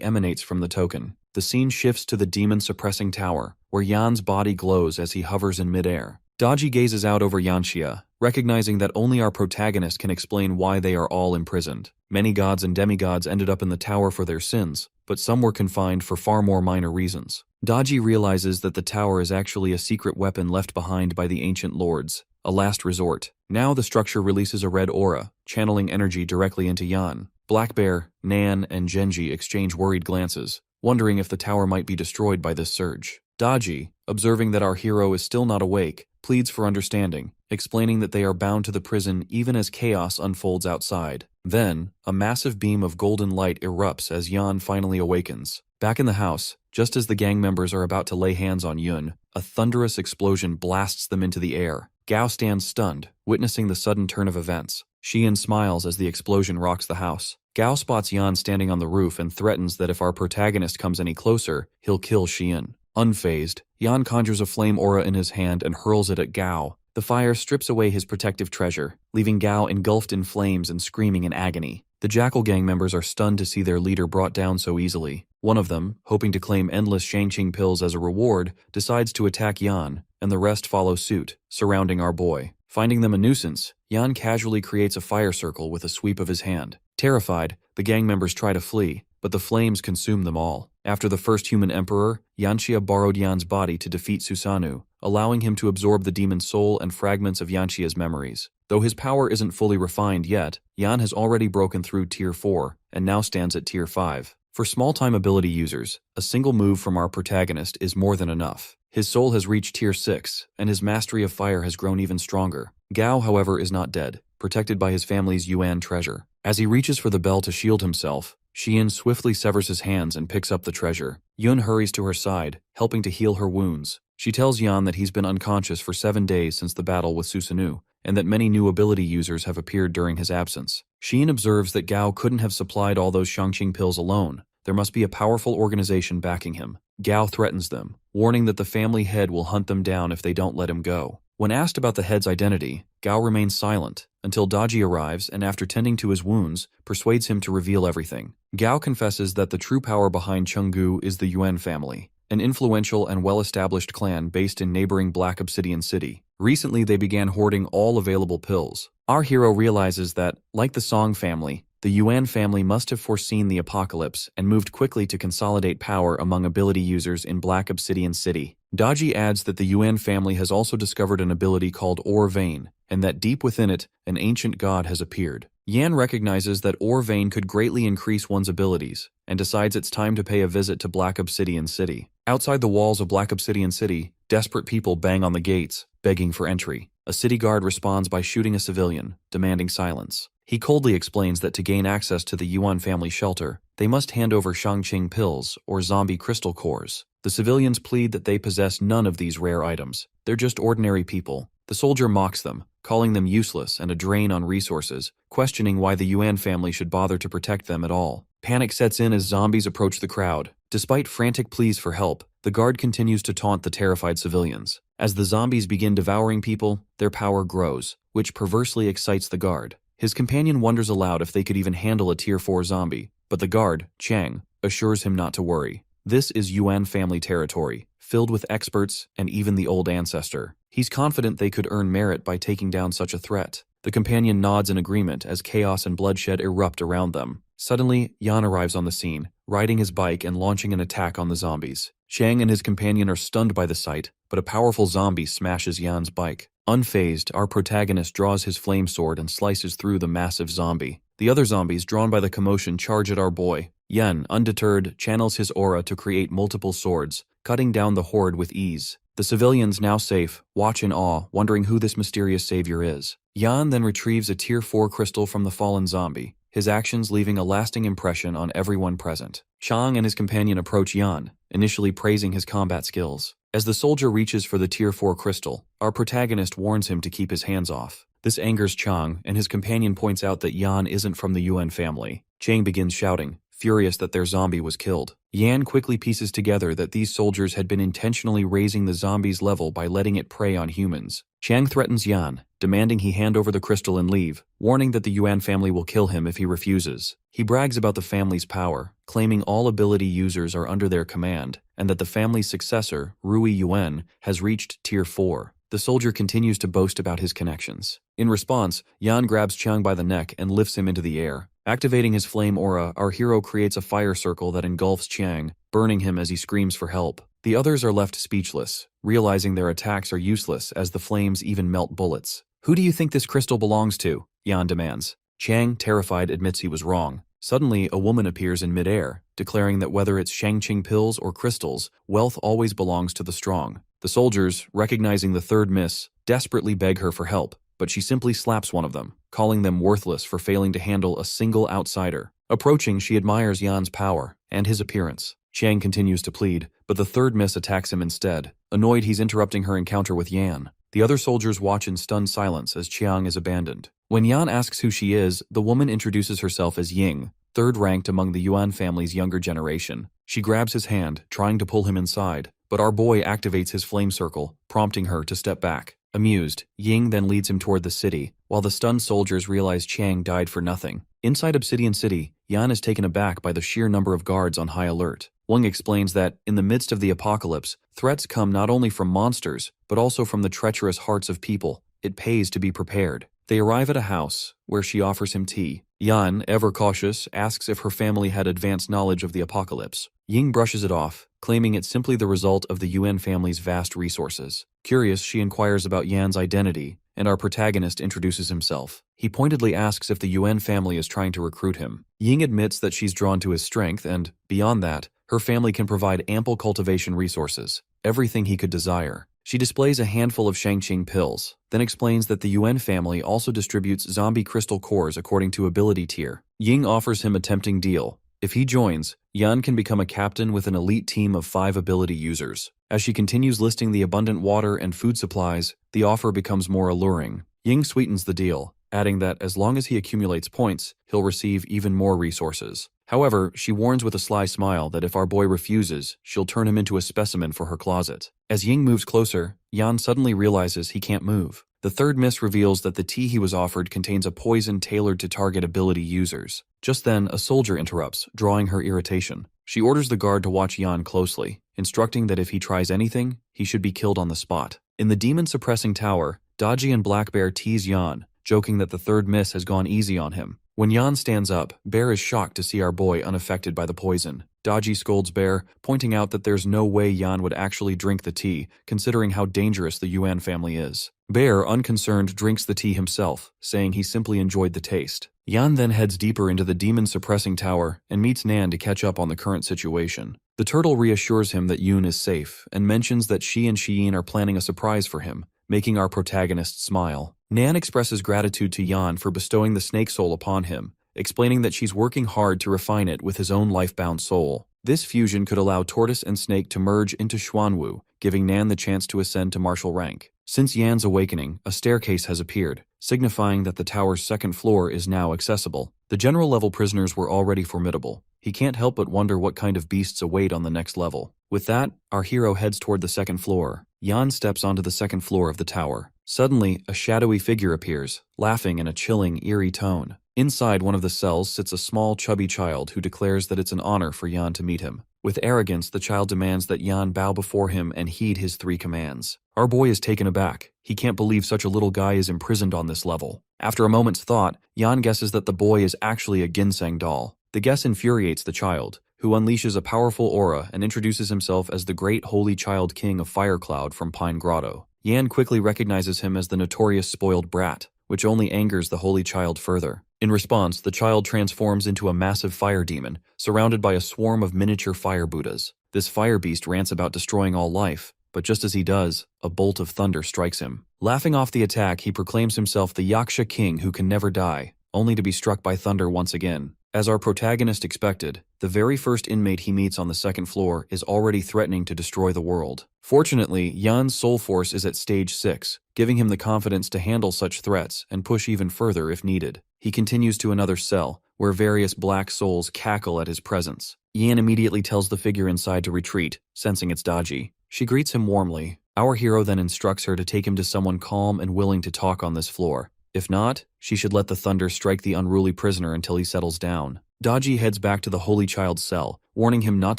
emanates from the token. The scene shifts to the demon-suppressing tower, where Yan's body glows as he hovers in midair. Daji gazes out over Yanxia, recognizing that only our protagonist can explain why they are all imprisoned. Many gods and demigods ended up in the tower for their sins, but some were confined for far more minor reasons. Daji realizes that the tower is actually a secret weapon left behind by the ancient lords, a last resort. Now the structure releases a red aura, channeling energy directly into Yan. Black Bear, Nan, and Genji exchange worried glances, wondering if the tower might be destroyed by this surge. Daji, observing that our hero is still not awake, pleads for understanding, explaining that they are bound to the prison even as chaos unfolds outside. Then, a massive beam of golden light erupts as Yan finally awakens. Back in the house, just as the gang members are about to lay hands on Yun, a thunderous explosion blasts them into the air. Gao stands stunned, witnessing the sudden turn of events. Xian smiles as the explosion rocks the house. Gao spots Yan standing on the roof and threatens that if our protagonist comes any closer, he'll kill Xian. Unfazed, Yan conjures a flame aura in his hand and hurls it at Gao. The fire strips away his protective treasure, leaving Gao engulfed in flames and screaming in agony. The Jackal gang members are stunned to see their leader brought down so easily. One of them, hoping to claim endless Shangqing pills as a reward, decides to attack Yan, and the rest follow suit, surrounding our boy. Finding them a nuisance, Yan casually creates a fire circle with a sweep of his hand. Terrified, the gang members try to flee, but the flames consume them all. After the first human emperor, Yanxia borrowed Yan's body to defeat Susanoo, allowing him to absorb the demon's soul and fragments of Yanxia's memories. Though his power isn't fully refined yet, Yan has already broken through Tier 4, and now stands at Tier 5. For small-time ability users, a single move from our protagonist is more than enough. His soul has reached Tier 6, and his mastery of fire has grown even stronger. Gao, however, is not dead, protected by his family's Yuan treasure. As he reaches for the bell to shield himself, Xian swiftly severs his hands and picks up the treasure. Yun hurries to her side, helping to heal her wounds. She tells Yan that he's been unconscious for 7 days since the battle with Susanoo, and that many new ability users have appeared during his absence. Xian observes that Gao couldn't have supplied all those Shangqing pills alone. There must be a powerful organization backing him. Gao threatens them, warning that the family head will hunt them down if they don't let him go. When asked about the head's identity, Gao remains silent, until Daji arrives and after tending to his wounds, persuades him to reveal everything. Gao confesses that the true power behind Chenggu is the Yuan family, an influential and well-established clan based in neighboring Black Obsidian City. Recently, they began hoarding all available pills. Our hero realizes that, like the Song family, the Yuan family must have foreseen the apocalypse and moved quickly to consolidate power among ability users in Black Obsidian City. Daji adds that the Yuan family has also discovered an ability called Ore Vein, and that deep within it, an ancient god has appeared. Yan recognizes that ore vein could greatly increase one's abilities, and decides it's time to pay a visit to Black Obsidian City. Outside the walls of Black Obsidian City, desperate people bang on the gates, begging for entry. A city guard responds by shooting a civilian, demanding silence. He coldly explains that to gain access to the Yuan family shelter, they must hand over Shangqing pills, or zombie crystal cores. The civilians plead that they possess none of these rare items. They're just ordinary people. The soldier mocks them, calling them useless and a drain on resources, questioning why the Yuan family should bother to protect them at all. Panic sets in as zombies approach the crowd. Despite frantic pleas for help, the guard continues to taunt the terrified civilians. As the zombies begin devouring people, their power grows, which perversely excites the guard. His companion wonders aloud if they could even handle a Tier 4 zombie, but the guard, Chang, assures him not to worry. This is Yuan family territory, filled with experts and even the old ancestor. He's confident they could earn merit by taking down such a threat. The companion nods in agreement as chaos and bloodshed erupt around them. Suddenly, Yan arrives on the scene, riding his bike and launching an attack on the zombies. Chang and his companion are stunned by the sight, but a powerful zombie smashes Yan's bike. Unfazed, our protagonist draws his flame sword and slices through the massive zombie. The other zombies, drawn by the commotion, charge at our boy. Yan, undeterred, channels his aura to create multiple swords, cutting down the horde with ease. The civilians, now safe, watch in awe, wondering who this mysterious savior is. Yan then retrieves a Tier 4 crystal from the fallen zombie, his actions leaving a lasting impression on everyone present. Chang and his companion approach Yan, initially praising his combat skills. As the soldier reaches for the Tier 4 crystal, our protagonist warns him to keep his hands off. This angers Chang, and his companion points out that Yan isn't from the Yuan family. Chang begins shouting, furious that their zombie was killed. Yan quickly pieces together that these soldiers had been intentionally raising the zombie's level by letting it prey on humans. Chang threatens Yan, demanding he hand over the crystal and leave, warning that the Yuan family will kill him if he refuses. He brags about the family's power, claiming all ability users are under their command, and that the family's successor, Rui Yuan, has reached Tier 4. The soldier continues to boast about his connections. In response, Yan grabs Chang by the neck and lifts him into the air. Activating his flame aura, our hero creates a fire circle that engulfs Chang, burning him as he screams for help. The others are left speechless, realizing their attacks are useless as the flames even melt bullets. "Who do you think this crystal belongs to?" Yan demands. Chang, terrified, admits he was wrong. Suddenly, a woman appears in midair, declaring that whether it's Shangqing pills or crystals, wealth always belongs to the strong. The soldiers, recognizing the third miss, desperately beg her for help, but she simply slaps one of them, calling them worthless for failing to handle a single outsider. Approaching, she admires Yan's power and his appearance. Chang continues to plead, but the third miss attacks him instead. Annoyed, he's interrupting her encounter with Yan. The other soldiers watch in stunned silence as Chiang is abandoned. When Yan asks who she is, the woman introduces herself as Ying, third ranked among the Yuan family's younger generation. She grabs his hand, trying to pull him inside, but our boy activates his flame circle, prompting her to step back. Amused, Ying then leads him toward the city, while the stunned soldiers realize Chiang died for nothing. Inside Obsidian City, Yan is taken aback by the sheer number of guards on high alert. Wang explains that, in the midst of the apocalypse, threats come not only from monsters, but also from the treacherous hearts of people. It pays to be prepared. They arrive at a house, where she offers him tea. Yan, ever cautious, asks if her family had advanced knowledge of the apocalypse. Ying brushes it off, claiming it's simply the result of the Yuan family's vast resources. Curious, she inquires about Yan's identity, and our protagonist introduces himself. He pointedly asks if the Yuan family is trying to recruit him. Ying admits that she's drawn to his strength and, beyond that, her family can provide ample cultivation resources, everything he could desire. She displays a handful of Shangqing pills, then explains that the Yuan family also distributes zombie crystal cores according to ability tier. Ying offers him a tempting deal. If he joins, Yan can become a captain with an elite team of 5 ability users. As she continues listing the abundant water and food supplies, the offer becomes more alluring. Ying sweetens the deal, adding that as long as he accumulates points, he'll receive even more resources. However, she warns with a sly smile that if our boy refuses, she'll turn him into a specimen for her closet. As Ying moves closer, Yan suddenly realizes he can't move. The third miss reveals that the tea he was offered contains a poison tailored to target ability users. Just then, a soldier interrupts, drawing her irritation. She orders the guard to watch Yan closely, instructing that if he tries anything, he should be killed on the spot. In the demon-suppressing tower, Daji and Black Bear tease Yan, joking that the third miss has gone easy on him. When Yan stands up, Bear is shocked to see our boy unaffected by the poison. Daji scolds Bear, pointing out that there's no way Yan would actually drink the tea, considering how dangerous the Yuan family is. Bear, unconcerned, drinks the tea himself, saying he simply enjoyed the taste. Yan then heads deeper into the demon-suppressing tower and meets Nan to catch up on the current situation. The turtle reassures him that Yoon is safe and mentions that she and Shiyin are planning a surprise for him, making our protagonist smile. Nan expresses gratitude to Yan for bestowing the snake soul upon him, explaining that she's working hard to refine it with his own life-bound soul. This fusion could allow Tortoise and Snake to merge into Xuanwu, giving Nan the chance to ascend to martial rank. Since Yan's awakening, a staircase has appeared, signifying that the tower's second floor is now accessible. The general-level prisoners were already formidable. He can't help but wonder what kind of beasts await on the next level. With that, our hero heads toward the second floor. Yan steps onto the second floor of the tower. Suddenly, a shadowy figure appears, laughing in a chilling, eerie tone. Inside one of the cells sits a small, chubby child who declares that it's an honor for Yan to meet him. With arrogance, the child demands that Yan bow before him and heed his 3 commands. Our boy is taken aback. He can't believe such a little guy is imprisoned on this level. After a moment's thought, Yan guesses that the boy is actually a ginseng doll. The guess infuriates the child, who unleashes a powerful aura and introduces himself as the great holy child king of Firecloud from Pine Grotto. Yan quickly recognizes him as the notorious spoiled brat, which only angers the holy child further. In response, the child transforms into a massive fire demon, surrounded by a swarm of miniature fire Buddhas. This fire beast rants about destroying all life, but just as he does, a bolt of thunder strikes him. Laughing off the attack, he proclaims himself the Yaksha king who can never die, only to be struck by thunder once again. As our protagonist expected, the very first inmate he meets on the second floor is already threatening to destroy the world. Fortunately, Yan's soul force is at stage 6, giving him the confidence to handle such threats and push even further if needed. He continues to another cell, where various black souls cackle at his presence. Yan immediately tells the figure inside to retreat, sensing it's dodgy. She greets him warmly. Our hero then instructs her to take him to someone calm and willing to talk on this floor. If not, she should let the thunder strike the unruly prisoner until he settles down. Daji heads back to the holy child's cell, warning him not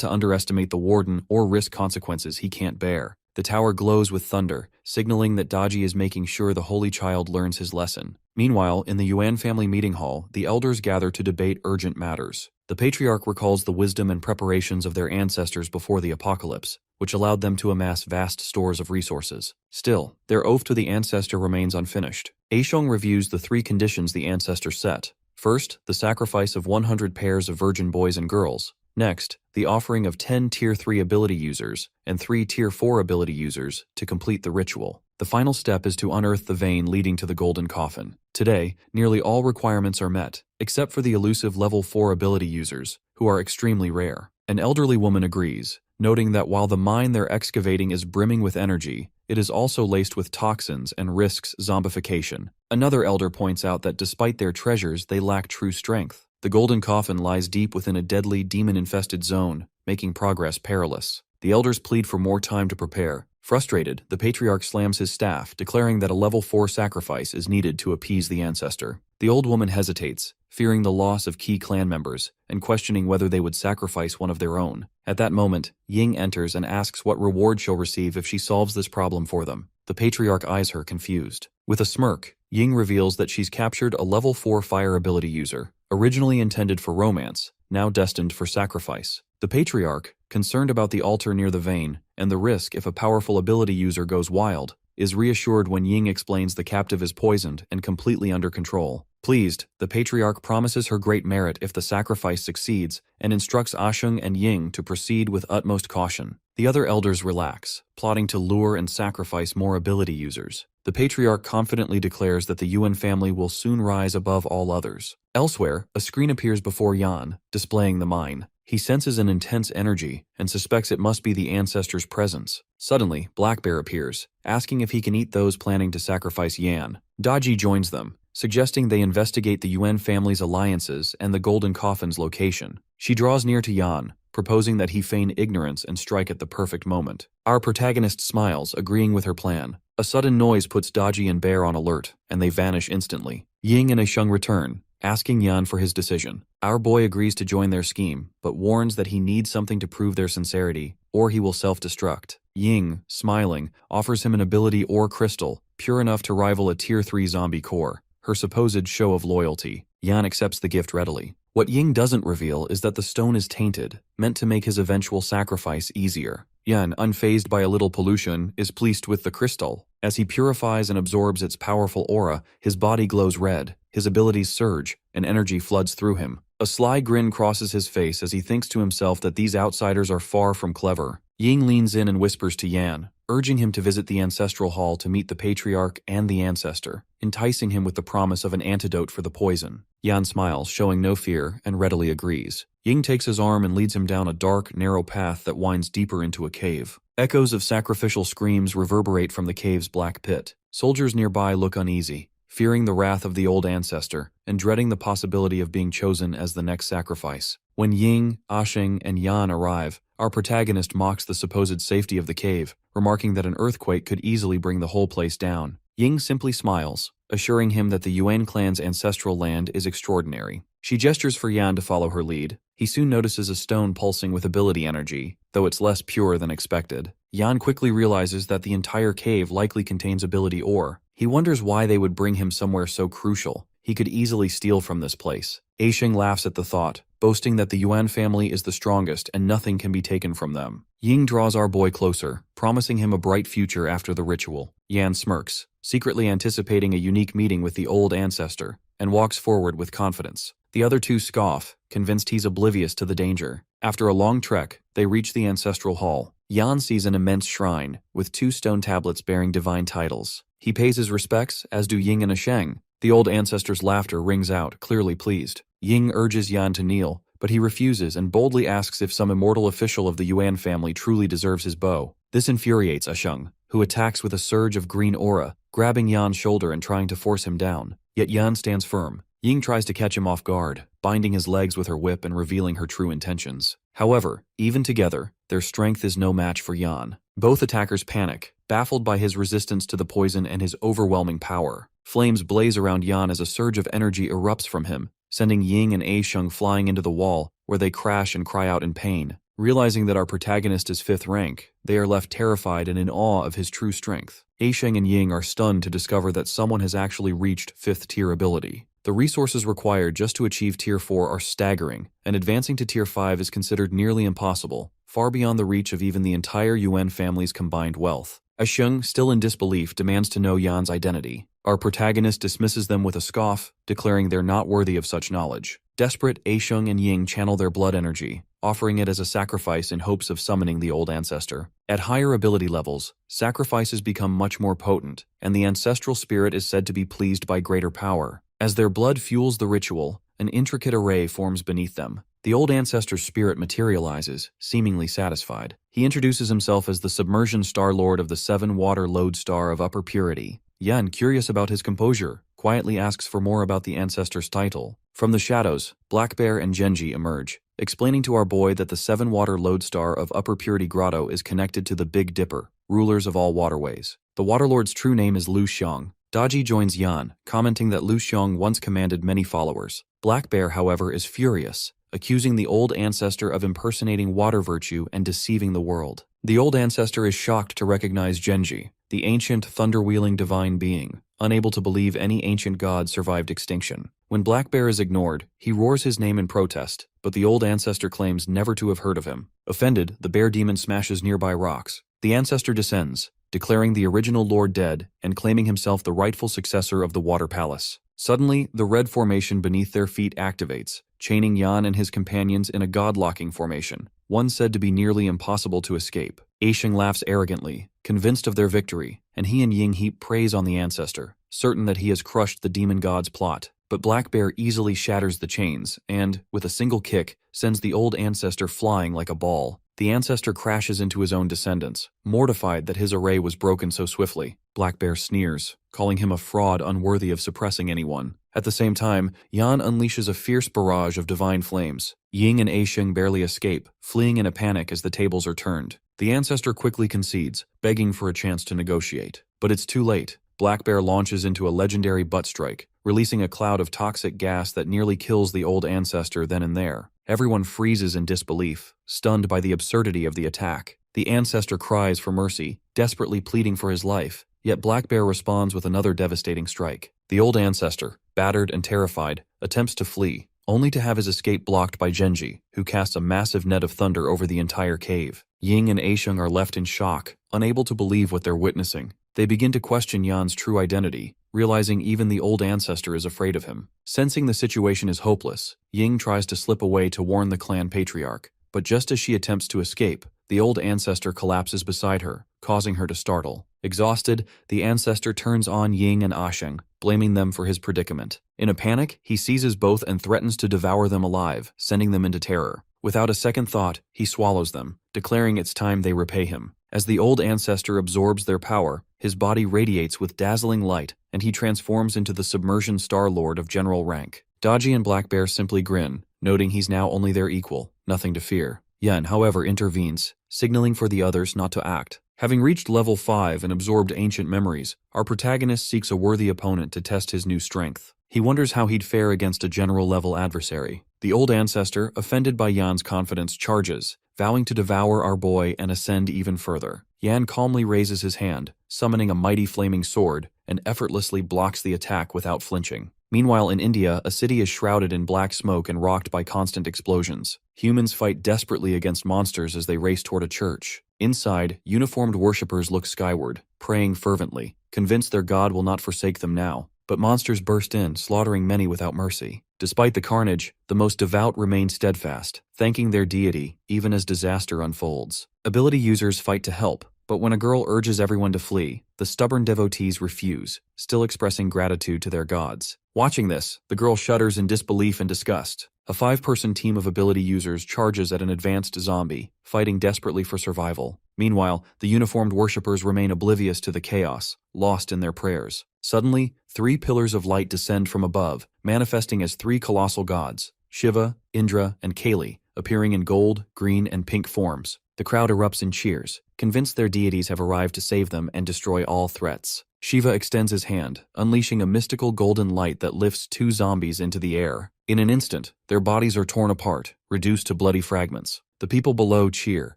to underestimate the warden or risk consequences he can't bear. The tower glows with thunder, signaling that Daji is making sure the holy child learns his lesson. Meanwhile, in the Yuan family meeting hall, the elders gather to debate urgent matters. The patriarch recalls the wisdom and preparations of their ancestors before the apocalypse, which allowed them to amass vast stores of resources. Still, their oath to the ancestor remains unfinished. Aishong reviews the 3 conditions the ancestor set. First, the sacrifice of 100 pairs of virgin boys and girls. Next, the offering of 10 Tier 3 ability users and 3 Tier 4 ability users to complete the ritual. The final step is to unearth the vein leading to the golden coffin. Today, nearly all requirements are met, except for the elusive level 4 ability users, who are extremely rare. An elderly woman agrees, noting that while the mine they're excavating is brimming with energy, it is also laced with toxins and risks zombification. Another elder points out that despite their treasures, they lack true strength. The golden coffin lies deep within a deadly, demon-infested zone, making progress perilous. The elders plead for more time to prepare. Frustrated, the patriarch slams his staff, declaring that a level 4 sacrifice is needed to appease the ancestor. The old woman hesitates, fearing the loss of key clan members, and questioning whether they would sacrifice one of their own. At that moment, Ying enters and asks what reward she'll receive if she solves this problem for them. The patriarch eyes her confused. With a smirk, Ying reveals that she's captured a level 4 fire ability user, originally intended for romance, now destined for sacrifice. The patriarch, concerned about the altar near the vein, and the risk if a powerful ability user goes wild, is reassured when Ying explains the captive is poisoned and completely under control. Pleased, the patriarch promises her great merit if the sacrifice succeeds and instructs Ashung and Ying to proceed with utmost caution. The other elders relax, plotting to lure and sacrifice more ability users. The patriarch confidently declares that the Yuan family will soon rise above all others. Elsewhere, a screen appears before Yan, displaying the mine. He senses an intense energy and suspects it must be the ancestor's presence. Suddenly, Black Bear appears, asking if he can eat those planning to sacrifice Yan. Daji joins them, suggesting they investigate the Yuan family's alliances and the golden coffin's location. She draws near to Yan, proposing that he feign ignorance and strike at the perfect moment. Our protagonist smiles, agreeing with her plan. A sudden noise puts Daji and Bear on alert, and they vanish instantly. Ying and Aishung return, asking Yan for his decision. Our boy agrees to join their scheme, but warns that he needs something to prove their sincerity, or he will self-destruct. Ying, smiling, offers him an ability ore crystal, pure enough to rival a Tier 3 zombie core, her supposed show of loyalty. Yan accepts the gift readily. What Ying doesn't reveal is that the stone is tainted, meant to make his eventual sacrifice easier. Yan, unfazed by a little pollution, is pleased with the crystal, As he purifies and absorbs its powerful aura, his body glows red, his abilities surge, and energy floods through him. A sly grin crosses his face as he thinks to himself that these outsiders are far from clever. Ying leans in and whispers to Yan, urging him to visit the ancestral hall to meet the patriarch and the ancestor, enticing him with the promise of an antidote for the poison. Yan smiles, showing no fear, and readily agrees. Ying takes his arm and leads him down a dark, narrow path that winds deeper into a cave. Echoes of sacrificial screams reverberate from the cave's black pit. Soldiers nearby look uneasy, fearing the wrath of the old ancestor, and dreading the possibility of being chosen as the next sacrifice. When Ying, Ashing, and Yan arrive, our protagonist mocks the supposed safety of the cave, remarking that an earthquake could easily bring the whole place down. Ying simply smiles, assuring him that the Yuan clan's ancestral land is extraordinary. She gestures for Yan to follow her lead. He soon notices a stone pulsing with ability energy, though it's less pure than expected. Yan quickly realizes that the entire cave likely contains ability ore. He wonders why they would bring him somewhere so crucial. He could easily steal from this place. Aisheng laughs at the thought, boasting that the Yuan family is the strongest and nothing can be taken from them. Ying draws our boy closer, promising him a bright future after the ritual. Yan smirks, secretly anticipating a unique meeting with the old ancestor, and walks forward with confidence. The other two scoff, convinced he's oblivious to the danger. After a long trek, they reach the ancestral hall. Yan sees an immense shrine, with 2 stone tablets bearing divine titles. He pays his respects, as do Ying and Asheng. The old ancestor's laughter rings out, clearly pleased. Ying urges Yan to kneel, but he refuses and boldly asks if some immortal official of the Yuan family truly deserves his bow. This infuriates Asheng, who attacks with a surge of green aura, grabbing Yan's shoulder and trying to force him down. Yet Yan stands firm. Ying tries to catch him off guard, binding his legs with her whip and revealing her true intentions. However, even together, their strength is no match for Yan. Both attackers panic, baffled by his resistance to the poison and his overwhelming power. Flames blaze around Yan as a surge of energy erupts from him, sending Ying and Aisheng flying into the wall, where they crash and cry out in pain. Realizing that our protagonist is 5th rank, they are left terrified and in awe of his true strength. Aisheng and Ying are stunned to discover that someone has actually reached 5th tier ability. The resources required just to achieve Tier 4 are staggering, and advancing to Tier 5 is considered nearly impossible, far beyond the reach of even the entire Yuan family's combined wealth. Asheng, still in disbelief, demands to know Yan's identity. Our protagonist dismisses them with a scoff, declaring they're not worthy of such knowledge. Desperate, Aisheng and Ying channel their blood energy, offering it as a sacrifice in hopes of summoning the old ancestor. At higher ability levels, sacrifices become much more potent, and the ancestral spirit is said to be pleased by greater power. As their blood fuels the ritual, an intricate array forms beneath them. The old ancestor's spirit materializes, seemingly satisfied. He introduces himself as the Submersion Star Lord of the 7-Water Lodestar of Upper Purity. Yan, curious about his composure, quietly asks for more about the ancestor's title. From the shadows, Black Bear and Genji emerge, explaining to our boy that the 7-Water Lodestar of Upper Purity Grotto is connected to the Big Dipper, rulers of all waterways. The Waterlord's true name is Lu Xiong. Daji joins Yan, commenting that Lu Xiong once commanded many followers. Black Bear, however, is furious, accusing the old ancestor of impersonating water virtue and deceiving the world. The old ancestor is shocked to recognize Genji, the ancient thunder-wielding divine being, unable to believe any ancient god survived extinction. When Black Bear is ignored, he roars his name in protest, but the old ancestor claims never to have heard of him. Offended, the bear demon smashes nearby rocks. The ancestor descends, declaring the original lord dead and claiming himself the rightful successor of the Water Palace. Suddenly, the red formation beneath their feet activates, chaining Yan and his companions in a god-locking formation, one said to be nearly impossible to escape. Aisheng laughs arrogantly, convinced of their victory, and he and Ying heap praise on the ancestor, certain that he has crushed the demon god's plot. But Black Bear easily shatters the chains and, with a single kick, sends the old ancestor flying like a ball. The ancestor crashes into his own descendants, mortified that his array was broken so swiftly. Black Bear sneers, calling him a fraud unworthy of suppressing anyone. At the same time, Yan unleashes a fierce barrage of divine flames. Ying and Aisheng barely escape, fleeing in a panic as the tables are turned. The ancestor quickly concedes, begging for a chance to negotiate. But it's too late. Black Bear launches into a legendary butt strike, releasing a cloud of toxic gas that nearly kills the old ancestor then and there. Everyone freezes in disbelief, stunned by the absurdity of the attack. The ancestor cries for mercy, desperately pleading for his life, yet Black Bear responds with another devastating strike. The old ancestor, battered and terrified, attempts to flee, only to have his escape blocked by Genji, who casts a massive net of thunder over the entire cave. Ying and Aisheng are left in shock, unable to believe what they're witnessing. They begin to question Yan's true identity, realizing even the old ancestor is afraid of him. Sensing the situation is hopeless, Ying tries to slip away to warn the clan patriarch, but just as she attempts to escape, the old ancestor collapses beside her, causing her to startle. Exhausted, the ancestor turns on Ying and Asheng, blaming them for his predicament. In a panic, he seizes both and threatens to devour them alive, sending them into terror. Without a second thought, he swallows them, declaring it's time they repay him. As the old ancestor absorbs their power, his body radiates with dazzling light, and he transforms into the submersion Star Lord of general rank. Dodgy and Black Bear simply grin, noting he's now only their equal, nothing to fear. Yan, however, intervenes, signaling for the others not to act. Having reached level 5 and absorbed ancient memories, our protagonist seeks a worthy opponent to test his new strength. He wonders how he'd fare against a general-level adversary. The old ancestor, offended by Yan's confidence, charges, vowing to devour our boy and ascend even further. Yan calmly raises his hand, summoning a mighty flaming sword, and effortlessly blocks the attack without flinching. Meanwhile, in India, a city is shrouded in black smoke and rocked by constant explosions. Humans fight desperately against monsters as they race toward a church. Inside, uniformed worshippers look skyward, praying fervently, convinced their god will not forsake them now. But monsters burst in, slaughtering many without mercy. Despite the carnage, the most devout remain steadfast, thanking their deity even as disaster unfolds. Ability users fight to help, but when a girl urges everyone to flee, the stubborn devotees refuse, still expressing gratitude to their gods. Watching this, the girl shudders in disbelief and disgust. A 5-person team of ability users charges at an advanced zombie, fighting desperately for survival. Meanwhile, the uniformed worshippers remain oblivious to the chaos, lost in their prayers. Suddenly, 3 pillars of light descend from above, manifesting as 3 colossal gods, Shiva, Indra, and Kali, appearing in gold, green, and pink forms. The crowd erupts in cheers, convinced their deities have arrived to save them and destroy all threats. Shiva extends his hand, unleashing a mystical golden light that lifts 2 zombies into the air. In an instant, their bodies are torn apart, reduced to bloody fragments. The people below cheer,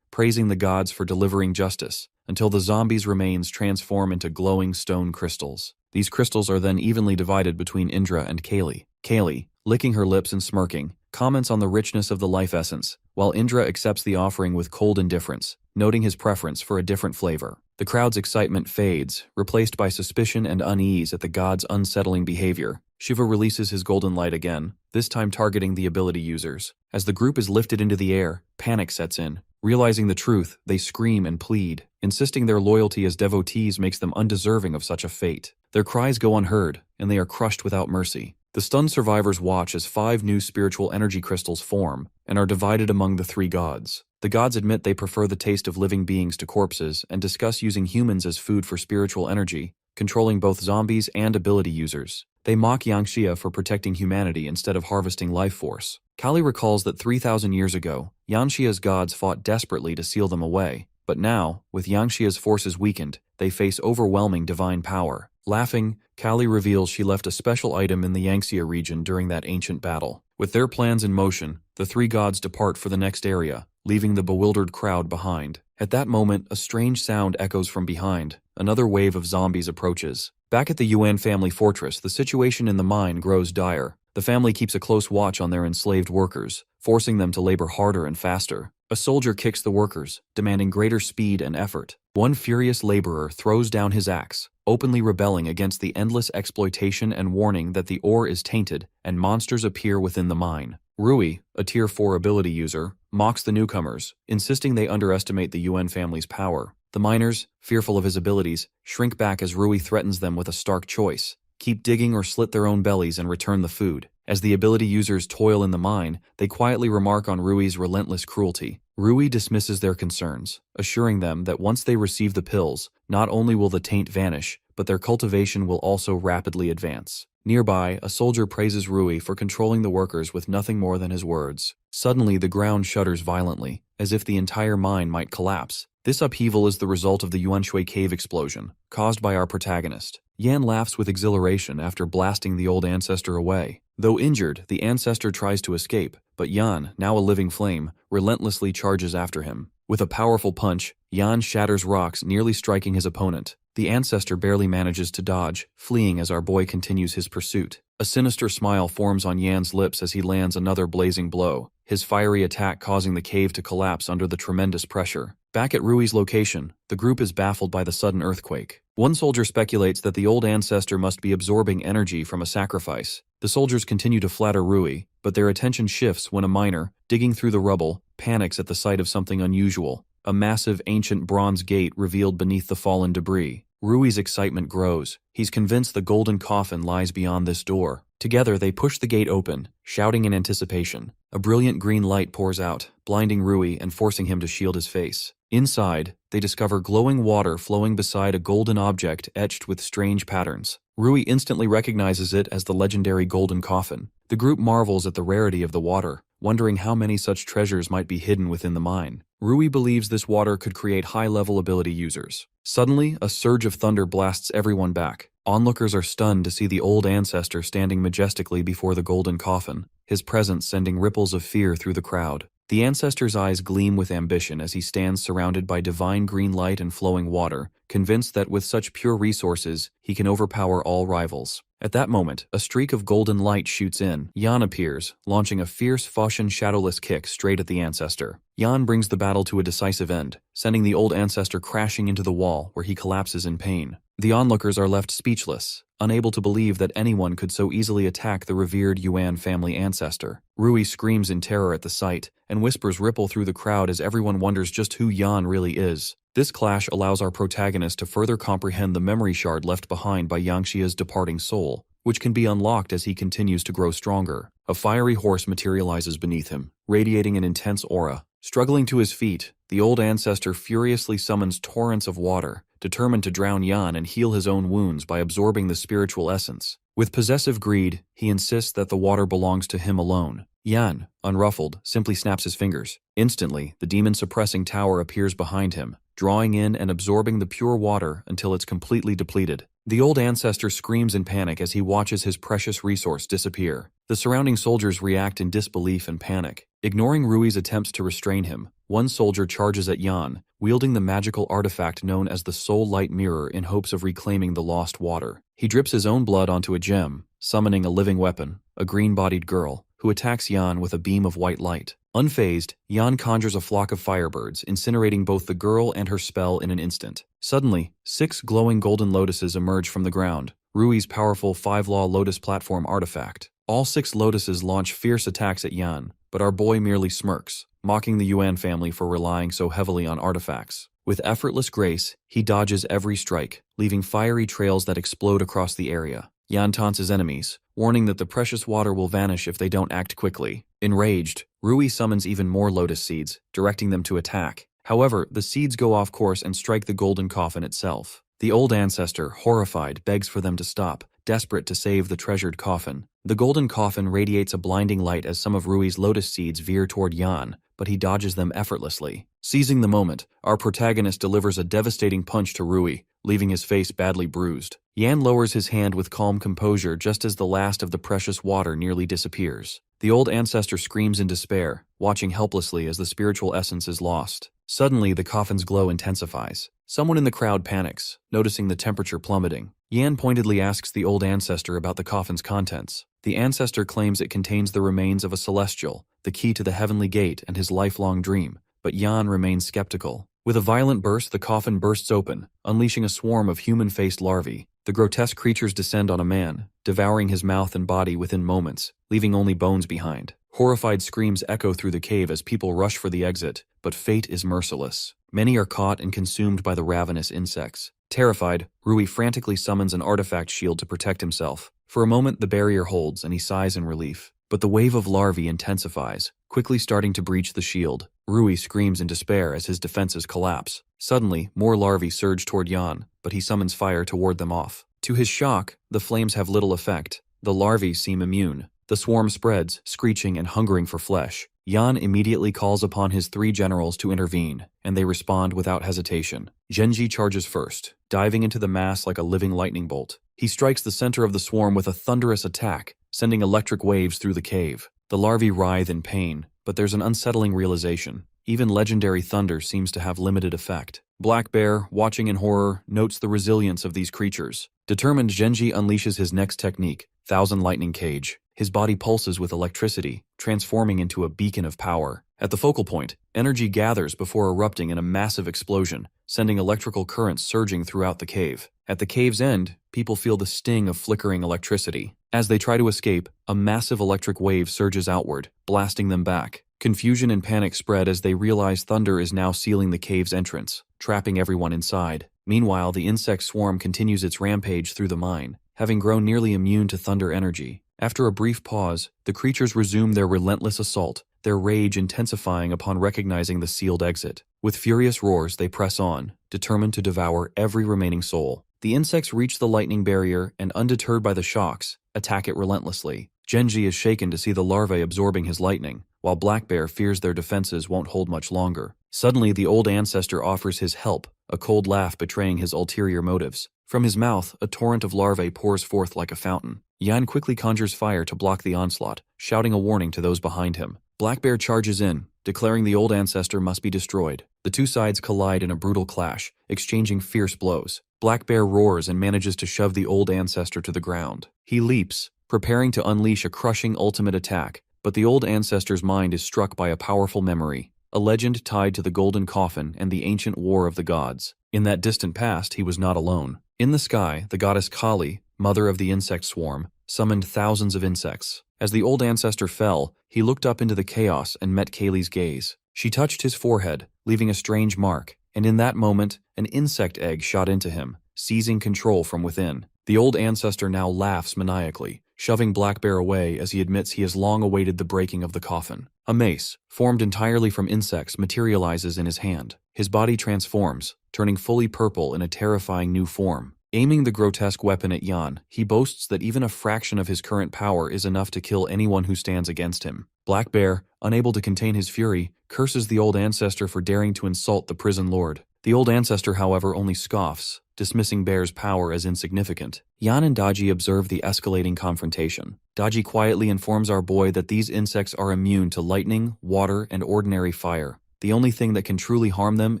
praising the gods for delivering justice, until the zombies' remains transform into glowing stone crystals. These crystals are then evenly divided between Indra and Kali. Kali, licking her lips and smirking, comments on the richness of the life essence, while Indra accepts the offering with cold indifference, noting his preference for a different flavor. The crowd's excitement fades, replaced by suspicion and unease at the god's unsettling behavior. Shiva releases his golden light again, this time targeting the ability users. As the group is lifted into the air, panic sets in. Realizing the truth, they scream and plead, insisting their loyalty as devotees makes them undeserving of such a fate. Their cries go unheard, and they are crushed without mercy. The stunned survivors watch as 5 new spiritual energy crystals form and are divided among the 3 gods. The gods admit they prefer the taste of living beings to corpses and discuss using humans as food for spiritual energy, controlling both zombies and ability users. They mock Yangxia for protecting humanity instead of harvesting life force. Kali recalls that 3,000 years ago, Yangxia's gods fought desperately to seal them away. But now, with Yangxia's forces weakened, they face overwhelming divine power. Laughing, Kali reveals she left a special item in the Yangxia region during that ancient battle. With their plans in motion, the 3 gods depart for the next area, leaving the bewildered crowd behind. At that moment, a strange sound echoes from behind. Another wave of zombies approaches. Back at the Yuan family fortress, the situation in the mine grows dire. The family keeps a close watch on their enslaved workers, forcing them to labor harder and faster. A soldier kicks the workers, demanding greater speed and effort. One furious laborer throws down his axe, openly rebelling against the endless exploitation and warning that the ore is tainted and monsters appear within the mine. Rui, a Tier 4 ability user, mocks the newcomers, insisting they underestimate the Yuan family's power. The miners, fearful of his abilities, shrink back as Rui threatens them with a stark choice: keep digging or slit their own bellies and return the food. As the ability users toil in the mine, they quietly remark on Rui's relentless cruelty. Rui dismisses their concerns, assuring them that once they receive the pills, not only will the taint vanish, but their cultivation will also rapidly advance. Nearby, a soldier praises Rui for controlling the workers with nothing more than his words. Suddenly, the ground shudders violently, as if the entire mine might collapse. This upheaval is the result of the Yuanshui cave explosion, caused by our protagonist. Yan laughs with exhilaration after blasting the old ancestor away. Though injured, the ancestor tries to escape, but Yan, now a living flame, relentlessly charges after him. With a powerful punch, Yan shatters rocks, nearly striking his opponent. The ancestor barely manages to dodge, fleeing as our boy continues his pursuit. A sinister smile forms on Yan's lips as he lands another blazing blow, his fiery attack causing the cave to collapse under the tremendous pressure. Back at Rui's location, the group is baffled by the sudden earthquake. One soldier speculates that the old ancestor must be absorbing energy from a sacrifice. The soldiers continue to flatter Rui, but their attention shifts when a miner, digging through the rubble, panics at the sight of something unusual. A massive ancient bronze gate revealed beneath the fallen debris. Rui's excitement grows. He's convinced the golden coffin lies beyond this door. Together, they push the gate open, shouting in anticipation. A brilliant green light pours out, blinding Rui and forcing him to shield his face. Inside, they discover glowing water flowing beside a golden object etched with strange patterns. Rui instantly recognizes it as the legendary golden coffin. The group marvels at the rarity of the water, wondering how many such treasures might be hidden within the mine. Rui believes this water could create high-level ability users. Suddenly, a surge of thunder blasts everyone back. Onlookers are stunned to see the old ancestor standing majestically before the golden coffin, his presence sending ripples of fear through the crowd. The ancestor's eyes gleam with ambition as he stands surrounded by divine green light and flowing water, convinced that with such pure resources, he can overpower all rivals. At that moment, a streak of golden light shoots in. Yan appears, launching a fierce Foshan shadowless kick straight at the ancestor. Yan brings the battle to a decisive end, sending the old ancestor crashing into the wall where he collapses in pain. The onlookers are left speechless, unable to believe that anyone could so easily attack the revered Yuan family ancestor. Rui screams in terror at the sight, and whispers ripple through the crowd as everyone wonders just who Yan really is. This clash allows our protagonist to further comprehend the memory shard left behind by Yangxia's departing soul, which can be unlocked as he continues to grow stronger. A fiery horse materializes beneath him, radiating an intense aura. Struggling to his feet, the old ancestor furiously summons torrents of water, determined to drown Yan and heal his own wounds by absorbing the spiritual essence. With possessive greed, he insists that the water belongs to him alone. Yan, unruffled, simply snaps his fingers. Instantly, the demon-suppressing tower appears behind him, drawing in and absorbing the pure water until it's completely depleted. The old ancestor screams in panic as he watches his precious resource disappear. The surrounding soldiers react in disbelief and panic. Ignoring Rui's attempts to restrain him, one soldier charges at Yan, wielding the magical artifact known as the Soul Light Mirror in hopes of reclaiming the lost water. He drips his own blood onto a gem, summoning a living weapon, a green-bodied girl, who attacks Yan with a beam of white light. Unfazed, Yan conjures a flock of firebirds, incinerating both the girl and her spell in an instant. Suddenly, 6 glowing golden lotuses emerge from the ground, Rui's powerful 5-law lotus platform artifact. All 6 lotuses launch fierce attacks at Yan, but our boy merely smirks, mocking the Yuan family for relying so heavily on artifacts. With effortless grace, he dodges every strike, leaving fiery trails that explode across the area. Yan taunts his enemies, warning that the precious water will vanish if they don't act quickly. Enraged, Rui summons even more lotus seeds, directing them to attack. However, the seeds go off course and strike the golden coffin itself. The old ancestor, horrified, begs for them to stop, desperate to save the treasured coffin. The golden coffin radiates a blinding light as some of Rui's lotus seeds veer toward Yan, but he dodges them effortlessly. Seizing the moment, our protagonist delivers a devastating punch to Rui, leaving his face badly bruised. Yan lowers his hand with calm composure just as the last of the precious water nearly disappears. The old ancestor screams in despair, watching helplessly as the spiritual essence is lost. Suddenly, the coffin's glow intensifies. Someone in the crowd panics, noticing the temperature plummeting. Yan pointedly asks the old ancestor about the coffin's contents. The ancestor claims it contains the remains of a celestial, the key to the heavenly gate and his lifelong dream, but Yan remains skeptical. With a violent burst, the coffin bursts open, unleashing a swarm of human-faced larvae. The grotesque creatures descend on a man, devouring his mouth and body within moments, leaving only bones behind. Horrified screams echo through the cave as people rush for the exit, but fate is merciless. Many are caught and consumed by the ravenous insects. Terrified, Rui frantically summons an artifact shield to protect himself. For a moment, the barrier holds and he sighs in relief. But the wave of larvae intensifies, quickly starting to breach the shield. Rui screams in despair as his defenses collapse. Suddenly, more larvae surge toward Yan, but he summons fire to ward them off. To his shock, the flames have little effect. The larvae seem immune. The swarm spreads, screeching and hungering for flesh. Yan immediately calls upon his 3 generals to intervene, and they respond without hesitation. Genji charges first, diving into the mass like a living lightning bolt. He strikes the center of the swarm with a thunderous attack, sending electric waves through the cave. The larvae writhe in pain, but there's an unsettling realization. Even legendary thunder seems to have limited effect. Black Bear, watching in horror, notes the resilience of these creatures. Determined, Genji unleashes his next technique, Thousand Lightning Cage. His body pulses with electricity, transforming into a beacon of power. At the focal point, energy gathers before erupting in a massive explosion, sending electrical currents surging throughout the cave. At the cave's end, people feel the sting of flickering electricity. As they try to escape, a massive electric wave surges outward, blasting them back. Confusion and panic spread as they realize thunder is now sealing the cave's entrance, trapping everyone inside. Meanwhile, the insect swarm continues its rampage through the mine, having grown nearly immune to thunder energy. After a brief pause, the creatures resume their relentless assault, their rage intensifying upon recognizing the sealed exit. With furious roars, they press on, determined to devour every remaining soul. The insects reach the lightning barrier and, undeterred by the shocks, attack it relentlessly. Genji is shaken to see the larvae absorbing his lightning, while Black Bear fears their defenses won't hold much longer. Suddenly, the old ancestor offers his help, a cold laugh betraying his ulterior motives. From his mouth, a torrent of larvae pours forth like a fountain. Yan quickly conjures fire to block the onslaught, shouting a warning to those behind him. Black Bear charges in, declaring the old ancestor must be destroyed. The two sides collide in a brutal clash, exchanging fierce blows. Black Bear roars and manages to shove the old ancestor to the ground. He leaps, preparing to unleash a crushing ultimate attack, but the old ancestor's mind is struck by a powerful memory, a legend tied to the golden coffin and the ancient war of the gods. In that distant past, he was not alone. In the sky, the goddess Kali, mother of the insect swarm, summoned thousands of insects. As the old ancestor fell, he looked up into the chaos and met Kali's gaze. She touched his forehead, leaving a strange mark, and in that moment, an insect egg shot into him, seizing control from within. The old ancestor now laughs maniacally, shoving Black Bear away as he admits he has long awaited the breaking of the coffin. A mace, formed entirely from insects, materializes in his hand. His body transforms, turning fully purple in a terrifying new form. Aiming the grotesque weapon at Yan, he boasts that even a fraction of his current power is enough to kill anyone who stands against him. Black Bear, unable to contain his fury, curses the old ancestor for daring to insult the prison lord. The old ancestor, however, only scoffs, dismissing Bear's power as insignificant. Yan and Daji observe the escalating confrontation. Daji quietly informs our boy that these insects are immune to lightning, water, and ordinary fire. The only thing that can truly harm them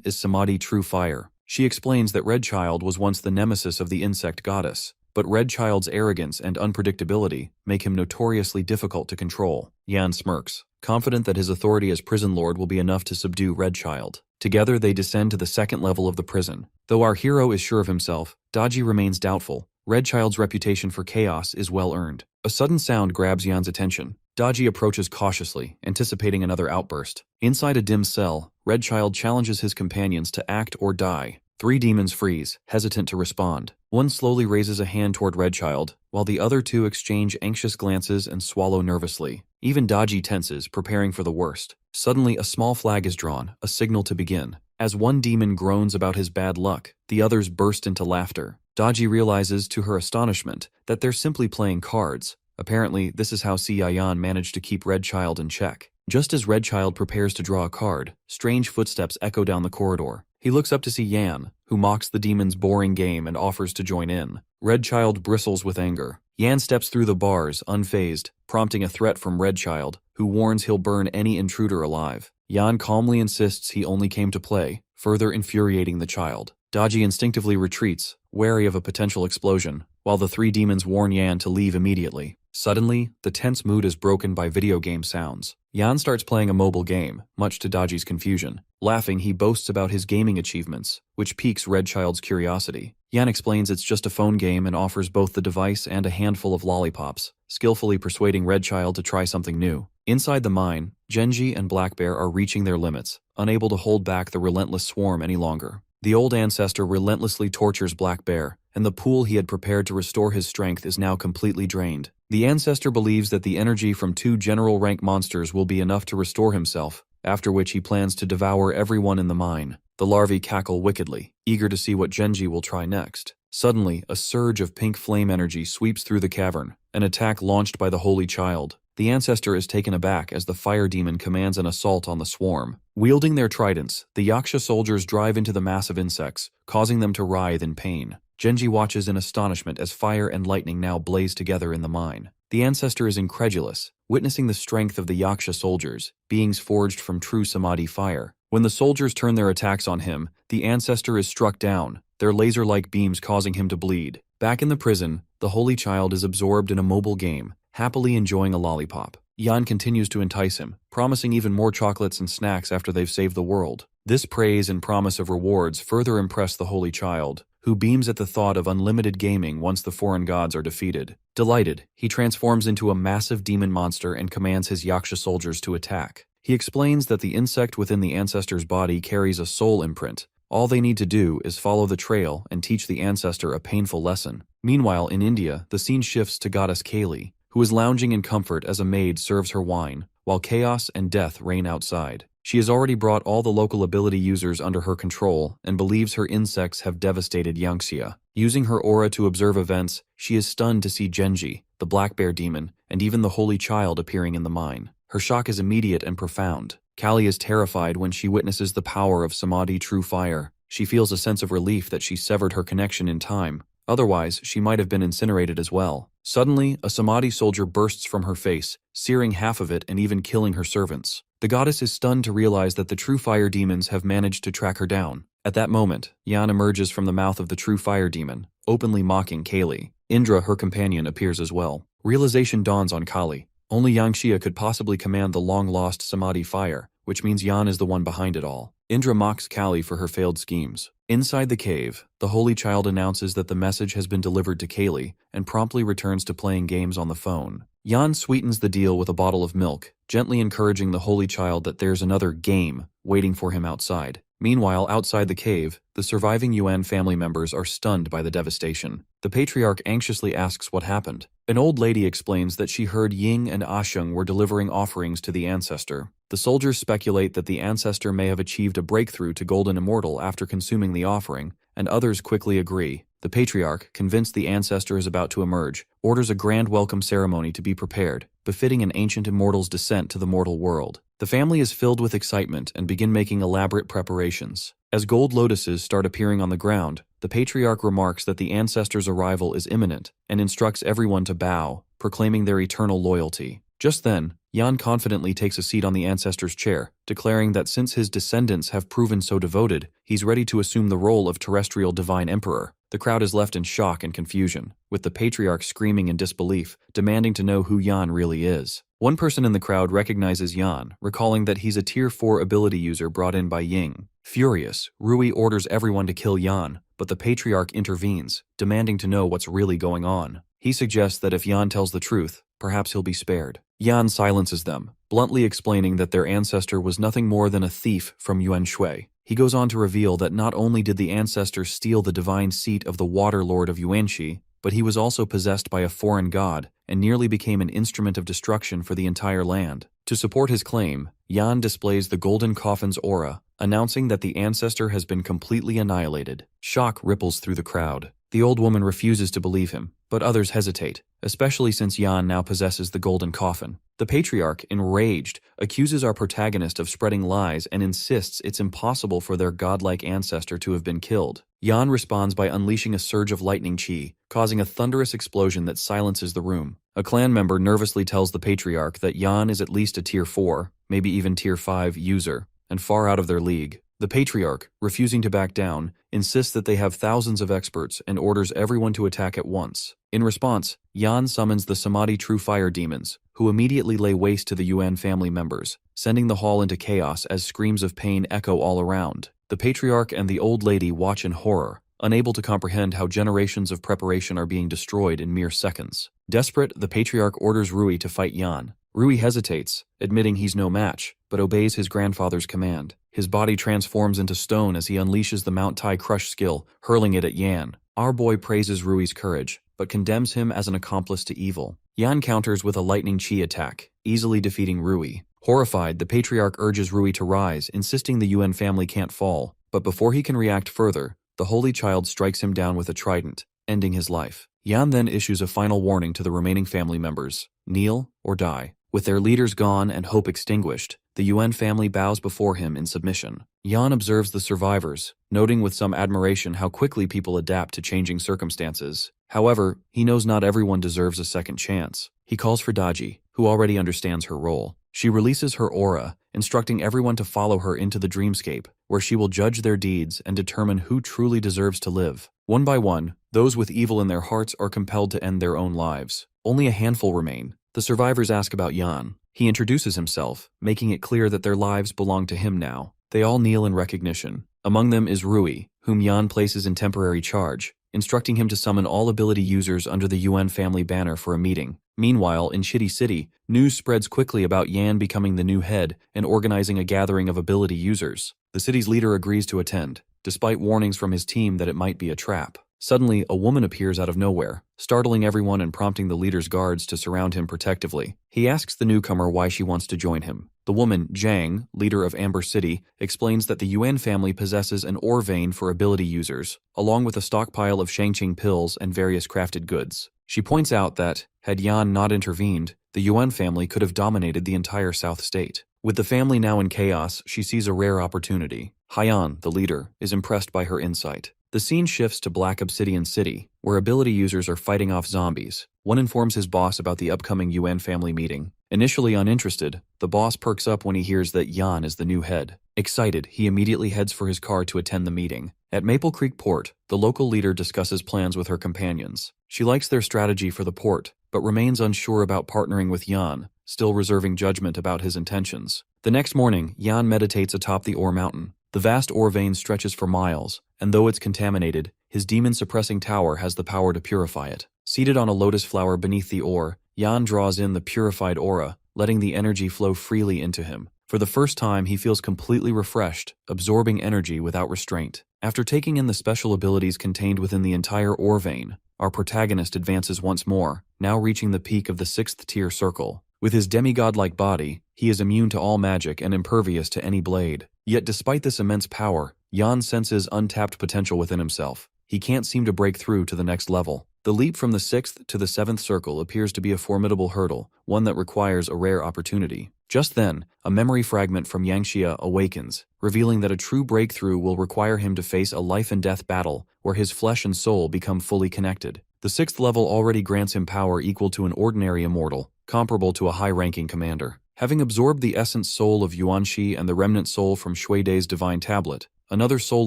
is Samadhi true fire. She explains that Red Child was once the nemesis of the insect goddess, but Red Child's arrogance and unpredictability make him notoriously difficult to control. Yan smirks, confident that his authority as prison lord will be enough to subdue Red Child. Together they descend to the second level of the prison. Though our hero is sure of himself, Daji remains doubtful. Red Child's reputation for chaos is well earned. A sudden sound grabs Yan's attention. Daji approaches cautiously, anticipating another outburst. Inside a dim cell, Red Child challenges his companions to act or die. Three demons freeze, hesitant to respond. One slowly raises a hand toward Red Child, while the other two exchange anxious glances and swallow nervously. Even Daji tenses, preparing for the worst. Suddenly, a small flag is drawn, a signal to begin. As one demon groans about his bad luck, the others burst into laughter. Daji realizes, to her astonishment, that they're simply playing cards. Apparently, this is how Si Yayan managed to keep Red Child in check. Just as Red Child prepares to draw a card, strange footsteps echo down the corridor. He looks up to see Yan, who mocks the demon's boring game and offers to join in. Red Child bristles with anger. Yan steps through the bars, unfazed, prompting a threat from Red Child, who warns he'll burn any intruder alive. Yan calmly insists he only came to play, further infuriating the child. Daji instinctively retreats, wary of a potential explosion, while the three demons warn Yan to leave immediately. Suddenly, the tense mood is broken by video game sounds. Yan starts playing a mobile game, much to Daji's confusion. Laughing, he boasts about his gaming achievements, which piques Red Child's curiosity. Yan explains it's just a phone game and offers both the device and a handful of lollipops, skillfully persuading Red Child to try something new. Inside the mine, Genji and Black Bear are reaching their limits, unable to hold back the relentless swarm any longer. The old ancestor relentlessly tortures Black Bear, and the pool he had prepared to restore his strength is now completely drained. The ancestor believes that the energy from two general-rank monsters will be enough to restore himself, after which he plans to devour everyone in the mine. The larvae cackle wickedly, eager to see what Genji will try next. Suddenly, a surge of pink flame energy sweeps through the cavern, an attack launched by the Holy Child. The ancestor is taken aback as the fire demon commands an assault on the swarm. Wielding their tridents, the Yaksha soldiers drive into the mass of insects, causing them to writhe in pain. Genji watches in astonishment as fire and lightning now blaze together in the mine. The ancestor is incredulous, witnessing the strength of the Yaksha soldiers, beings forged from true samadhi fire. When the soldiers turn their attacks on him, the ancestor is struck down, their laser-like beams causing him to bleed. Back in the prison, the holy child is absorbed in a mobile game, happily enjoying a lollipop. Yan continues to entice him, promising even more chocolates and snacks after they've saved the world. This praise and promise of rewards further impress the holy child, who beams at the thought of unlimited gaming once the foreign gods are defeated. Delighted, he transforms into a massive demon monster and commands his Yaksha soldiers to attack. He explains that the insect within the ancestor's body carries a soul imprint. All they need to do is follow the trail and teach the ancestor a painful lesson. Meanwhile, in India, the scene shifts to goddess Kali, who is lounging in comfort as a maid serves her wine, while chaos and death reign outside. She has already brought all the local ability users under her control and believes her insects have devastated Yangxia. Using her aura to observe events, she is stunned to see Genji, the black bear demon, and even the holy child appearing in the mine. Her shock is immediate and profound. Kali is terrified when she witnesses the power of Samadhi true fire. She feels a sense of relief that she severed her connection in time. Otherwise, she might have been incinerated as well. Suddenly, a Samadhi soldier bursts from her face, searing half of it and even killing her servants. The goddess is stunned to realize that the true fire demons have managed to track her down. At that moment, Yan emerges from the mouth of the true fire demon, openly mocking Kali. Indra, her companion, appears as well. Realization dawns on Kali. Only Yangxia could possibly command the long-lost Samadhi fire, which means Yan is the one behind it all. Indra mocks Kali for her failed schemes. Inside the cave, the holy child announces that the message has been delivered to Kali and promptly returns to playing games on the phone. Yan sweetens the deal with a bottle of milk, gently encouraging the holy child that there's another game waiting for him outside. Meanwhile, outside the cave, the surviving Yuan family members are stunned by the devastation. The patriarch anxiously asks what happened. An old lady explains that she heard Ying and Ashung were delivering offerings to the ancestor. The soldiers speculate that the ancestor may have achieved a breakthrough to Golden Immortal after consuming the offering, and others quickly agree. The patriarch, convinced the ancestor is about to emerge, orders a grand welcome ceremony to be prepared, befitting an ancient immortal's descent to the mortal world. The family is filled with excitement and begin making elaborate preparations. As gold lotuses start appearing on the ground, the patriarch remarks that the ancestor's arrival is imminent and instructs everyone to bow, proclaiming their eternal loyalty. Just then, Yan confidently takes a seat on the ancestor's chair, declaring that since his descendants have proven so devoted, he's ready to assume the role of terrestrial divine emperor. The crowd is left in shock and confusion, with the patriarch screaming in disbelief, demanding to know who Yan really is. One person in the crowd recognizes Yan, recalling that he's a Tier 4 ability user brought in by Ying. Furious, Rui orders everyone to kill Yan, but the patriarch intervenes, demanding to know what's really going on. He suggests that if Yan tells the truth, perhaps he'll be spared. Yan silences them, bluntly explaining that their ancestor was nothing more than a thief from Yuan Shui. He goes on to reveal that not only did the ancestor steal the divine seat of the Water Lord of Yuanxi, but he was also possessed by a foreign god and nearly became an instrument of destruction for the entire land. To support his claim, Yan displays the golden coffin's aura, announcing that the ancestor has been completely annihilated. Shock ripples through the crowd. The old woman refuses to believe him, but others hesitate, especially since Yan now possesses the golden coffin. The patriarch, enraged, accuses our protagonist of spreading lies and insists it's impossible for their godlike ancestor to have been killed. Yan responds by unleashing a surge of lightning chi, causing a thunderous explosion that silences the room. A clan member nervously tells the patriarch that Yan is at least a Tier 4, maybe even Tier 5 user, and far out of their league. The patriarch, refusing to back down, insists that they have thousands of experts and orders everyone to attack at once. In response, Yan summons the Samadhi True Fire demons, who immediately lay waste to the Yuan family members, sending the hall into chaos as screams of pain echo all around. The patriarch and the old lady watch in horror, unable to comprehend how generations of preparation are being destroyed in mere seconds. Desperate, the patriarch orders Rui to fight Yan. Rui hesitates, admitting he's no match, but obeys his grandfather's command. His body transforms into stone as he unleashes the Mount Tai Crush skill, hurling it at Yan. Our boy praises Rui's courage, but condemns him as an accomplice to evil. Yan counters with a lightning chi attack, easily defeating Rui. Horrified, the patriarch urges Rui to rise, insisting the Yuan family can't fall. But before he can react further, the holy child strikes him down with a trident, ending his life. Yan then issues a final warning to the remaining family members: kneel or die. With their leaders gone and hope extinguished, the Yuan family bows before him in submission. Yan observes the survivors, noting with some admiration how quickly people adapt to changing circumstances. However, he knows not everyone deserves a second chance. He calls for Daji, who already understands her role. She releases her aura, instructing everyone to follow her into the dreamscape, where she will judge their deeds and determine who truly deserves to live. One by one, those with evil in their hearts are compelled to end their own lives. Only a handful remain. The survivors ask about Yan. He introduces himself, making it clear that their lives belong to him now. They all kneel in recognition. Among them is Rui, whom Yan places in temporary charge, instructing him to summon all ability users under the UN family banner for a meeting. Meanwhile, in Chitty City, news spreads quickly about Yan becoming the new head and organizing a gathering of ability users. The city's leader agrees to attend, despite warnings from his team that it might be a trap. Suddenly, a woman appears out of nowhere, startling everyone and prompting the leader's guards to surround him protectively. He asks the newcomer why she wants to join him. The woman, Zhang, leader of Amber City, explains that the Yuan family possesses an ore vein for ability users, along with a stockpile of Shangqing pills and various crafted goods. She points out that, had Yan not intervened, the Yuan family could have dominated the entire South State. With the family now in chaos, she sees a rare opportunity. Haiyan, the leader, is impressed by her insight. The scene shifts to Black Obsidian City, where ability users are fighting off zombies. One informs his boss about the upcoming UN family meeting. Initially uninterested, the boss perks up when he hears that Yan is the new head. Excited, he immediately heads for his car to attend the meeting. At Maple Creek Port, the local leader discusses plans with her companions. She likes their strategy for the port, but remains unsure about partnering with Yan, still reserving judgment about his intentions. The next morning, Yan meditates atop the ore mountain. The vast ore vein stretches for miles, and though it's contaminated, his demon-suppressing tower has the power to purify it. Seated on a lotus flower beneath the ore, Yan draws in the purified aura, letting the energy flow freely into him. For the first time, he feels completely refreshed, absorbing energy without restraint. After taking in the special abilities contained within the entire ore vein, our protagonist advances once more, now reaching the peak of the 6th tier circle. With his demigod-like body, he is immune to all magic and impervious to any blade. Yet despite this immense power, Yan senses untapped potential within himself. He can't seem to break through to the next level. The leap from the 6th to the 7th circle appears to be a formidable hurdle, one that requires a rare opportunity. Just then, a memory fragment from Yangxia awakens, revealing that a true breakthrough will require him to face a life-and-death battle where his flesh and soul become fully connected. The 6th level already grants him power equal to an ordinary immortal, comparable to a high-ranking commander. Having absorbed the essence soul of Yuanxi and the remnant soul from Shui Dai's divine tablet, another soul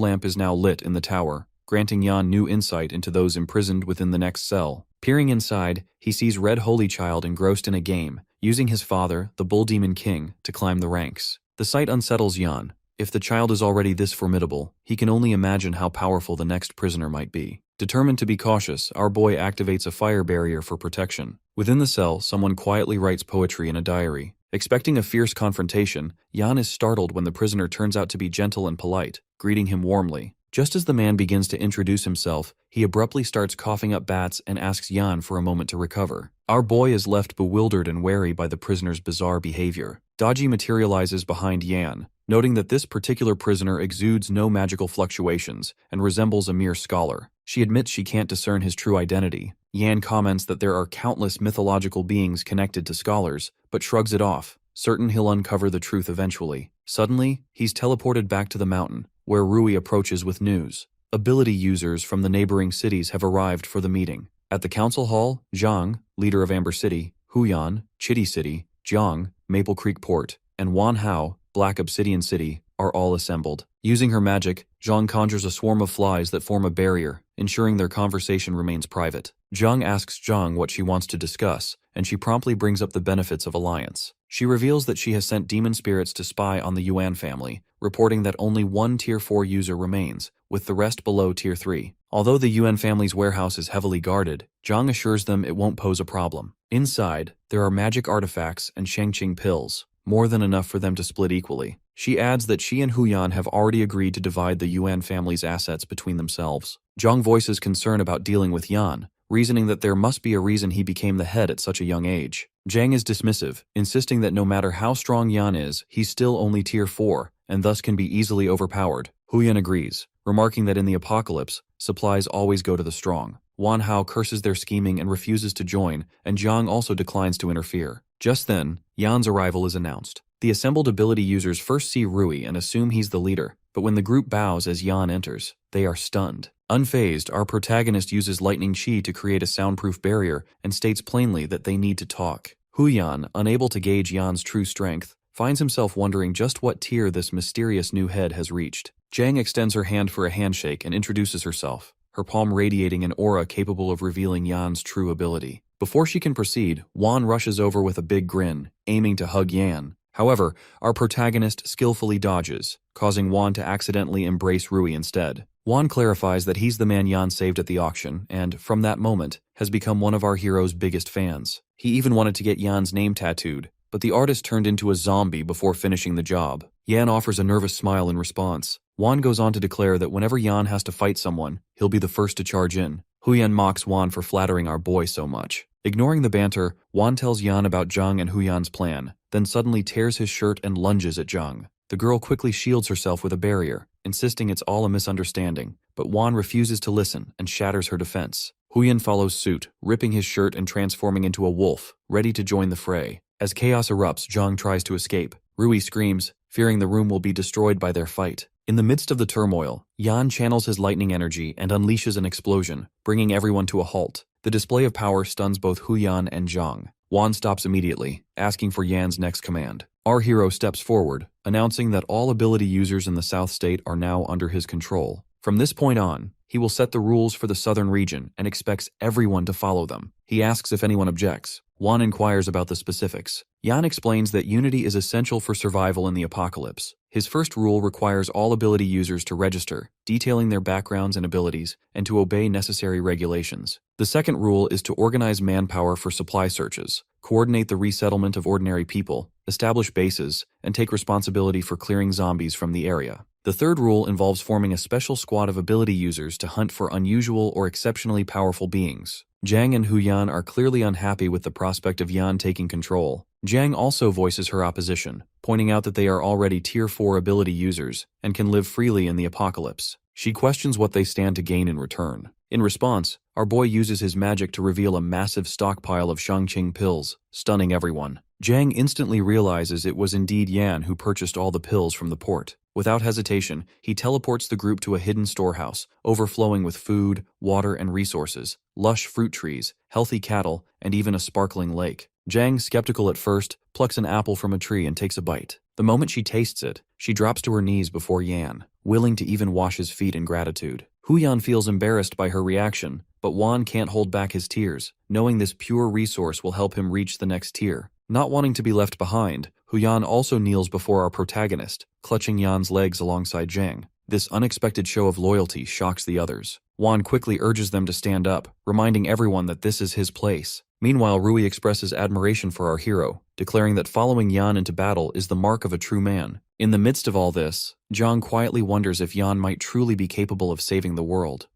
lamp is now lit in the tower, granting Yan new insight into those imprisoned within the next cell. Peering inside, he sees Red Holy Child engrossed in a game, using his father, the Bull Demon King, to climb the ranks. The sight unsettles Yan. If the child is already this formidable, he can only imagine how powerful the next prisoner might be. Determined to be cautious, our boy activates a fire barrier for protection. Within the cell, someone quietly writes poetry in a diary. Expecting a fierce confrontation, Yan is startled when the prisoner turns out to be gentle and polite, greeting him warmly. Just as the man begins to introduce himself, he abruptly starts coughing up bats and asks Yan for a moment to recover. Our boy is left bewildered and wary by the prisoner's bizarre behavior. Daji materializes behind Yan, noting that this particular prisoner exudes no magical fluctuations and resembles a mere scholar. She admits she can't discern his true identity. Yan comments that there are countless mythological beings connected to scholars, but shrugs it off, certain he'll uncover the truth eventually. Suddenly, he's teleported back to the mountain, where Rui approaches with news. Ability users from the neighboring cities have arrived for the meeting. At the council hall, Zhang, leader of Amber City, Huyan, Chitty City, Jiang, Maple Creek Port, and Wan Hao, Black Obsidian City, are all assembled. Using her magic, Zhang conjures a swarm of flies that form a barrier, ensuring their conversation remains private. Zhang asks Zhang what she wants to discuss, and she promptly brings up the benefits of alliance. She reveals that she has sent demon spirits to spy on the Yuan family, reporting that only one Tier 4 user remains, with the rest below Tier 3. Although the Yuan family's warehouse is heavily guarded, Zhang assures them it won't pose a problem. Inside, there are magic artifacts and Shangqing pills, more than enough for them to split equally. She adds that she and Huyan have already agreed to divide the Yuan family's assets between themselves. Zhang voices concern about dealing with Yan, reasoning that there must be a reason he became the head at such a young age. Zhang is dismissive, insisting that no matter how strong Yan is, he's still only Tier 4, and thus can be easily overpowered. Huyan agrees, remarking that in the apocalypse, supplies always go to the strong. Wan Hao curses their scheming and refuses to join, and Zhang also declines to interfere. Just then, Yan's arrival is announced. The assembled ability users first see Rui and assume he's the leader, but when the group bows as Yan enters, they are stunned. Unfazed, our protagonist uses lightning chi to create a soundproof barrier and states plainly that they need to talk. Huyan, unable to gauge Yan's true strength, finds himself wondering just what tier this mysterious new head has reached. Jang extends her hand for a handshake and introduces herself, her palm radiating an aura capable of revealing Yan's true ability. Before she can proceed, Wan rushes over with a big grin, aiming to hug Yan. However, our protagonist skillfully dodges, causing Wan to accidentally embrace Rui instead. Wan clarifies that he's the man Yan saved at the auction and, from that moment, has become one of our hero's biggest fans. He even wanted to get Yan's name tattooed, but the artist turned into a zombie before finishing the job. Yan offers a nervous smile in response. Wan goes on to declare that whenever Yan has to fight someone, he'll be the first to charge in. Huyan mocks Wan for flattering our boy so much. Ignoring the banter, Wan tells Yan about Zhang and Huyan's plan, then suddenly tears his shirt and lunges at Zhang. The girl quickly shields herself with a barrier, insisting it's all a misunderstanding, but Wan refuses to listen and shatters her defense. Huyan follows suit, ripping his shirt and transforming into a wolf, ready to join the fray. As chaos erupts, Zhang tries to escape. Rui screams, fearing the room will be destroyed by their fight. In the midst of the turmoil, Yan channels his lightning energy and unleashes an explosion, bringing everyone to a halt. The display of power stuns both Huyan and Zhang. Wan stops immediately, asking for Yan's next command. Our hero steps forward, announcing that all ability users in the South State are now under his control. From this point on, he will set the rules for the southern region and expects everyone to follow them. He asks if anyone objects. Wan inquires about the specifics. Yan explains that unity is essential for survival in the apocalypse. His first rule requires all ability users to register, detailing their backgrounds and abilities, and to obey necessary regulations. The second rule is to organize manpower for supply searches, coordinate the resettlement of ordinary people, establish bases, and take responsibility for clearing zombies from the area. The third rule involves forming a special squad of ability users to hunt for unusual or exceptionally powerful beings. Zhang and Huyan are clearly unhappy with the prospect of Yan taking control. Zhang also voices her opposition, pointing out that they are already Tier 4 ability users and can live freely in the apocalypse. She questions what they stand to gain in return. In response, our boy uses his magic to reveal a massive stockpile of Shangqing pills, stunning everyone. Zhang instantly realizes it was indeed Yan who purchased all the pills from the port. Without hesitation, he teleports the group to a hidden storehouse, overflowing with food, water, and resources, lush fruit trees, healthy cattle, and even a sparkling lake. Zhang, skeptical at first, plucks an apple from a tree and takes a bite. The moment she tastes it, she drops to her knees before Yan, willing to even wash his feet in gratitude. Huyan feels embarrassed by her reaction, but Wan can't hold back his tears, knowing this pure resource will help him reach the next tier. Not wanting to be left behind, Huyan also kneels before our protagonist, clutching Yan's legs alongside Zhang. This unexpected show of loyalty shocks the others. Wan quickly urges them to stand up, reminding everyone that this is his place. Meanwhile, Rui expresses admiration for our hero, declaring that following Yan into battle is the mark of a true man. In the midst of all this, Zhang quietly wonders if Yan might truly be capable of saving the world.